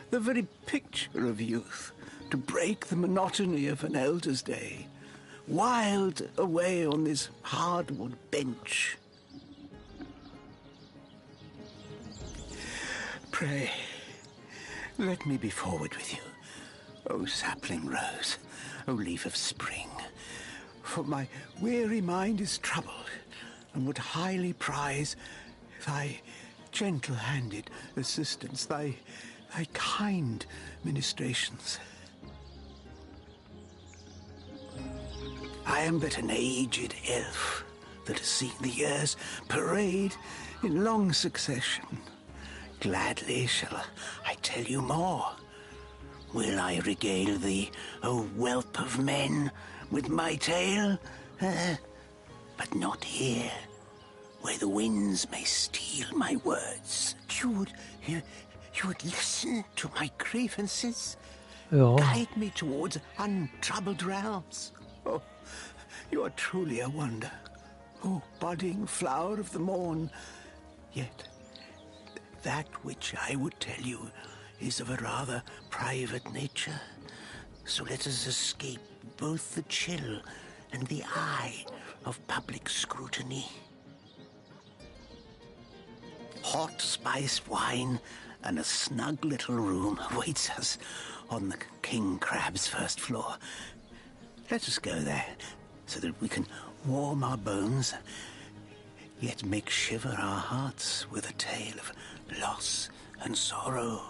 The very picture of youth, to break the monotony of an elder's day. Wild away on this hardwood bench. Pray, let me be forward with you. Oh, sapling rose, oh, leaf of spring. For my weary mind is troubled, and would highly prize thy gentle-handed assistance, thy kind ministrations. I am but an aged elf that has seen the years parade in long succession. Gladly shall I tell you more. Will I regale thee, O whelp of men, with my tale? But not here, where the winds may steal my words. You would listen to my grievances, guide me towards untroubled realms. Oh, you are truly a wonder, oh budding flower of the morn. Yet, that which I would tell you is of a rather private nature. So let us escape both the chill and the eye of public scrutiny. hot spiced wine, and a snug little room awaits us on the King Crab's first floor. Let us go there, so that we can warm our bones, yet make shiver our hearts with a tale of loss and sorrow.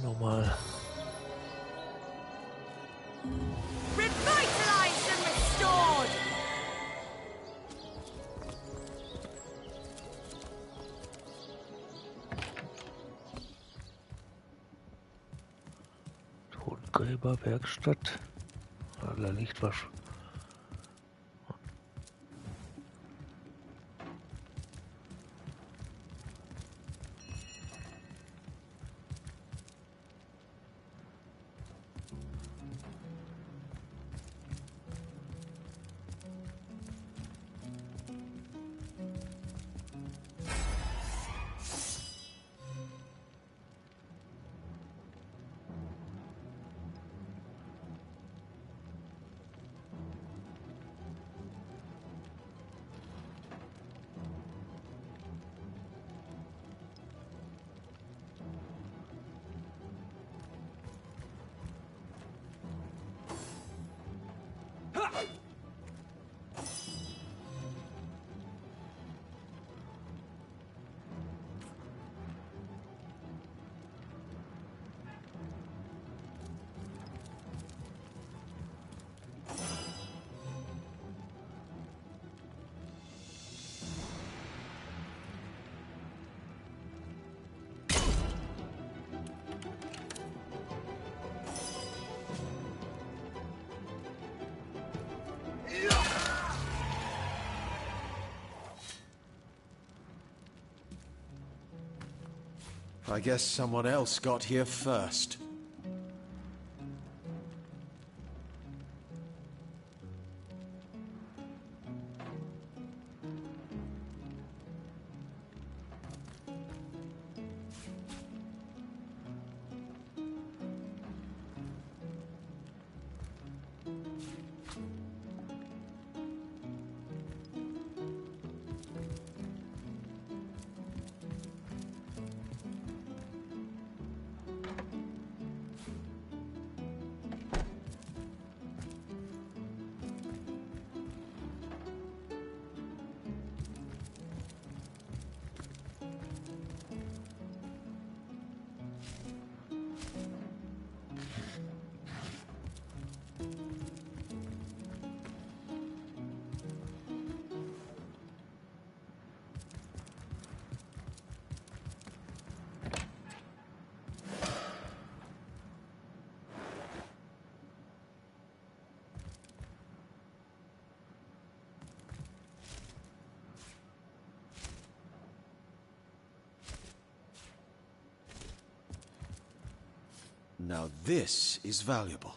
Nochmal. Revitalized and restored! Totengräberwerkstatt. Da liegt was. I guess someone else got here first. Now this is valuable.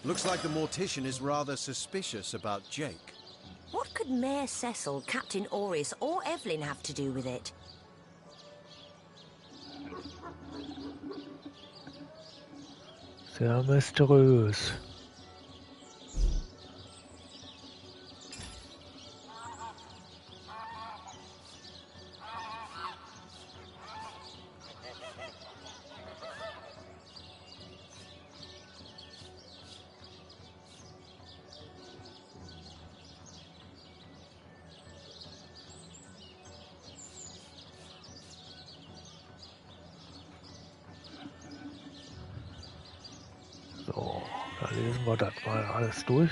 Looks like the mortician is rather suspicious about Jake. What could Mayor Cecil, Captain Oris, or Evelyn have to do with it? Sehr mysteriös. So, da lesen wir das mal alles durch.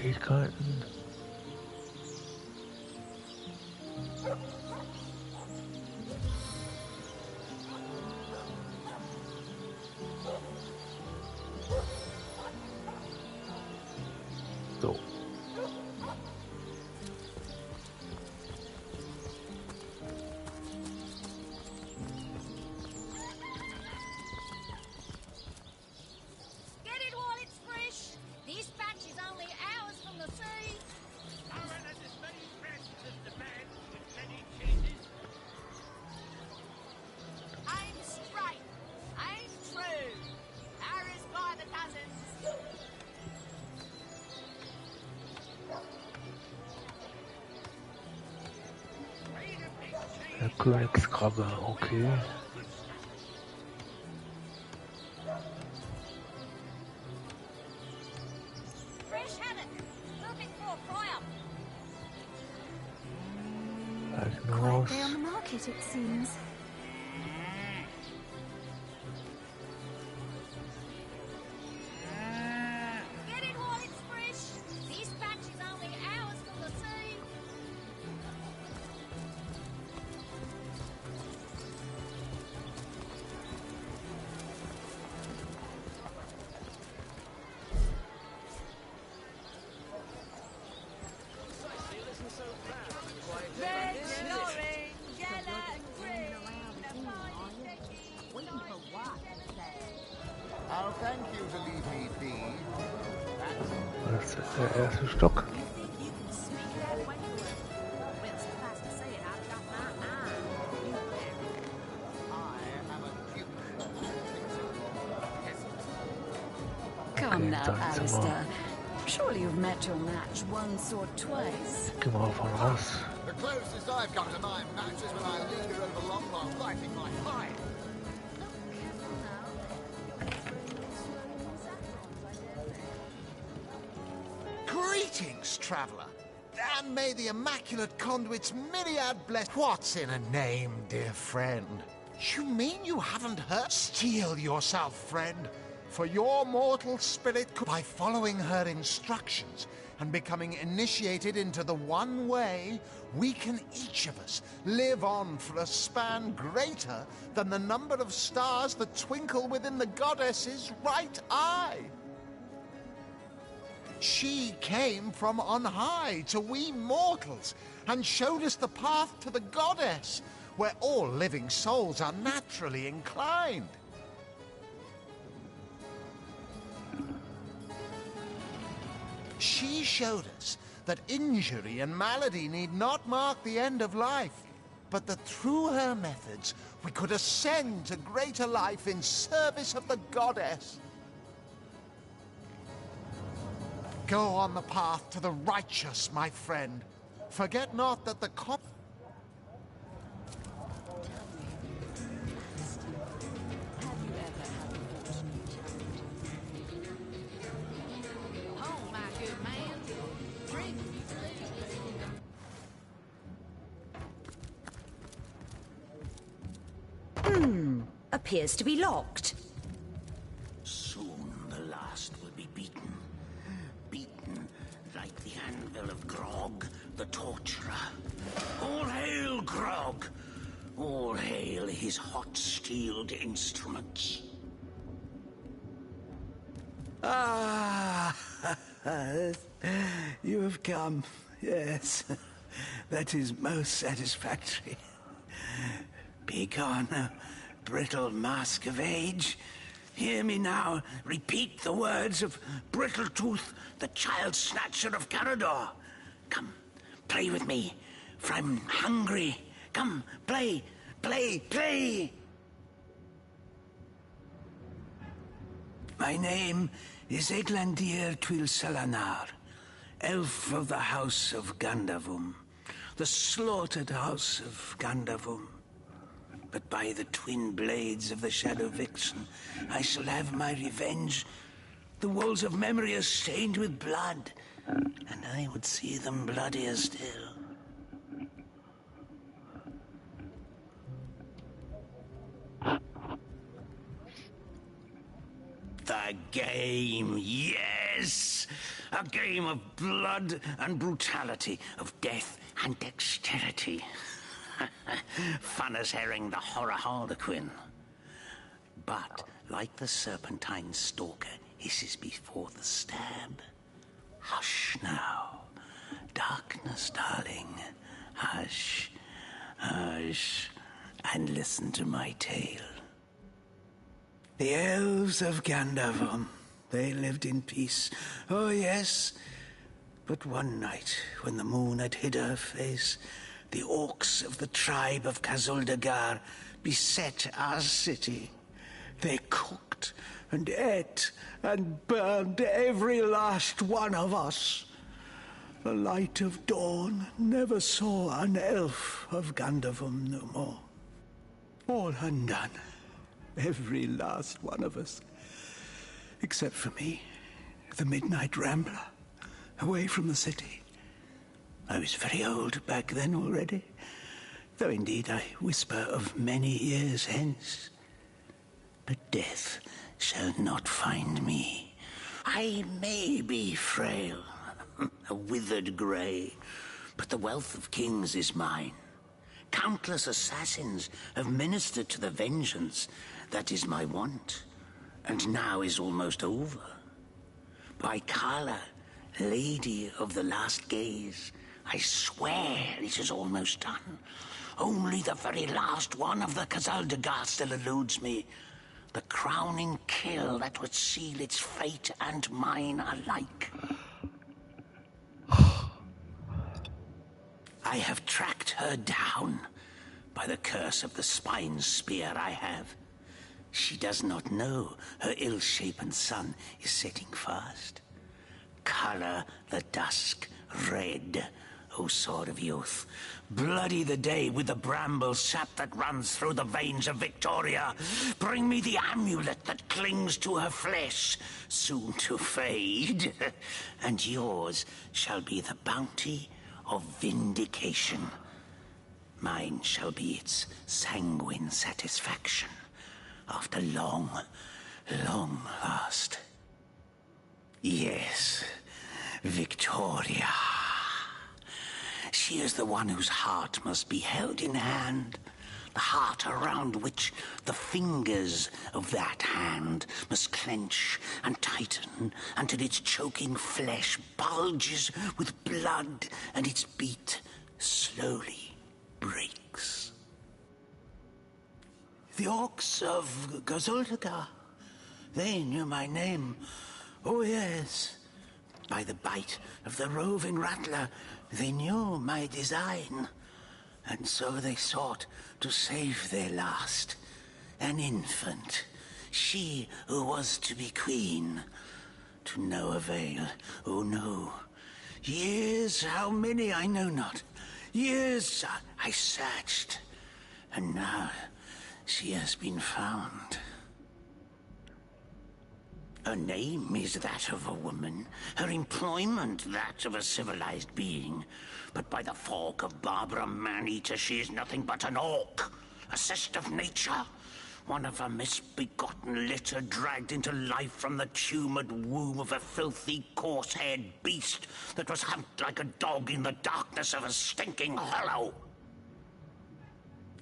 Fähigkeiten. So. Get it while it's fresh. This batch is only hours from the sea. Aim straight. Aim true. Arrows by the dozens. Der Königskrabbe, okay. Fresh haddock. Perfect for a fry-up. Quite Day on the market, it seems. Get it while it's fresh. This batch is only hours from the sea. Red, orange, yellow, and green. Waiting for what? I'll thank you to leave me be. Das ist der erste Stock. Come now, dann sind wir- Alistair. Surely you've met your match once or twice. Gehen wir mal von aus. The closest I've come to my match is when I linger over long while fighting my fight. Greetings, traveller. And may the Immaculate Conduit's myriad bless... What's in a name, dear friend? You mean you haven't heard? Steel yourself, friend. For your mortal spirit could... By following her instructions and becoming initiated into the one way, we can each of us live on for a span greater than the number of stars that twinkle within the goddess's right eye. She came from on high to we mortals and showed us the path to the goddess. where all living souls are naturally inclined. She showed us that injury and malady need not mark the end of life, but that through her methods we could ascend to greater life in service of the goddess. Go on the path to the righteous, my friend. Forget not that the Appears to be locked. Soon the last will be beaten. Beaten like the anvil of Grog, the torturer. All hail Grog! All hail his hot-steeled instruments. Ah, you have come. Yes, that is most satisfactory. Begone, brittle mask of age. Hear me now repeat the words of Brittletooth, the child snatcher of Carador. Come, play with me, for I'm hungry. Come, play, play, play! My name is Eglandir Twilsalanar, elf of the House of Gandavum, the slaughtered House of Gandavum. But by the twin blades of the Shadow Vixen, I shall have my revenge. The walls of memory are stained with blood, and I would see them bloodier still. The game, yes! A game of blood and brutality, of death and dexterity. Fun as herring the horror harlequin. But, like the serpentine stalker hisses before the stab, hush now. Darkness, darling. Hush, hush, and listen to my tale. The elves of Gandavum, they lived in peace. Oh, yes. But one night, when the moon had hid her face, the orcs of the tribe of Kazuldagar beset our city. They cooked and ate and burned every last one of us. The light of dawn never saw an elf of Gandavum no more. All undone, every last one of us. Except for me, the midnight rambler, away from the city. I was very old back then already, though indeed I whisper of many years hence. But death shall not find me. I may be frail, a withered grey, but the wealth of kings is mine. Countless assassins have ministered to the vengeance that is my want, and now is almost over. By Kala, Lady of the Last Gaze, I swear it is almost done. Only the very last one of the Kazaldagar still eludes me. The crowning kill that would seal its fate and mine alike. I have tracked her down by the curse of the spine spear I have. She does not know her ill-shapen sun is setting fast. Color the dusk red, O sword of youth. Bloody the day with the bramble sap that runs through the veins of Victoria. Bring me the amulet that clings to her flesh, soon to fade. And yours shall be the bounty of vindication. Mine shall be its sanguine satisfaction after long, long last. Yes, Victoria. She is the one whose heart must be held in hand. The heart around which the fingers of that hand must clench and tighten until its choking flesh bulges with blood and its beat slowly breaks. The orcs of Gazuldagar. They knew my name. Oh, yes. By the bite of the roving rattler, they knew my design. And so they sought to save their last. An infant. She who was to be queen. To no avail. Oh, no. Years, how many I know not. Years I searched. And now she has been found. Her name is that of a woman, her employment that of a civilized being. But by the fork of Barbara Man-Eater, she is nothing but an orc, a cyst of nature, one of a misbegotten litter dragged into life from the tumoured womb of a filthy, coarse-haired beast that was humped like a dog in the darkness of a stinking hollow.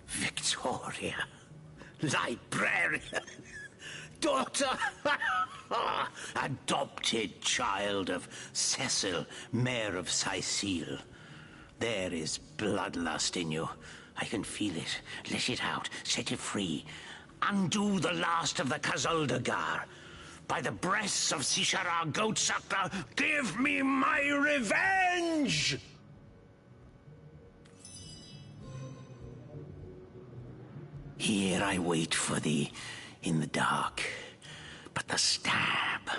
Victoria, librarian, daughter, adopted child of Cecil, Mayor of Sicile. There is bloodlust in you. I can feel it. Let it out. Set it free. Undo the last of the Kazuldagar. By the breasts of Sishara Goatsucker, give me my revenge! Here I wait for thee in the dark. But the stab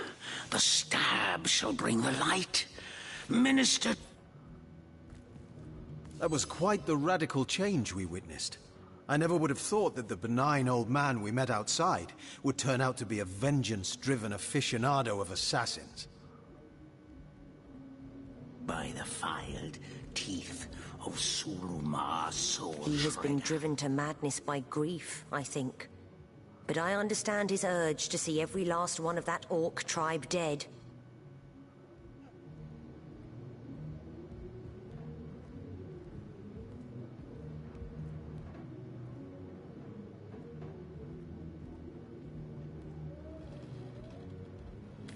shall bring the light. Minister... That was quite the radical change we witnessed. I never would have thought that the benign old man we met outside would turn out to be a vengeance-driven aficionado of assassins. By the filed teeth of Sulumar's soul. He has been driven to madness by grief, I think. But I understand his urge to see every last one of that orc tribe dead.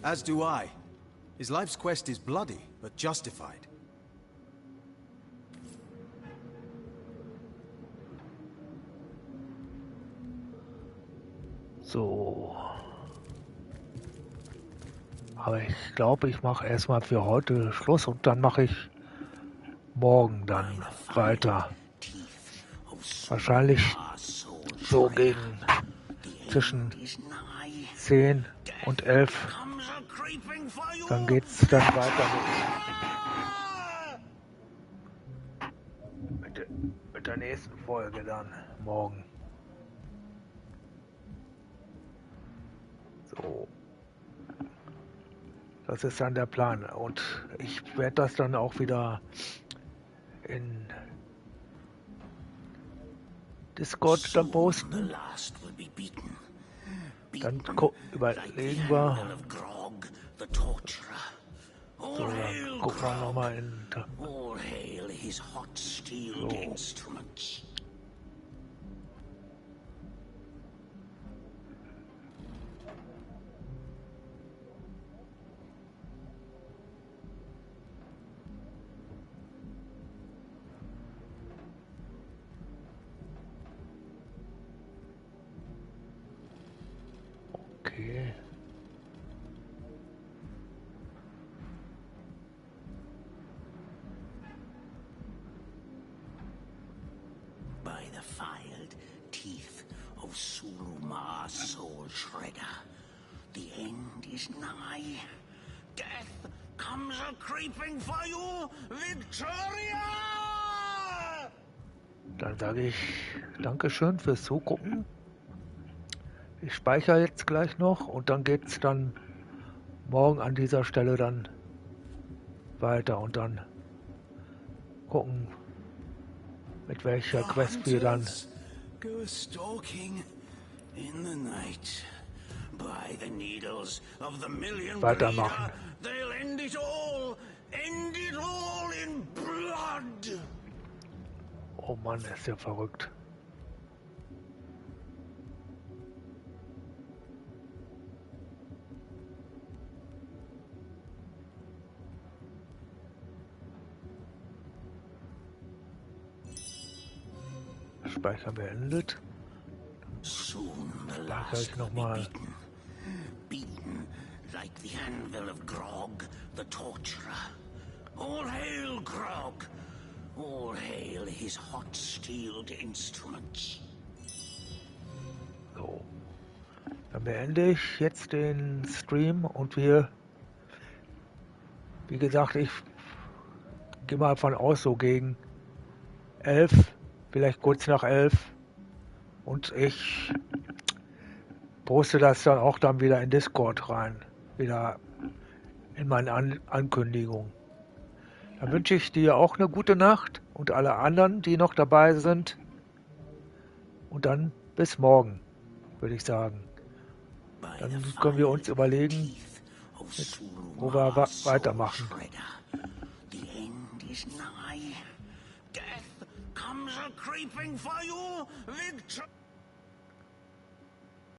As do I. His life's quest is bloody, but justified. So. Aber ich glaube, ich mache erstmal für heute Schluss und dann mache ich morgen dann weiter. Wahrscheinlich so gegen zwischen 10 und 11. Dann geht's dann weiter mit der nächsten Folge dann morgen. So. Das ist dann der Plan. Und ich werde das dann auch wieder in Discord dann posten. Dann überlegen wir. So, dann gucken wir nochmal in. So. Okay. By the filed teeth of Sulumar's soul shredder, the end is nigh. Death comes a creeping for you, Victoria! Dann sage ich Dankeschön fürs Zugucken. Ich speichere jetzt gleich noch und dann geht's dann morgen an dieser Stelle dann weiter und dann gucken, mit welcher Quest wir dann Go stalking in the night. By the needles of the million weitermachen. They'll end it all in blood. Oh Mann, ist ja verrückt. Speicher beendet. gleich nochmal. Beaten like the anvil of Grog, the torturer. All hail Grog! All hail his hot-steeled instruments. So. Dann beende ich jetzt den Stream und wir, wie gesagt, ich gehe mal von aus, so gegen 11, vielleicht kurz nach 11, und ich poste das dann auch dann wieder in Discord rein, wieder in meine Ankündigung. Dann wünsche ich dir auch eine gute Nacht und alle anderen, die noch dabei sind, und dann bis morgen, würde ich sagen. Dann können wir uns überlegen, wo wir weitermachen. The end is nigh. Death comes a creeping for you, Victor.